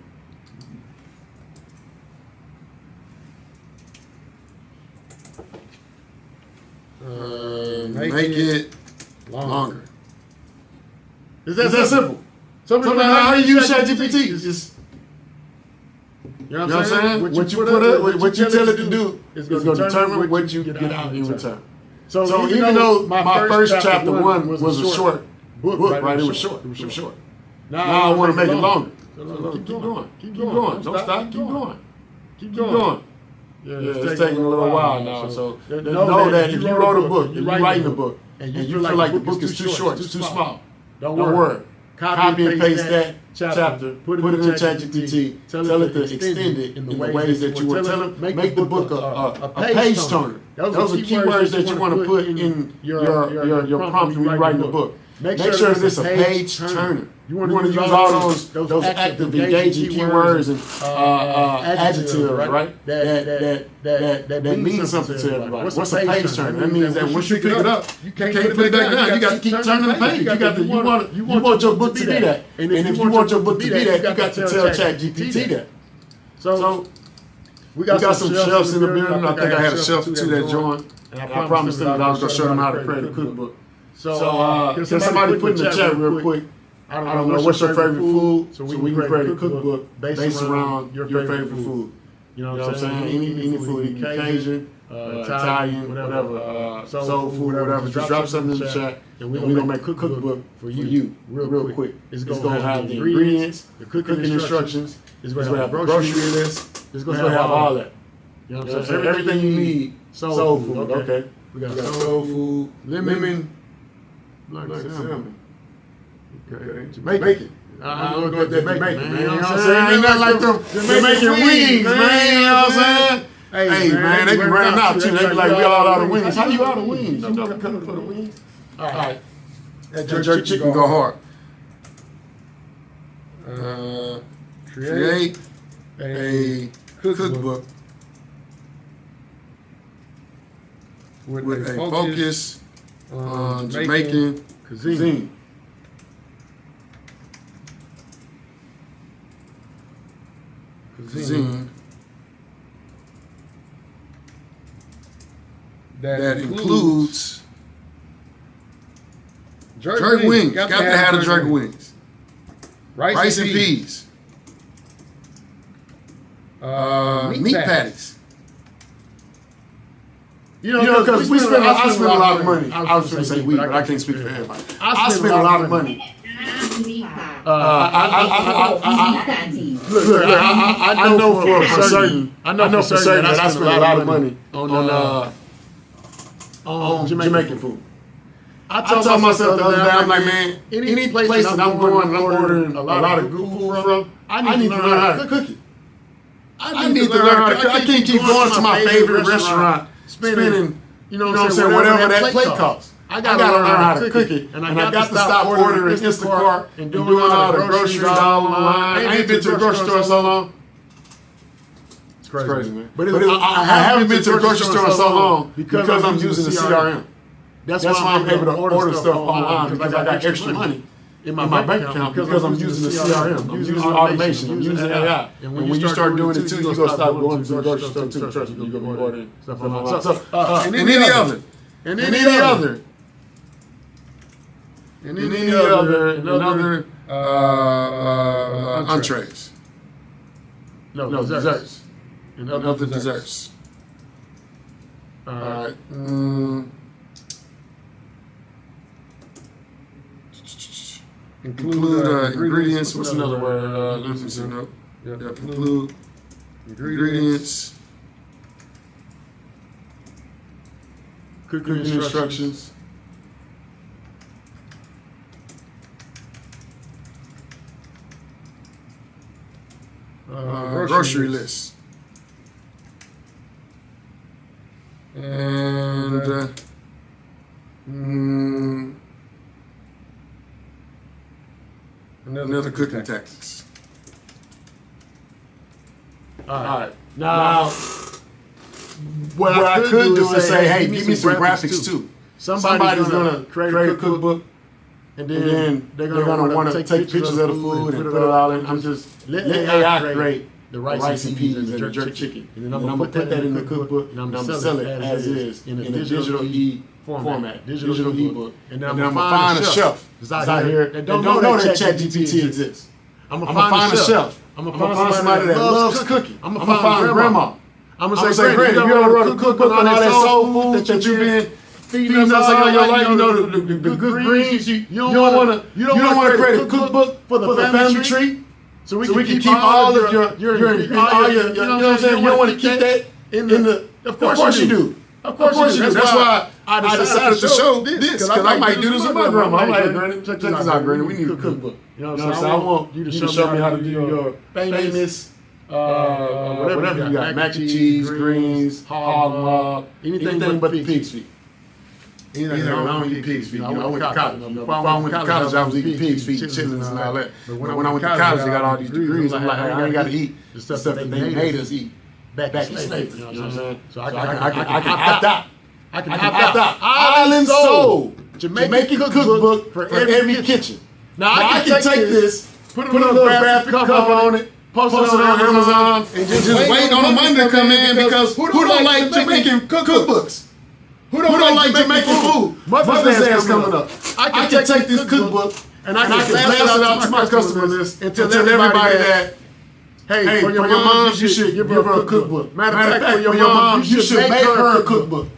Make it longer. It's that simple. Some people how you use ChatGPT. It's just, you know what I'm saying? What you put it, what you tell it to do is going to determine what you get out in return. So even though my first chapter 1 was a short book, right? It was short. It was short. Now I want to make it longer. So keep going. Keep going. Don't stop. Keep going. Keep going. it's taking a little while now. So know that if you wrote a book, you're writing a book, and you feel like the book is too short, it's too small, don't worry. Copy and paste that chapter, put it in ChatGPT, tell it to extend it in the ways that you want. Tell it, make the book a page turner. Those are keywords that you want to put in your prompt when you're writing the book. Make sure that it's a page turner. You want to use all those active, engaging keywords and adjectives, right? That means something to everybody. What's a page turner? That means that once you pick it up, you can't put it back down. You got to keep turning the page. You want your book to be that. And if you want your book to be that, you got to tell ChatGPT that. So we got some shelves in the building. I think I had a shelf or two that joined. And I promised them that I was going to show them how to create a cookbook. So can somebody put in the chat real quick? I don't know what's your favorite food, so we can create a cookbook based around your favorite food. You know what I'm saying? Any food, Cajun, Italian, whatever, soul food, whatever. Just drop something in the chat, and we're gonna make a cookbook for you real quick. It's gonna have the ingredients, the cooking instructions. It's gonna have a grocery list. It's gonna have all that. You know what I'm saying? Everything you need. Soul food. Okay. We got soul food, lemon. Like salmon. Okay. Jamaican. I'm gonna go with that Jamaican, man. You know what I'm saying? Ain't nothing like them Jamaican wings, man. You know what I'm saying? Hey, man, they be running out too. They be like, we all out of wings. How you out of wings? You know the color for the wings? All right. That jerk chicken go hard. Create a cookbook with a focus on Jamaican cuisine. That includes jerk wings. Got to have the jerk wings. Rice and peas. Meat patties. You know, because I spend a lot of money. I was going to say we, but I can't speak for everybody. I spend a lot of money. Look, I know for certain that I spend a lot of money on Jamaican food. I told myself the other day, I'm like, man, any place that I'm going and I'm ordering a lot of good food from, I need to learn how to cook it. I need to learn how to cook. I can't keep going to my favorite restaurant, spending, you know what I'm saying, whatever that plate costs. I gotta learn how to cook it, and I got to stop ordering Instacart and doing all the groceries all online. I ain't been to a grocery store in so long. It's crazy, man. But I haven't been to a grocery store in so long because I'm using the CRM. That's why I'm able to order stuff online, because I got extra money in my bank account because I'm using the CRM. I'm using automation. I'm using AI. And when you start doing it too, you're going to start going to the grocery store too. Trust me, you're going to be ordering stuff online. So, and any other entrees. No, desserts. And other desserts. All right. Include ingredients. What's another word? Let me see. Include ingredients. Cooking instructions. Grocery list. And another cooking tactics. All right. Now, what I could do is say, hey, give me some graphics too. Somebody's gonna create a cookbook, and then they're gonna want to take pictures of the food and put it all in. I'm just let AI create the rice and peas and the jerk chicken, and then I'm gonna put that in the cookbook, and I'm gonna sell it as is in a digital format, digital ebook, and then I'm gonna find a chef that's out here that don't know that ChatGPT exists. I'm gonna find a chef. I'm gonna find somebody that loves cooking. I'm gonna find grandma. I'm gonna say, Granny, you ever wrote a cookbook on all that soul food that you've been feeding us all your life? You know the good greens. You don't want to create a cookbook for the family tree, so we can keep all of your you know what I'm saying. You don't want to keep that Of course you do. Of course you do. That's why I decided to show this, because I might do this with my grandma. I'm like, Granny, check this out, Granny. We need a cookbook. You know what I'm saying? I want you to show me how to do your famous, whatever you got. Mac and cheese, greens, hog maw, anything but the pig's feet. I don't eat pig's feet. I went to college. Before I went to college, I was eating pig's feet, chitlins and all that. But when I went to college, I got all these degrees. I'm like, I ain't got to eat the stuff that they made us eat back in slavery. You know what I'm saying? So I can opt out. I can opt out. Island Soul Jamaican cookbook for every kitchen. Now I can take this, put a little graphic cover on it, post it on Amazon, and just wait on the money to come in, because who don't like Jamaican cookbooks? Who don't like Jamaican food? Mother's Day is coming up. I can take this cookbook and I can blast it out to my customer list and tell everybody that, hey, for your mom, you should give her a cookbook. Matter of fact, for your mom, you should make her a cookbook.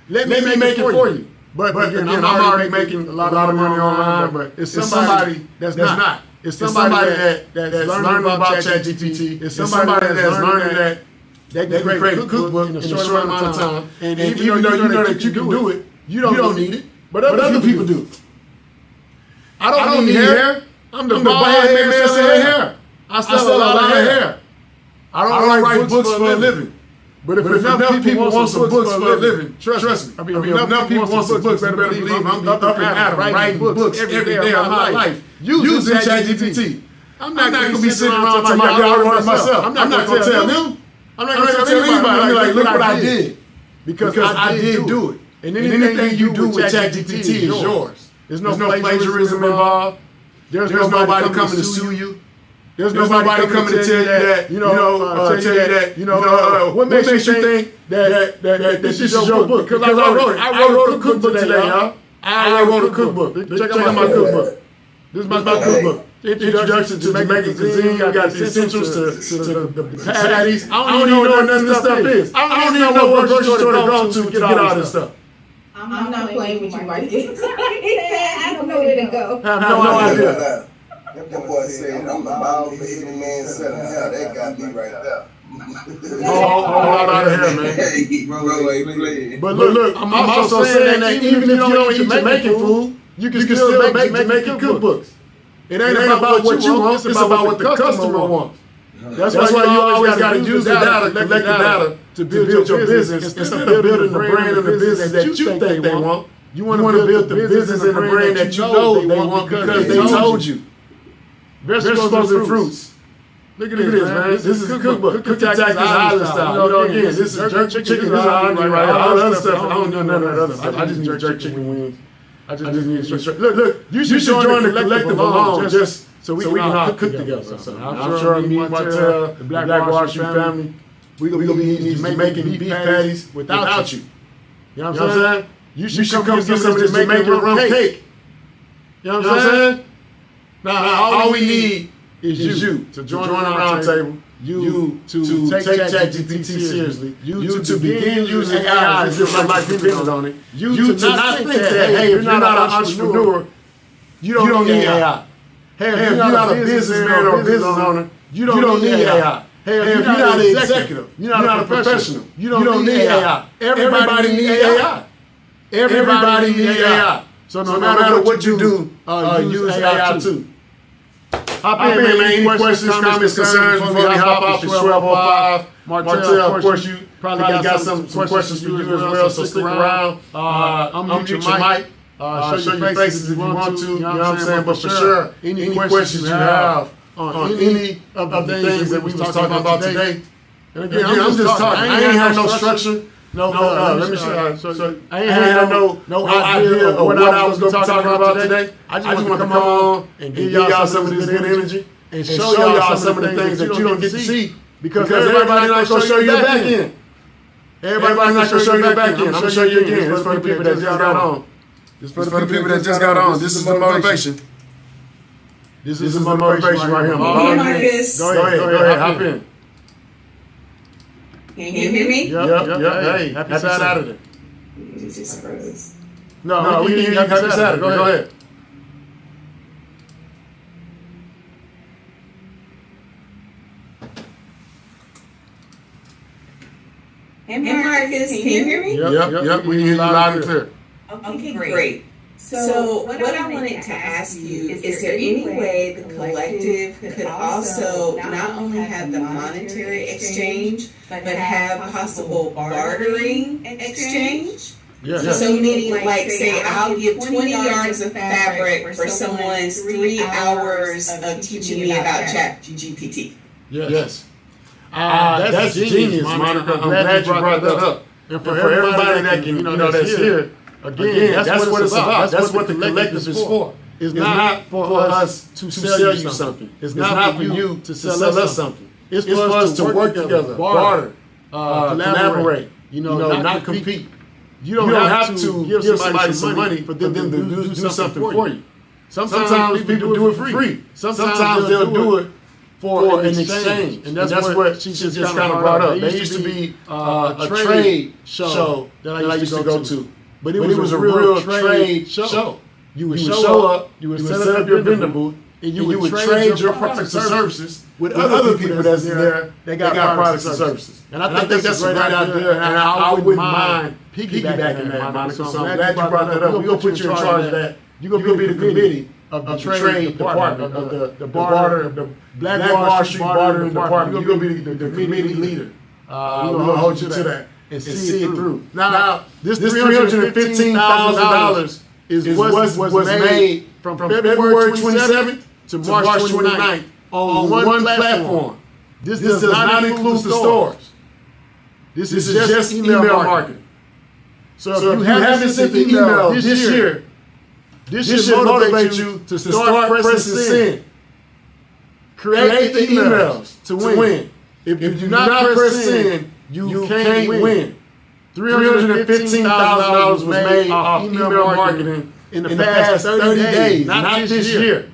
Let me make it for you. But again, I'm already making a lot of money online, but it's somebody that's not. It's somebody that's learning about ChatGPT. It's somebody that's learning that they can create a cookbook in a short amount of time. And even though you know that you can do it, you don't need it. But other people do. I don't need hair. I'm the bald head man selling hair. I sell a lot of hair. I don't write books for a living. But if enough people want some books for a living, trust me. I mean, if enough people want some books, better believe I'm up and at 'em writing books every day of my life using ChatGPT. I'm not going to be sitting around talking about, I wrote it myself. I'm not going to tell them. I'm not going to tell anybody. I'm like, look what I did. Because I did do it. And anything you do with ChatGPT is yours. There's no plagiarism involved. There's nobody coming to sue you. There's nobody coming to tell you that, what makes you think that this is your book? Because I wrote it. I wrote a cookbook today, y'all. I wrote a cookbook. Check out my cookbook. This is my cookbook. Introduction to Jamaican cuisine. I got the essentials to the patties. I don't even know what none of this stuff is. I don't even know what grocery store to go to get all this stuff. I'm not playing with you, Mike. I don't know where to go. I have no idea. That boy said, I'm the mild baby man selling hell. That got me right there. All out of here, man. But look, I'm also saying that even if you don't eat Jamaican food, you can still make Jamaican cookbooks. It ain't about what you want, it's about what the customer wants. That's why you always got to use the data, collect the data to build your business instead of building the brand and the business that you think they want. You want to build the business and the brand that you know they want because they told you. Vegetables and fruits. Look at this, man. This is a cookbook. Cookie Tax is island style. You know, again, this is jerk chicken. This is island right here. All that other stuff. I don't do none of that other stuff. I just need jerk chicken wings. I just need jerk. Look. You should join the collective alone just so we can all cook together. I'm sure me, Martell, the Black Wall Street family, we gonna be eating these Jamaican beef patties without you. You know what I'm saying? You should come get some of this Jamaican rum cake. You know what I'm saying? Now, all we need is you to join the round table, you to take ChatGPT seriously, you to begin using AI as if your life depends on it, you to not think that, hey, if you're not an entrepreneur, you don't need AI. Hey, if you're not a businessman or a business owner, you don't need AI. Hey, if you're not an executive, you're not a professional, you don't need AI. Everybody needs AI. Everybody needs AI. So no matter what you do, use AI too. Hop in, man. Any questions, comments, concerns before we hop off to 12:05? Martell, of course, you probably got some questions for you as well, so stick around. Unmute your mic. Show your faces if you want to. You know what I'm saying? But for sure, any questions you have on any of the things that we was talking about today. And again, I'm just talking. I ain't have no structure. No, let me show you. So I ain't had no idea of what I was going to be talking about today. I just want to come on and give y'all some of this good energy and show y'all some of the things that you don't get to see because everybody not going to show you the back end. Everybody not going to show you the back end. I'm going to show you again. This is for the people that just got on. This is for the people that just got on. This is the motivation. This is the motivation right here. Go ahead, hop in. Can you hear me? Yep. Hey, happy Saturday. You just froze. No, we can hear you. Happy Saturday. Go ahead. Hey Marcus, can you hear me? Yep, we hear you loud and clear. Okay, great. So what I wanted to ask you, is there any way the collective could also not only have the monetary exchange, but have possible bartering exchange? Yes. So meaning like say I'll give 20 yards of fabric for someone's 3 hours of teaching me about ChatGPT. Yes. That's genius, Monica. I'm glad you brought that up. And for everybody that can, that's here, again, that's what it's about. That's what the collective is for. It's not for us to sell you something. It's not for you to sell us something. It's for us to work together, barter, collaborate, not compete. You don't have to give somebody some money for them to do something for you. Sometimes people do it for free. Sometimes they'll do it for an exchange. And that's what she just kind of brought up. There used to be a trade show that I used to go to. But it was a real trade show. You would show up, you would set up your vendor booth, and you would trade your products and services with other people that's there that got products and services. And I think that's a great idea, and I wouldn't mind piggybacking that, Monica. So I'm glad you brought that up. We're going to put you in charge of that. You're going to be the committee of the trade department, of the barter, the Black Wall Street bartering department. You're going to be the committee leader. We're going to hold you to that and see it through. Now, this $315,000 is what was made from February 27th to March 29th on one platform. This does not include the stores. This is just email marketing. So if you haven't sent the email this year, this should motivate you to start pressing send. Create the emails to win. If you do not press send, you can't win. $315,000 was made off email marketing in the past 30 days, not this year.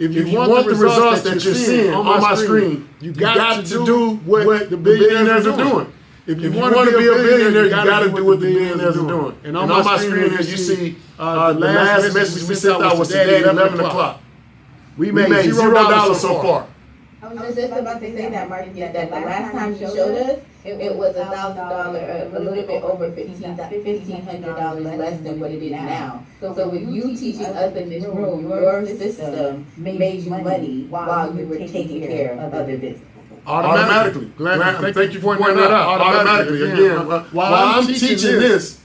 If you want the results that you're seeing on my screen, you got to do what the billionaires are doing. If you want to be a billionaire, you got to do what the billionaires are doing. And on my screen here, you see the last message we sent out was today at 11 o'clock. We made $0 so far. I was just about to say that, Marcus, that the last time you showed us, it was $1,000, a little bit over $1,500 less than what it is now. So with you teaching us in this room, your system made you money while you were taking care of other business. Automatically. Thank you for pointing that out. Automatically. Again, while I'm teaching this,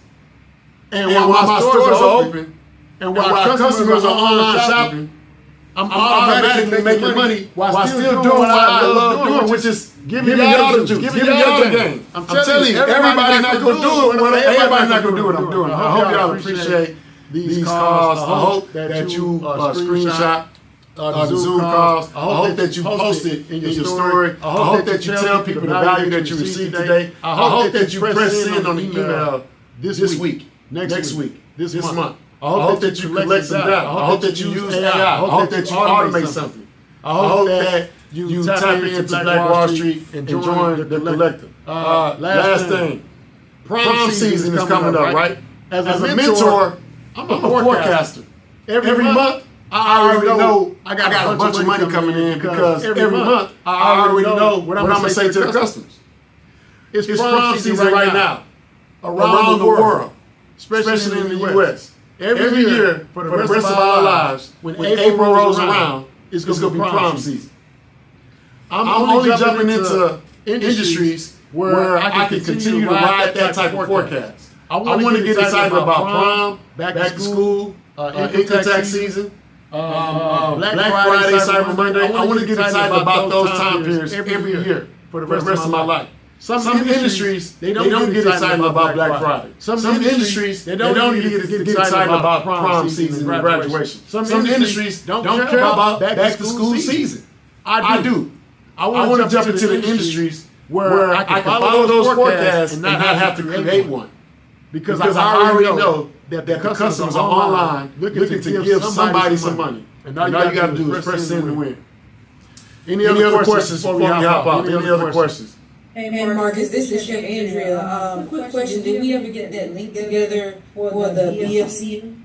and while my stores are open, and while our customers are online shopping, I'm automatically making money while still doing what I love doing, which is giving y'all the juice, giving y'all the game. I'm telling you, everybody's not going to do it. Everybody's not going to do what I'm doing. I hope y'all appreciate these calls. I hope that you screenshot the Zoom calls. I hope that you post it in your story. I hope that you tell people the value that you received today. I hope that you press send on the email this week, next week, this month. I hope that you collect some data. I hope that you use AI. I hope that you automate something. I hope that you tap into Black Wall Street and join the collective. Last thing, prom season is coming up, right? As a mentor, I'm a forecaster. Every month, I already know I got a bunch of money coming in because every month I already know what I'm going to say to the customers. It's prom season right now around the world, especially in the U.S. Every year for the rest of our lives, when April rolls around, it's going to be prom season. I'm only jumping into industries where I can continue to ride that type of forecast. I want to get excited about prom, back to school, income tax season, Black Friday, Cyber Monday. I want to get excited about those time periods every year for the rest of my life. Some industries, they don't get excited about Black Friday. Some industries, they don't get excited about prom season and graduation. Some industries don't care about back to school season. I do. I want to jump into the industries where I can follow those forecasts and not have to create one. Because I already know that the customers are online looking to give somebody some money. And all you got to do is press send and win. Any other questions before we hop off? Any other questions? Hey Marcus, this is Chef Andrea. Quick question: did we ever get that link together for the BFC?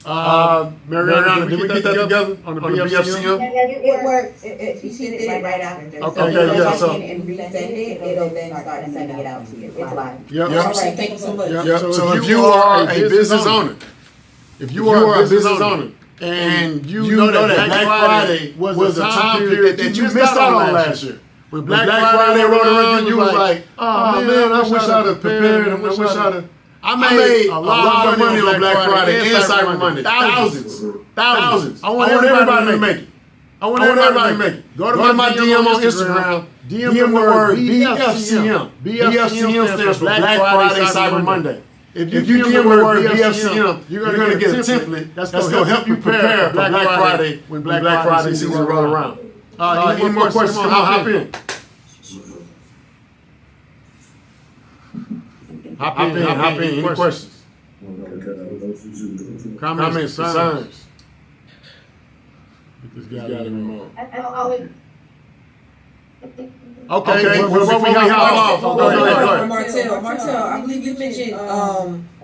Mariana, did we get that together on the BFCM? It works. She did it right after. Okay, so yeah, so. and resend it, it'll then start sending it out to you. It's live. Yep. All right, thank you so much. Yep. So if you are a business owner, and you know that Black Friday was a time period that you missed out on last year. When Black Friday rolled around, you was like, oh man, I wish I'd have prepared. I made a lot of money on Black Friday and Cyber Monday. Thousands. I want everybody to make it. Go to my DM on Instagram. DM the word BFCM. BFCM stands for Black Friday Cyber Monday. If you DM the word BFCM, you're going to get a template that's going to help you prepare for Black Friday when Black Friday season roll around. Any more questions? Come on, hop in. Hop in. Any questions? Comments, concerns? Get this guy in the remote. Okay, before we hop off, go ahead. Martell, I believe you mentioned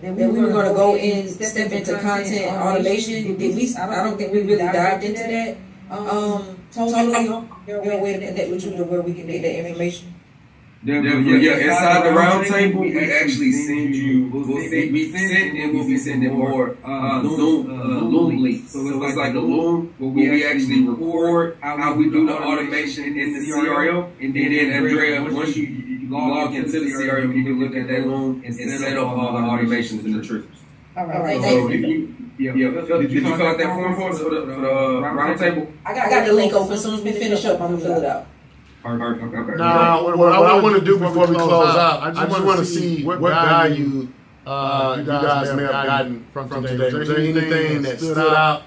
that we were going to go in, step into content automation. I don't think we really dived into that. Totally, there a way to connect with you to where we can get that information? Yeah, inside the round table, we actually send you, we'll be sending more Loom links. So it's like a Loom where we actually record how we do the automation in the CRM. And then Andrea, once you log into the CRM, you can look at that Loom and set up all the automations and the triggers. All right, so did you fill out that form for us for the round table? I got the link open. As soon as we finish up, I'm going to fill it out. Now, what I want to do before we close out, I just want to see what value you guys may have gotten from today. Is there anything that stood out?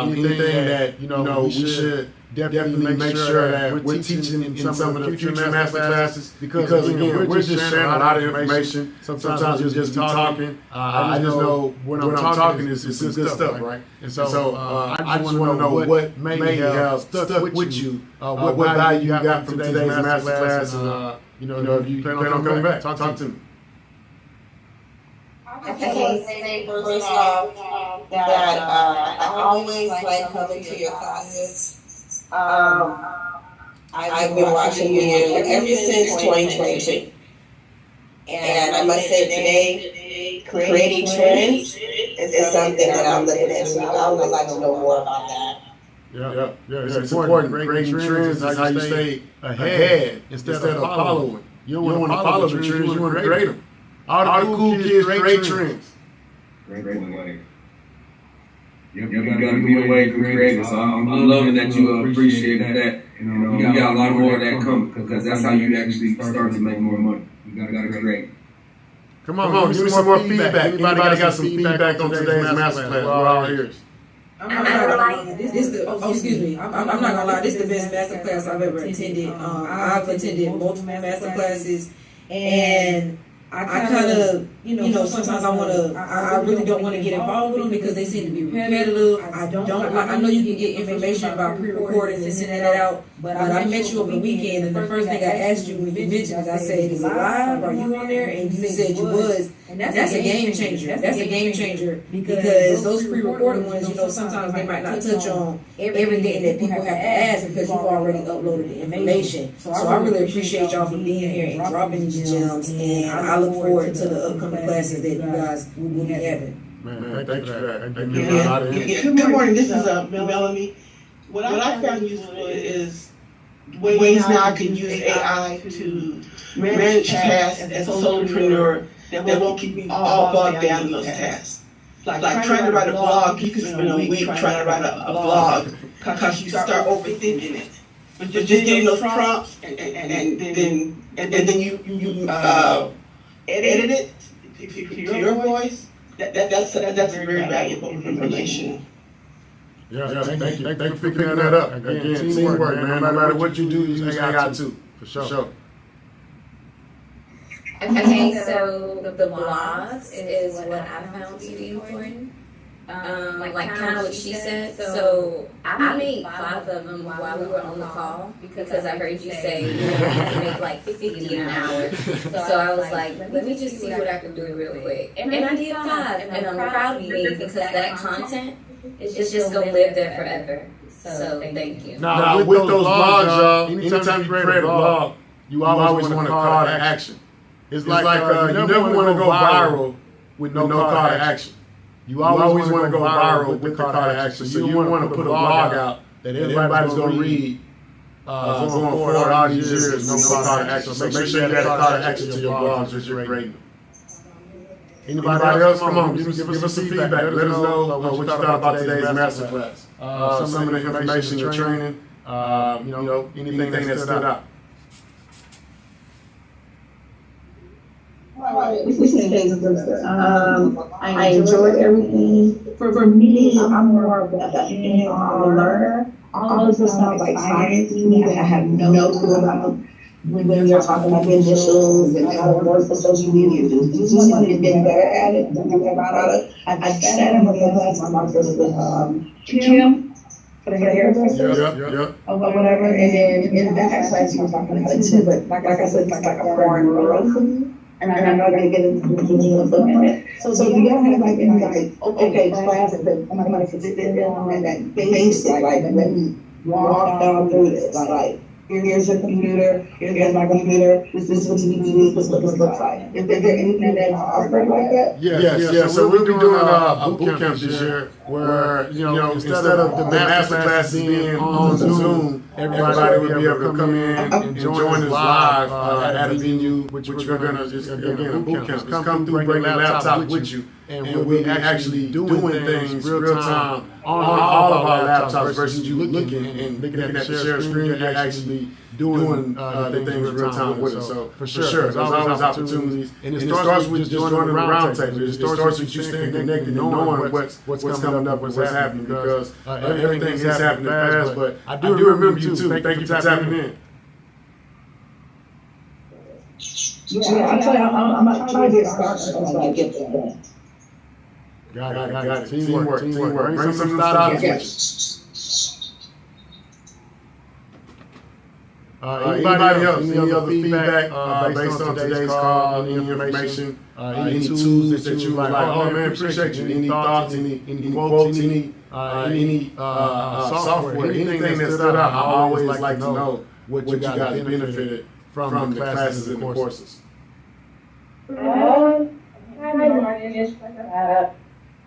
Anything that we should definitely make sure that we're teaching in some of the future master classes? Because again, we're just sharing a lot of information. Sometimes you'll just be talking. I just know when I'm talking is some good stuff, right? And so I just want to know what may have stuck with you, what value you got from today's master class, and if you plan on coming back, talk to me. Okay, say first off that I always like coming to your classes. I've been watching you ever since 2022. And I must say today, creating trends is something that I'm looking into. I would like to know more about that. Yeah, it's important. Creating trends is how you stay ahead instead of following. You don't want to follow the trends, you want to create them. All the cool kids create trends. Great way. You gotta be the way to create it. So I'm loving that you appreciate that. You got a lot more of that coming because that's how you actually start to make more money. You gotta create. Come on, give me some more feedback. Anybody got some feedback on today's masterclass? We're all ears. I'm not gonna lie. This is the best masterclass I've ever attended. I've attended multiple masterclasses, and I kind of, sometimes I really don't want to get involved with them because they seem to be repetitive. I know you can get information about pre-recording and sending that out, but I met you over the weekend, and the first thing I asked you when you mentioned is, I said, is it live? Are you on there? And you said you was. And that's a game changer. That's a game changer because those pre-recorded ones, sometimes they might not touch on everything that people have to ask because you've already uploaded the information. So I really appreciate y'all for being here and dropping these gems, and I look forward to the upcoming classes that you guys will be having. Man, thank you for that. Good morning, this is Melanie. What I found useful is ways now I can use AI to manage tasks as a solopreneur that won't keep me all bogged down in those tasks. Like trying to write a blog, you can spend a week trying to write a blog because you start overthinking it. But just getting those prompts and then you edit it to your voice. That's very valuable information. Yeah, thank you for picking that up. Again, teamwork, man. No matter what you do, you use AI too, for sure. Okay, so the blogs is what I found to be important. like kind of what she said. So I made 5 of them while we were on the call because I heard you say you have to make like 50 an hour. So I was like, let me just see what I can do real quick. And I did 5, and I'm proud of me because that content is just gonna live there forever. So thank you. Now with those blogs, y'all, anytime you create a blog, you always want a call to action. It's like you never want to go viral with no call to action. You always want to go viral with the call to action. So you want to put a blog out that everybody's going to read going forward all these years, no call to action. So make sure you add a call to action to your blogs as you're creating. Anybody else? Come on, give us some feedback. Let us know what you thought about today's masterclass. Some of the information, the training, anything that stood out. This is good. I enjoyed everything. For me, I'm more of a learner. All of this stuff like science that I have no clue about. When you're talking about initials and how it works for social media, just want to get better at it. I sat in my class, my first with Kim for the hair or whatever, and then in that class you were talking about it too. But like I said, it's like a foreign world for me. And I know I gotta get into the details of it. So you don't have like any like, okay, class, but I'm gonna sit down and that basic, like, let me walk down through this. Like, here's your computer, here's my computer, this is what you need to do, this is what this looks like. Is there anything that's offered like that? Yes. So we'll be doing a boot camp this year where, instead of the masterclass being on Zoom, everybody will be able to come in and join us live at a venue, which we're going to just, again, a boot camp. Just come through, bring your laptop with you, and we'll be actually doing things real time on all of our laptops versus you looking at the share screen. You're actually doing the things real time with us. So for sure, there's always opportunities. And it starts with just joining the round table. It starts with you staying connected and knowing what's coming up, what's happening, because everything is happening fast. But I do remember you too. Thank you for tapping in. Yeah, I'll tell you, I'm trying to get started until I get there. Got it. Teamwork. Bring some styles with you. Anybody else? Any other feedback based on today's call? Any information? Any tools that you like? Oh man, appreciate you. Any thoughts? Any quotes? Any software? Anything that stood out? I always like to know what you guys benefited from the classes and the courses.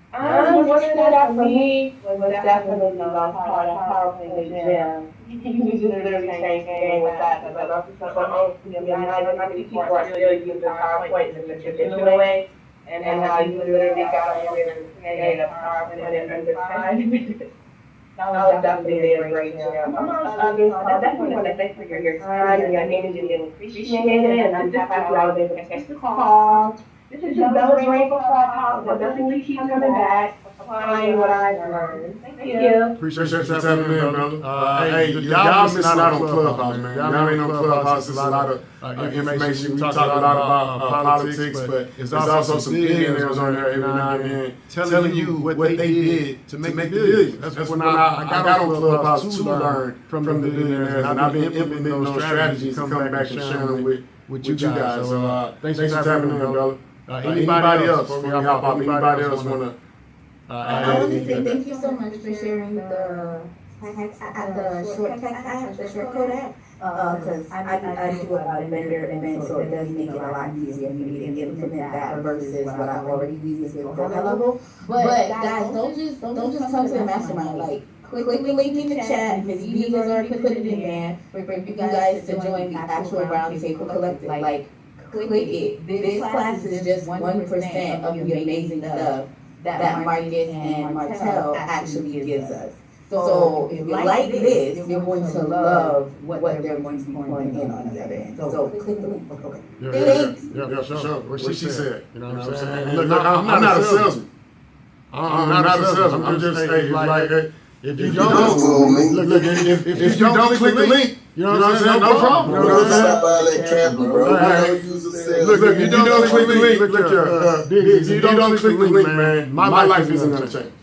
What stood out for me was definitely the PowerPoint with Jim. You just literally changed the game with that. But honestly, not many people are still using PowerPoint in the traditional way, and how you literally got over there and created a PowerPoint in under 5. That was definitely a great job. Amongst others, I definitely want to thank you for your time and your energy and appreciate it. And I'm happy I was able to catch the call. This is just Bella's Rainbow Clubhouse. We'll definitely keep coming back, applying what I learned. Thank you. Appreciate you tapping in, Bella. Hey, y'all missing out on Clubhouse, man. Y'all ain't on Clubhouse. There's a lot of information. We talk a lot about politics, but there's also some billionaires on there every now and then telling you what they did to make billions. That's when I got on Clubhouse to learn from the billionaires, and I've been implementing those strategies and coming back and sharing them with you guys. So thanks for tapping in, Bella. Anybody else? Before we hop off, anybody else want to I want to say thank you so much for sharing the short text app, the short code app, because I do a lot of vendor events, so it does make it a lot easier for me to implement that versus what I already use with the high level. But guys, don't just come to the mastermind. Like, click the link in the chat. Ms. B has already put it in there for you guys to join the actual round table collective. Like, click it. This class is just 1% of the amazing stuff that Marcus and Martell actually gives us. So if you like this, you're going to love what they're going to be pouring in on the other end. So click the link. Okay. Thanks. Yeah, sure. What she said. You know what I'm saying? Look, I'm not a salesman. I'm not a salesman. I'm just saying, like, if you don't, look, if you don't click the link, you know what I'm saying? No problem. You know what I'm saying? Stop by that camera, bro. Look, if you don't click the link, look here. If you don't click the link, man, my life isn't going to change.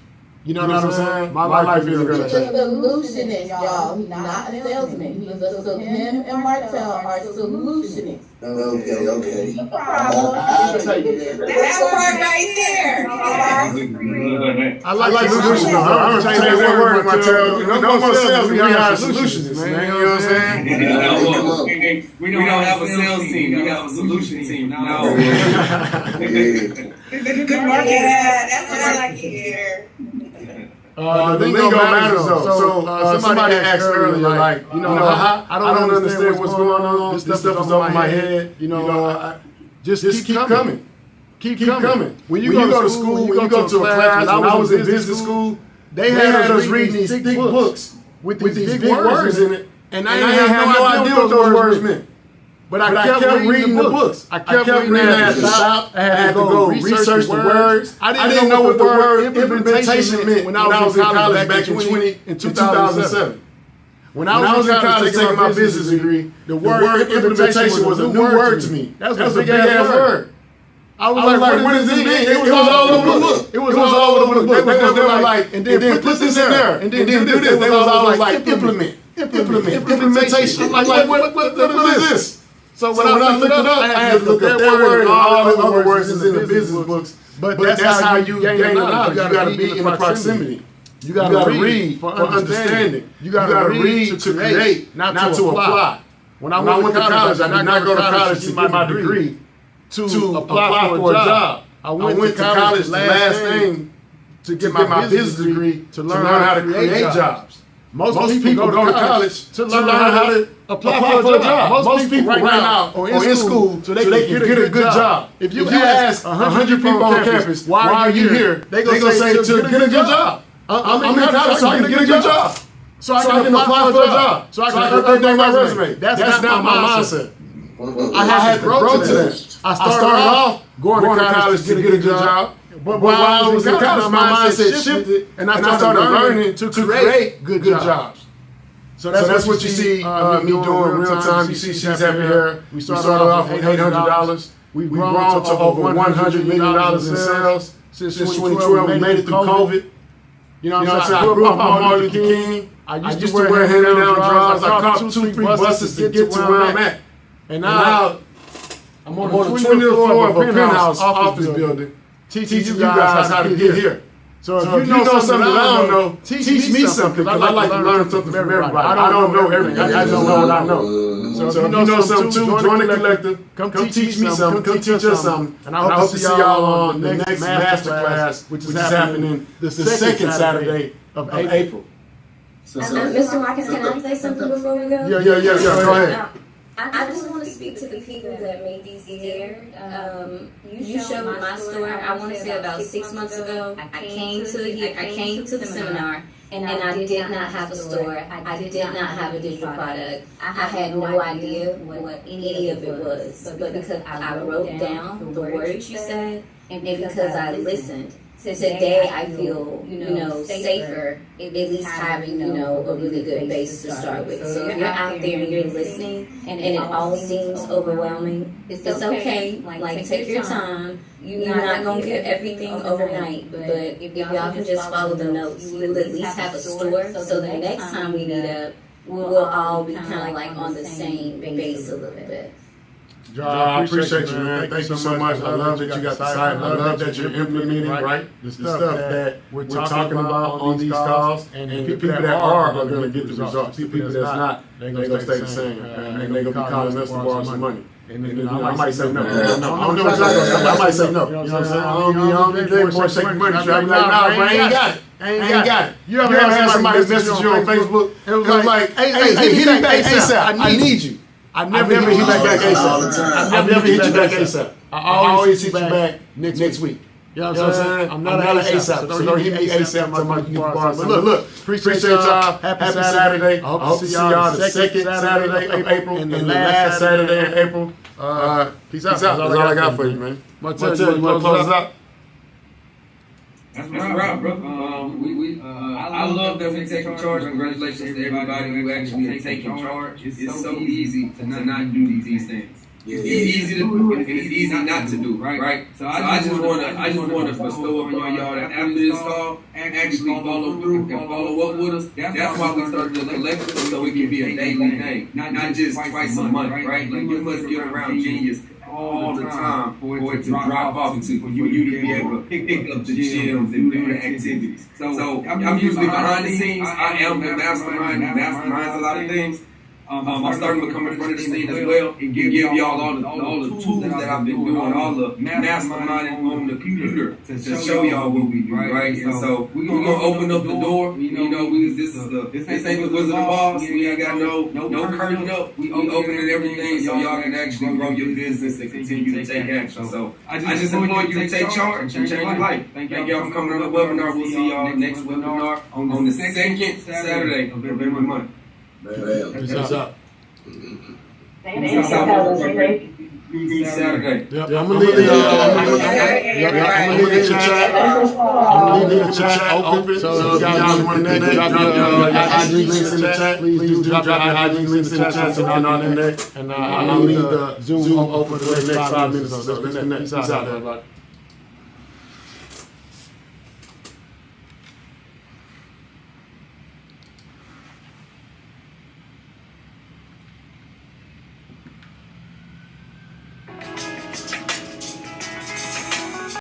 You know what I'm saying? My life isn't gonna He's change. a solutionist, y'all. He's not a salesman. He's him and Martell are solutionists. Okay. I'll tell you that. That's the part right there. I like solutions. I'm gonna change that word, Martell. No more sales. We hire solutionists, man. You know what I'm saying? We don't have a sales team. We have a solution team. No. Good marketing. Yeah, that's what I like to hear. The lingo matters though. So somebody asked earlier, like, you know, I don't understand what's going on. This stuff is over my head. You know, just keep coming. Keep coming. When you go to school, when you go to a class, when I was in business school, they had us reading these thick books with these big words in it, and I didn't have no idea what those words meant. But I kept reading the books. I kept reading. I had to stop. I had to go research the words. I didn't know what the word implementation meant when I was in college back in 2007. When I was in college taking my business degree, the word implementation was a new word to me. That was a big ass word. I was like, what does this mean? It was all over the book. It was all over the book. They was never like, and then put this in there, and then do this. They was always like, implementation. Like, what is this? So when I looked it up, I had to look up that word and all the other words is in the business books. But that's how you gain the knowledge. You got to be in the proximity. You got to read for understanding. You got to read to create, not to apply. When I went to college, I did not go to college to get my degree to apply for a job. I went to college last thing to get my business degree to learn how to create jobs. Most people go to college to learn how to apply for a job. Most people right now are in school so they can get a good job. If you ask 100 people on campus, why are you here? They going to say to get a good job. I'm in college so I can get a good job. So I can apply for a job. So I can update my resume. That's not my mindset. I had to grow to that. I started off going to college to get a good job. But while I was in college, my mindset shifted, and I started learning to create good jobs. So that's what you see me doing real time. You see she's happy here. We started off with $800. We've grown to over $100 million in sales since 2012. We made it through COVID. You know what I'm saying? I grew up on Martin Luther King. I used to wear hand-me-down drawers. I caught 2-3 buses to get to where I'm at. And now I'm on the 20th floor of a penthouse office building, teaching you guys how to get here. So if you know something that I don't know, teach me something, because I like to learn something from everybody. I don't know everything. I just know what I know. So if you know something too, join the collective. Come teach me something. Come teach us something. And I hope to see y'all on the next masterclass, which is happening the second Saturday of April. Mr. Marcus, can I say something before we go? Yeah. Go ahead. I just want to speak to the people that may be scared. You showed my story. I want to say about 6 months ago. I came to the seminar, and I did not have a store. I did not have a digital product. I had no idea what any of it was. But because I wrote down the words you said, and because I listened, today I feel, safer, at least having, a really good base to start with. So if you're out there and you're listening and it all seems overwhelming, it's okay. Like, take your time. You're not going to get everything overnight, but if y'all can just follow the notes, you'll at least have a store. So the next time we meet up, we'll all be kind of like on the same base a little bit. I appreciate you, man. Thank you so much. I love that you got the site. I love that you're implementing the stuff that we're talking about on these calls. And people that are going to get the results. People that's not, they're going to stay the same. And they're going to be calling us to borrow some money. And I might say no. I don't know what I might say no. You know what I'm saying? I don't need that boy shaking money. I'm like, nah, I ain't got it. You ever had somebody message you on Facebook? It was like, hey, hit me back ASAP. I need you. I never hit you back ASAP. I never hit you back ASAP. I always hit you back next week. You know what I'm saying? I'm not an ASAP, so don't hit me ASAP until my people borrow. But look, appreciate y'all. Happy Saturday. I hope to see y'all the second Saturday of April and the last Saturday in April. Peace out. That's all I got for you, man. Martell, you want to close us out? That's right, bro. I love that we taking charge. Congratulations to everybody who actually taking charge. It's so easy to not do these things. It's easy to do and it's easy not to do, right? So I just wanna bestow upon y'all that after this call, actually follow through and follow up with us. That's why we started the collective, so it can be a daily thing, not just twice a month, right? Like you must get around genius all the time for it to drop off to for you to be able to pick up the gems and do the activities. So I'm usually behind the scenes. I am the mastermind who masterminds a lot of things. I'm starting to come in front of the scene as well and give y'all all the tools that I've been doing, all the masterminding on the computer to show y'all what we do, right? And so we're gonna open up the door. You know, this ain't the Wizard of Oz. We ain't got no curtain up. We opening everything so y'all can actually grow your business and continue to take action. So I just implore you to take charge and change your life. Thank y'all for coming on the webinar. We'll see y'all next webinar on the second Saturday of every month. What's up? Saturday. Yep. I'm gonna leave the chat open. So if you guys want to drop your IG links in the chat, please do drop your IG links in the chat so we can connect. And I'll leave the Zoom open for the next 5 minutes. So let's connect. Peace out, everybody.